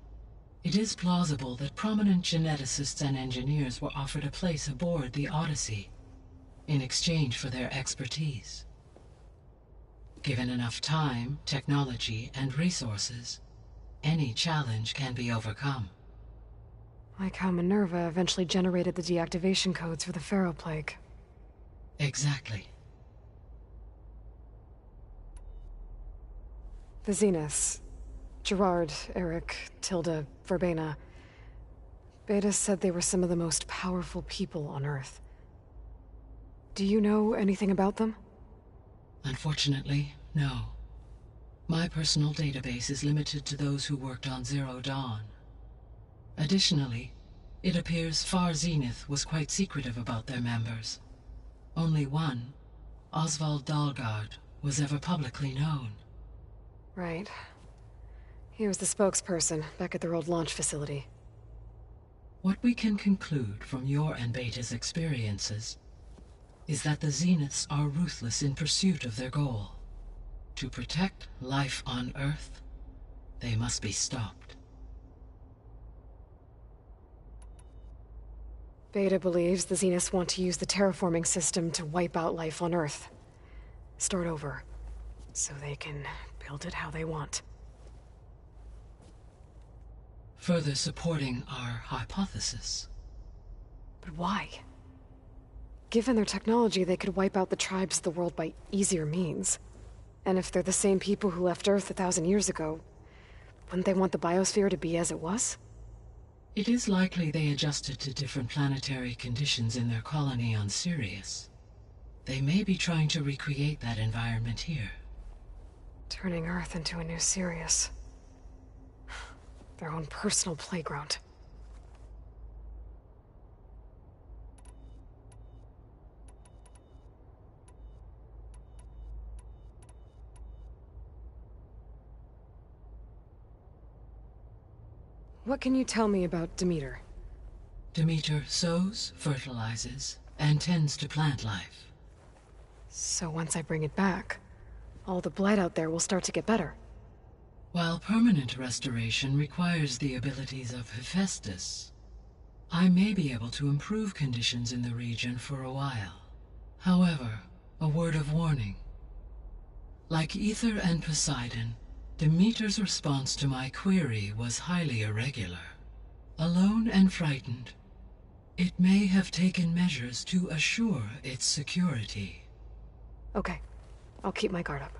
it is plausible that prominent geneticists and engineers were offered a place aboard the Odyssey in exchange for their expertise. Given enough time, technology, and resources, any challenge can be overcome. Like how Minerva eventually generated the deactivation codes for the Pharaoh Plague. Exactly. The Zeniths. Gerard, Eric, Tilda, Verbena. Beta said they were some of the most powerful people on Earth. Do you know anything about them? Unfortunately, no. My personal database is limited to those who worked on Zero Dawn. Additionally, it appears Far Zenith was quite secretive about their members. Only one, Oswald Dahlgard, was ever publicly known. Right. He was the spokesperson back at their old launch facility. What we can conclude from your and Beta's experiences is that the Zeniths are ruthless in pursuit of their goal. To protect life on Earth, they must be stopped. Beta believes the Zeniths want to use the terraforming system to wipe out life on Earth. Start over, so they can build it how they want. Further supporting our hypothesis. But why? Given their technology, they could wipe out the tribes of the world by easier means. And if they're the same people who left Earth 1,000 years ago, wouldn't they want the biosphere to be as it was? It is likely they adjusted to different planetary conditions in their colony on Sirius. They may be trying to recreate that environment here. Turning Earth into a new Sirius. Their own personal playground. What can you tell me about Demeter? Demeter sows, fertilizes, and tends to plant life. So once I bring it back, all the blight out there will start to get better. While permanent restoration requires the abilities of Hephaestus, I may be able to improve conditions in the region for a while. However, a word of warning. Like Ether and Poseidon, Demeter's response to my query was highly irregular. Alone and frightened, it may have taken measures to assure its security. Okay, I'll keep my guard up.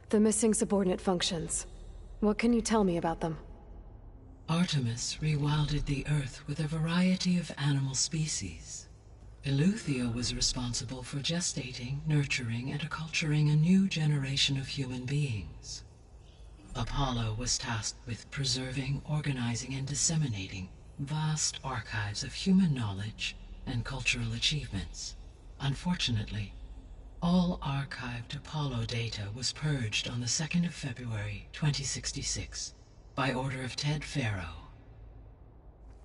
The missing subordinate functions. What can you tell me about them? Artemis rewilded the Earth with a variety of animal species. Eleuthia was responsible for gestating, nurturing, and acculturating a new generation of human beings. Apollo was tasked with preserving, organizing, and disseminating vast archives of human knowledge and cultural achievements. Unfortunately, all archived Apollo data was purged on the 2nd of February, 2066, by order of Ted Faro.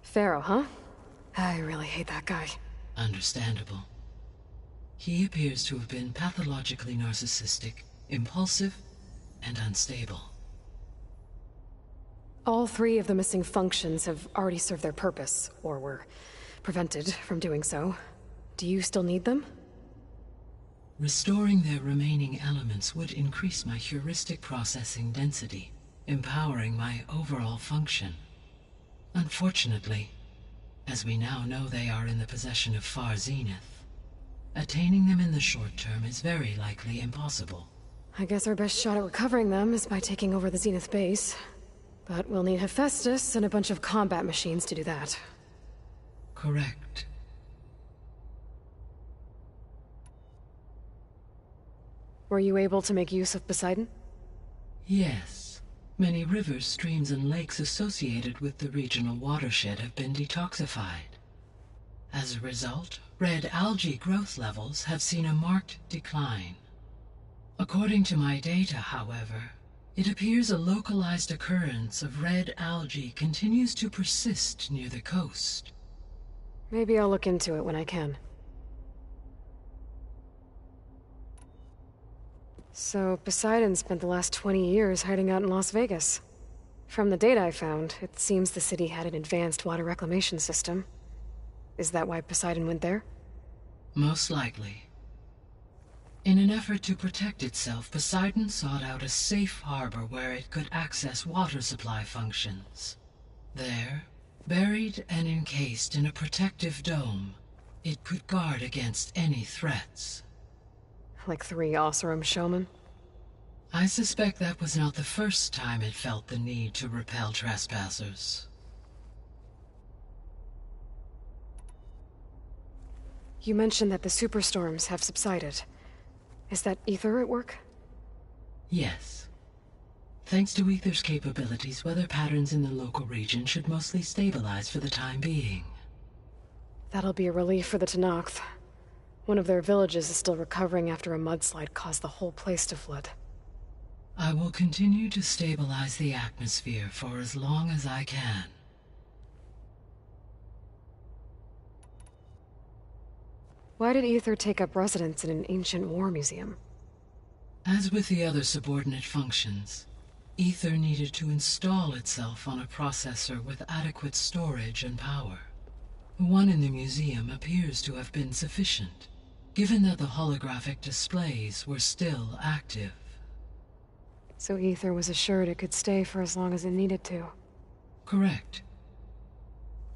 Faro, huh? I really hate that guy. Understandable. He appears to have been pathologically narcissistic, impulsive, and unstable. All 3 of the missing functions have already served their purpose, or were prevented from doing so. Do you still need them? Restoring their remaining elements would increase my heuristic processing density, empowering my overall function. Unfortunately, as we now know they are in the possession of Far Zenith, attaining them in the short term is very likely impossible. I guess our best shot at recovering them is by taking over the Zenith base. But we'll need Hephaestus and a bunch of combat machines to do that. Correct. Were you able to make use of Poseidon? Yes. Many rivers, streams, and lakes associated with the regional watershed have been detoxified. As a result, red algae growth levels have seen a marked decline. According to my data, however, It appears a localized occurrence of red algae continues to persist near the coast. Maybe I'll look into it when I can. So, Poseidon spent the last 20 years hiding out in Las Vegas. From the data I found, it seems the city had an advanced water reclamation system. Is that why Poseidon went there? Most likely. In an effort to protect itself, Poseidon sought out a safe harbor where it could access water supply functions. There, buried and encased in a protective dome, it could guard against any threats. Like 3 Oseram showmen? I suspect that was not the first time it felt the need to repel trespassers. You mentioned that the superstorms have subsided. Is that Ether at work? Yes. Thanks to Ether's capabilities, weather patterns in the local region should mostly stabilize for the time being. That'll be a relief for the Tenakth. One of their villages is still recovering after a mudslide caused the whole place to flood. I will continue to stabilize the atmosphere for as long as I can. Why did Ether take up residence in an ancient war museum? As with the other subordinate functions, Ether needed to install itself on a processor with adequate storage and power. The one in the museum appears to have been sufficient, given that the holographic displays were still active. So Ether was assured it could stay for as long as it needed to. Correct.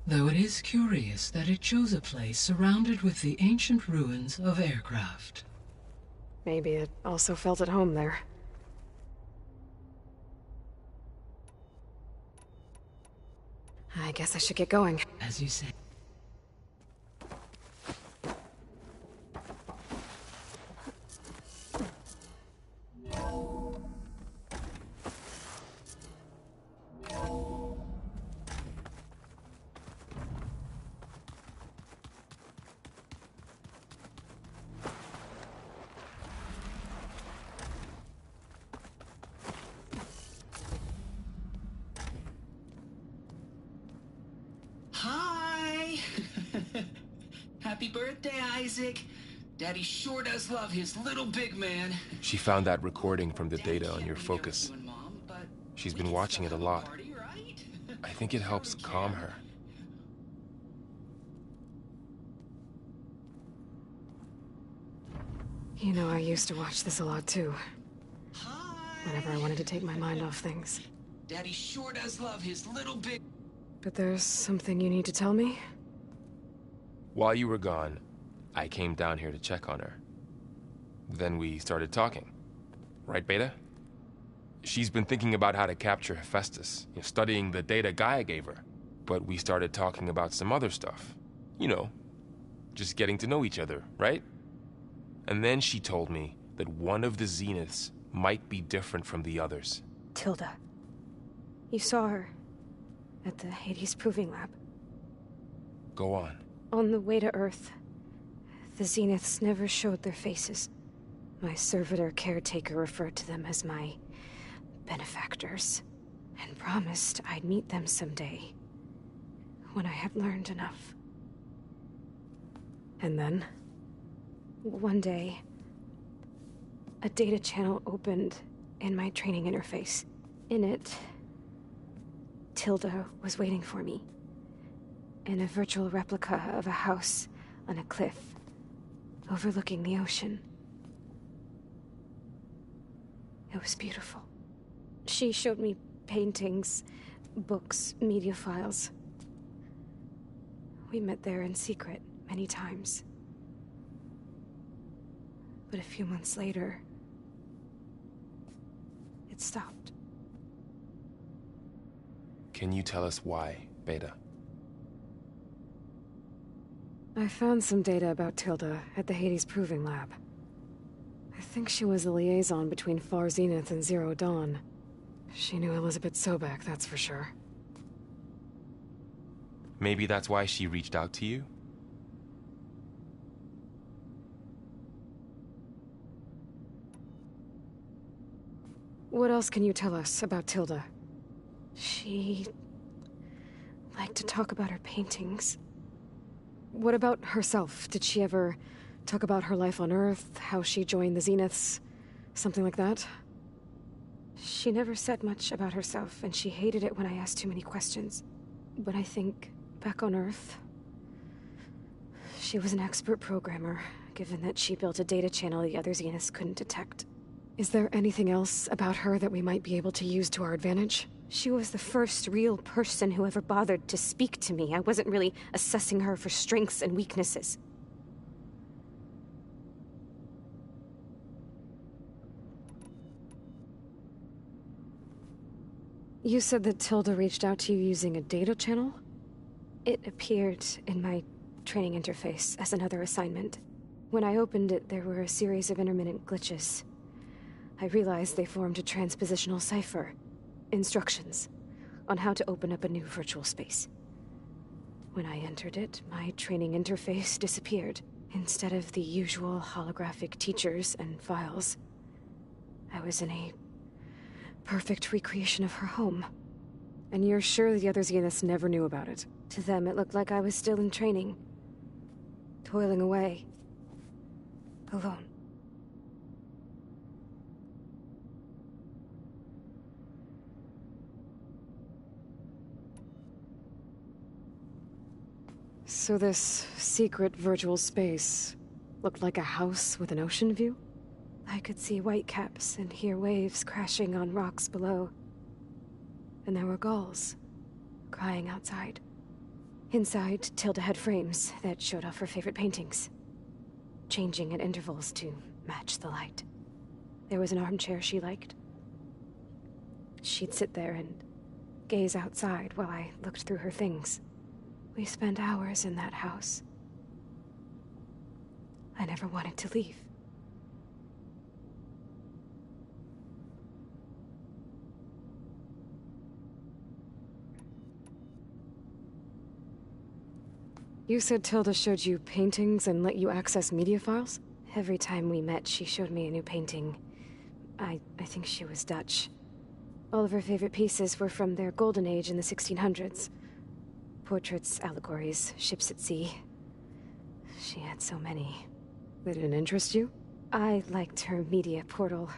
Though it is curious that it chose a place surrounded with the ancient ruins of aircraft. Maybe it also felt at home there. I guess I should get going. As you say. Happy birthday, Isaac. Daddy sure does love his little big man. She found that recording from the data on your focus. She's been watching it a lot. I think it helps calm her. You know, I used to watch this a lot too. Whenever I wanted to take my mind off things. Daddy sure does love his little big... But there's something you need to tell me? While you were gone, I came down here to check on her. Then we started talking. Right, Beta? She's been thinking about how to capture Hephaestus, studying the data Gaia gave her. But we started talking about some other stuff. You know, just getting to know each other, right? And then she told me that one of the Zeniths might be different from the others. Tilda. You saw her at the Hades Proving Lab. Go on. On the way to Earth, the Zeniths never showed their faces. My servitor caretaker referred to them as my benefactors, and promised I'd meet them someday, when I had learned enough. And then, one day, a data channel opened in my training interface. In it, Tilda was waiting for me. In a virtual replica of a house on a cliff, overlooking the ocean. It was beautiful. She showed me paintings, books, media files. We met there in secret many times. But a few months later, it stopped. Can you tell us why, Beta? I found some data about Tilda at the Hades Proving Lab. I think she was a liaison between Far Zenith and Zero Dawn. She knew Elizabeth Sobek, that's for sure. Maybe that's why she reached out to you? What else can you tell us about Tilda? She liked to talk about her paintings. What about herself? Did she ever talk about her life on Earth, how she joined the Zeniths, something like that? She never said much about herself, and she hated it when I asked too many questions. But I think, back on Earth, she was an expert programmer, given that she built a data channel the other Zeniths couldn't detect. Is there anything else about her that we might be able to use to our advantage? She was the first real person who ever bothered to speak to me. I wasn't really assessing her for strengths and weaknesses. You said that Tilda reached out to you using a data channel? It appeared in my training interface as another assignment. When I opened it, there were a series of intermittent glitches. I realized they formed a transpositional cipher. Instructions on how to open up a new virtual space. When I entered it, my training interface disappeared. Instead of the usual holographic teachers and files, I was in a perfect recreation of her home. And you're sure the other Zeniths never knew about it? To them, it looked like I was still in training. Toiling away. Alone. So this secret virtual space looked like a house with an ocean view? I could see whitecaps and hear waves crashing on rocks below. And there were gulls crying outside. Inside, Tilda had frames that showed off her favorite paintings, changing at intervals to match the light. There was an armchair she liked. She'd sit there and gaze outside while I looked through her things. We spent hours in that house. I never wanted to leave. You said Tilda showed you paintings and let you access media files? Every time we met, she showed me a new painting. I think she was Dutch. All of her favorite pieces were from their golden age in the 1600s. Portraits, allegories, ships at sea. She had so many. They didn't interest you? I liked her media portal.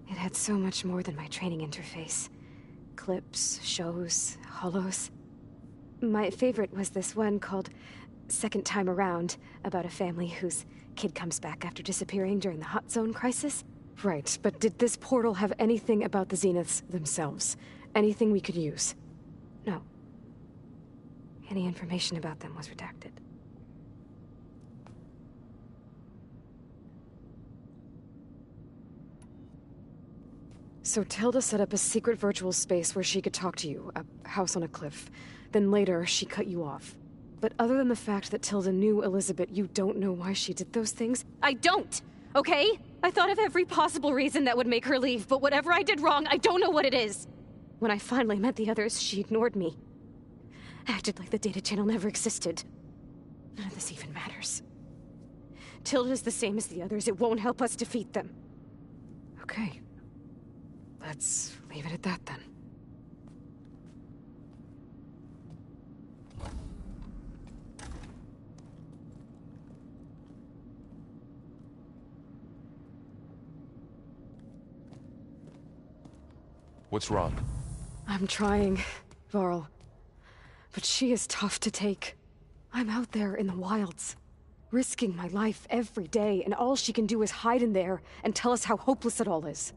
It had so much more than my training interface. Clips, shows, holos. My favorite was this one called Second Time Around, about a family whose kid comes back after disappearing during the Hot Zone crisis. Right, but did this portal have anything about the Zeniths themselves? Anything we could use? No. Any information about them was redacted. So Tilda set up a secret virtual space where she could talk to you, a house on a cliff. Then later, she cut you off. But other than the fact that Tilda knew Elizabeth, you don't know why she did those things? I don't! Okay? I thought of every possible reason that would make her leave, but whatever I did wrong, I don't know what it is. When I finally met the others, she ignored me. Acted like the data channel never existed. None of this even matters. Tilda's the same as the others. It won't help us defeat them. Okay. Let's leave it at that, then. What's wrong? I'm trying, Varl. But she is tough to take. I'm out there in the wilds, risking my life every day, and all she can do is hide in there and tell us how hopeless it all is.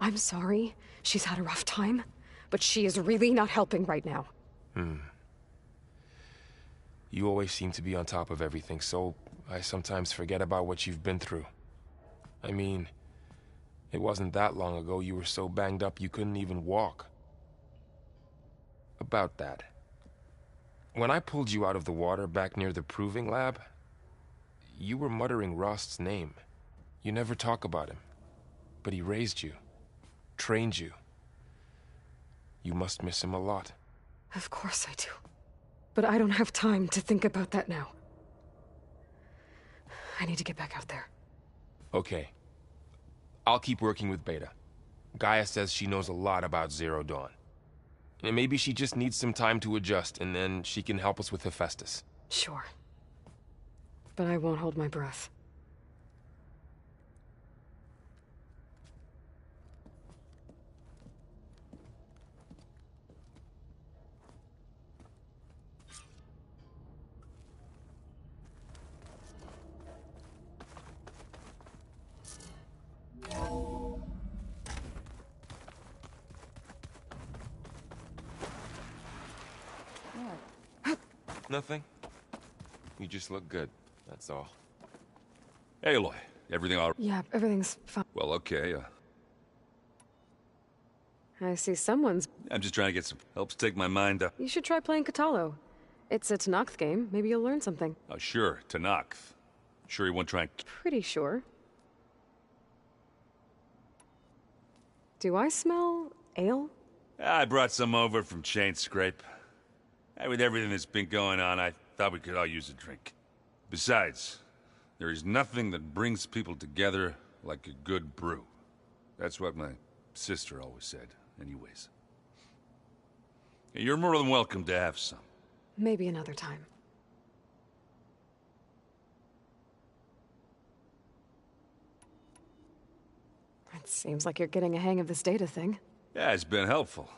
I'm sorry, she's had a rough time, but she is really not helping right now. You always seem to be on top of everything, so I sometimes forget about what you've been through. I mean, it wasn't that long ago you were so banged up you couldn't even walk. About that. When I pulled you out of the water back near the proving lab, you were muttering Rost's name. You never talk about him, but he raised you, trained you. You must miss him a lot. Of course I do. But I don't have time to think about that now. I need to get back out there. Okay. I'll keep working with Beta. Gaia says she knows a lot about Zero Dawn. And maybe she just needs some time to adjust, and then she can help us with Hephaestus. Sure. But I won't hold my breath. Nothing. You just look good, that's all. Aloy, everything all right? Yeah, everything's fine. Well, okay, I see someone's... I'm just trying to get some... helps take my mind up. You should try playing Kotallo. It's a Tenakth game. Maybe you'll learn something. Oh, sure, Tenakth. Sure you won't try and... Pretty sure. Do I smell ale? I brought some over from Chain Scrape. With everything that's been going on, I thought we could all use a drink. Besides, there is nothing that brings people together like a good brew. That's what my sister always said, anyways. You're more than welcome to have some. Maybe another time. It seems like you're getting a hang of this data thing. Yeah, it's been helpful.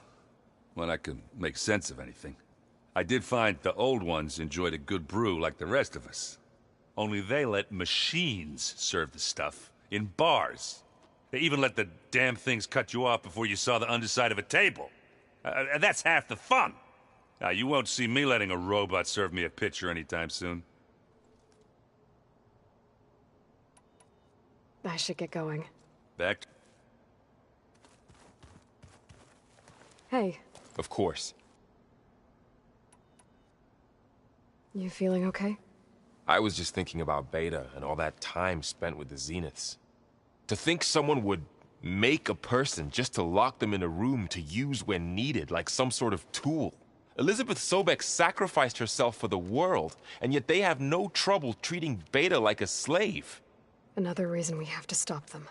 When I can make sense of anything. I did find the old ones enjoyed a good brew like the rest of us. Only they let machines serve the stuff in bars. They even let the damn things cut you off before you saw the underside of a table. That's half the fun. Now, you won't see me letting a robot serve me a pitcher anytime soon. I should get going. Back? Hey. Of course. You feeling okay? I was just thinking about Beta and all that time spent with the Zeniths. To think someone would make a person just to lock them in a room to use when needed, like some sort of tool. Elizabeth Sobek sacrificed herself for the world, and yet they have no trouble treating Beta like a slave. Another reason we have to stop them.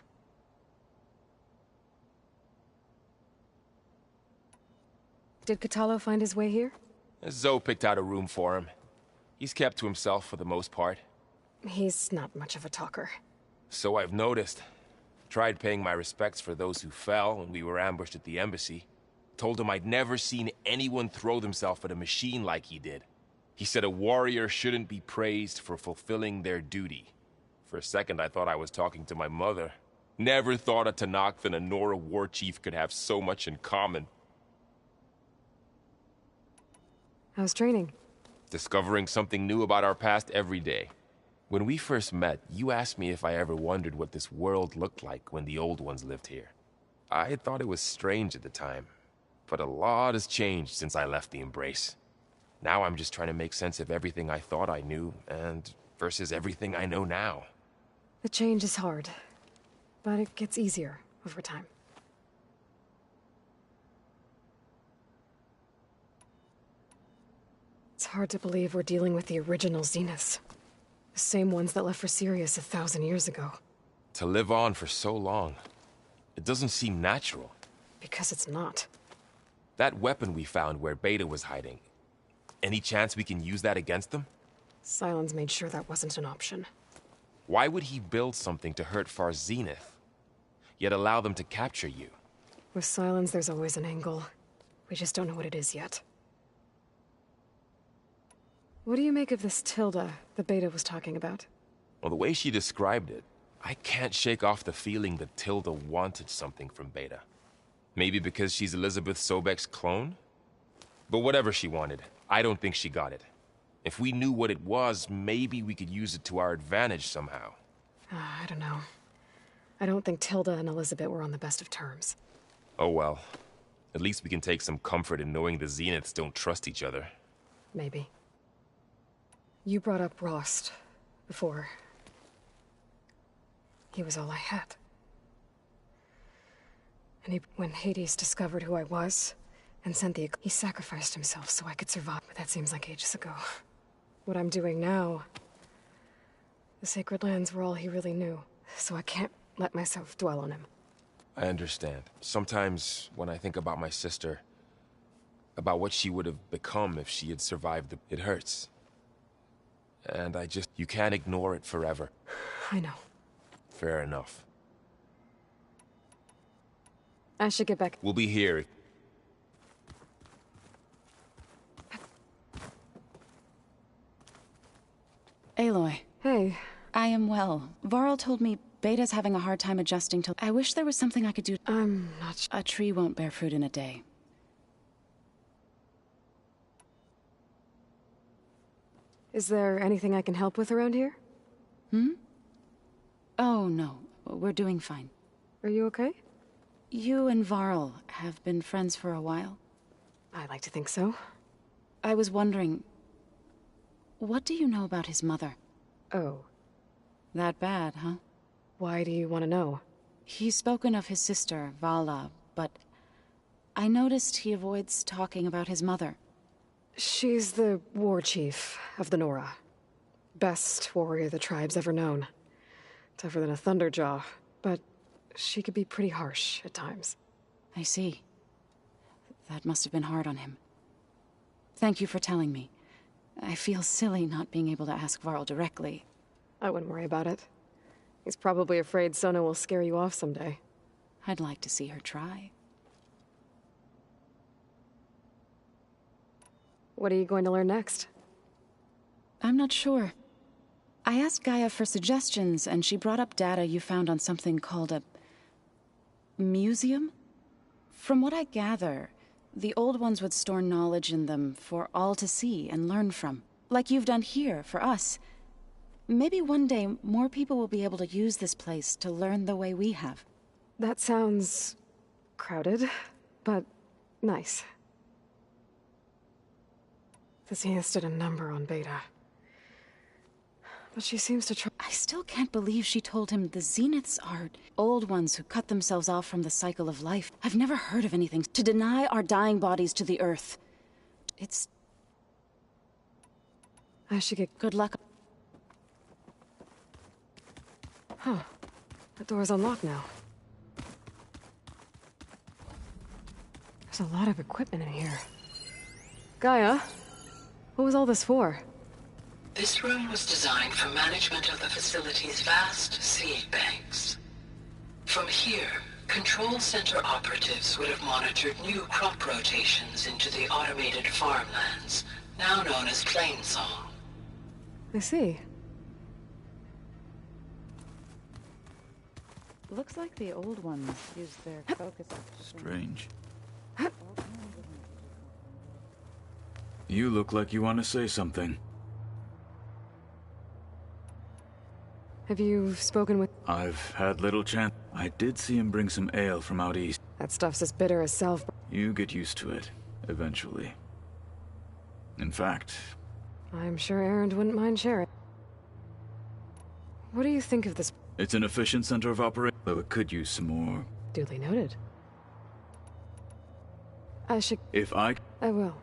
Did Kotallo find his way here? Zoe picked out a room for him. He's kept to himself for the most part. He's not much of a talker. So I've noticed. Tried paying my respects for those who fell when we were ambushed at the embassy. Told him I'd never seen anyone throw themselves at a machine like he did. He said a warrior shouldn't be praised for fulfilling their duty. For a second I thought I was talking to my mother. Never thought a Tenakth and a Nora war chief could have so much in common. How's training? Discovering something new about our past every day. When we first met, you asked me if I ever wondered what this world looked like when the old ones lived here. I thought it was strange at the time, but a lot has changed since I left the Embrace. Now I'm just trying to make sense of everything I thought I knew, and versus everything I know now. The change is hard, but it gets easier over time. It's hard to believe we're dealing with the original Zeniths. The same ones that left for Sirius 1,000 years ago. To live on for so long, it doesn't seem natural. Because it's not. That weapon we found where Beta was hiding, any chance we can use that against them? Sylens made sure that wasn't an option. Why would he build something to hurt Far Zenith, yet allow them to capture you? With Sylens, there's always an angle. We just don't know what it is yet. What do you make of this Tilda the Beta was talking about? Well, the way she described it, I can't shake off the feeling that Tilda wanted something from Beta. Maybe because she's Elizabeth Sobek's clone? But whatever she wanted, I don't think she got it. If we knew what it was, maybe we could use it to our advantage somehow. I don't know. I don't think Tilda and Elizabeth were on the best of terms. Oh well. At least we can take some comfort in knowing the Zeniths don't trust each other. Maybe. You brought up Rost before. He was all I had. And when Hades discovered who I was and sent he sacrificed himself so I could survive. But that seems like ages ago. What I'm doing now, the Sacred Lands were all he really knew, so I can't let myself dwell on him. I understand. Sometimes when I think about my sister, about what she would have become if she had survived, it hurts. And you can't ignore it forever. I know. Fair enough. I should get back. We'll be here. Aloy. Hey. I am well. Varl told me Beta's having a hard time adjusting to... I wish there was something I could do. I'm not... A tree won't bear fruit in a day. Is there anything I can help with around here? Oh, no. We're doing fine. Are you okay? You and Varl have been friends for a while? I like to think so. I was wondering... What do you know about his mother? Oh. That bad, huh? Why do you want to know? He's spoken of his sister, Vala, but... I noticed he avoids talking about his mother. She's the war chief of the Nora. Best warrior the tribe's ever known. Tougher than a Thunderjaw, but she could be pretty harsh at times. I see. That must have been hard on him. Thank you for telling me. I feel silly not being able to ask Varl directly. I wouldn't worry about it. He's probably afraid Sona will scare you off someday. I'd like to see her try. What are you going to learn next? I'm not sure. I asked Gaia for suggestions, and she brought up data you found on something called a... museum? From what I gather, the old ones would store knowledge in them for all to see and learn from. Like you've done here, for us. Maybe one day, more people will be able to use this place to learn the way we have. That sounds... crowded, but nice. The Zeniths did a number on Beta. But she seems to try... I still can't believe she told him the Zeniths are old ones who cut themselves off from the cycle of life. I've never heard of anything to deny our dying bodies to the Earth. It's... I should get... Good luck. Huh. That door's unlocked now. There's a lot of equipment in here. Gaia? What was all this for? This room was designed for management of the facility's vast seed banks. From here, Control Center operatives would have monitored new crop rotations into the automated farmlands, now known as Plainsong. I see. Looks like the old ones used their focus... Strange. You look like you want to say something. Have you spoken with... I've had little chance. I did see him bring some ale from out east. That stuff's as bitter as self... You get used to it, eventually. In fact... I'm sure Erend wouldn't mind sharing. What do you think of this... It's an efficient center of operation, though it could use some more... Duly noted. I should... If I will.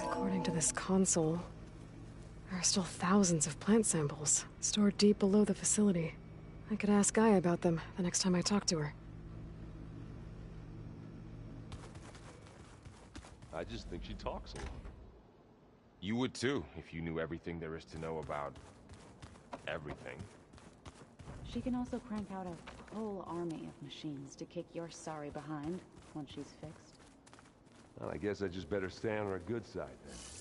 According to this console, there are still thousands of plant samples stored deep below the facility. I could ask Gaia about them the next time I talk to her. I just think she talks a lot. You would too, if you knew everything there is to know about... everything. She can also crank out a whole army of machines to kick your sorry behind once she's fixed. Well, I guess I just better stay on our good side then.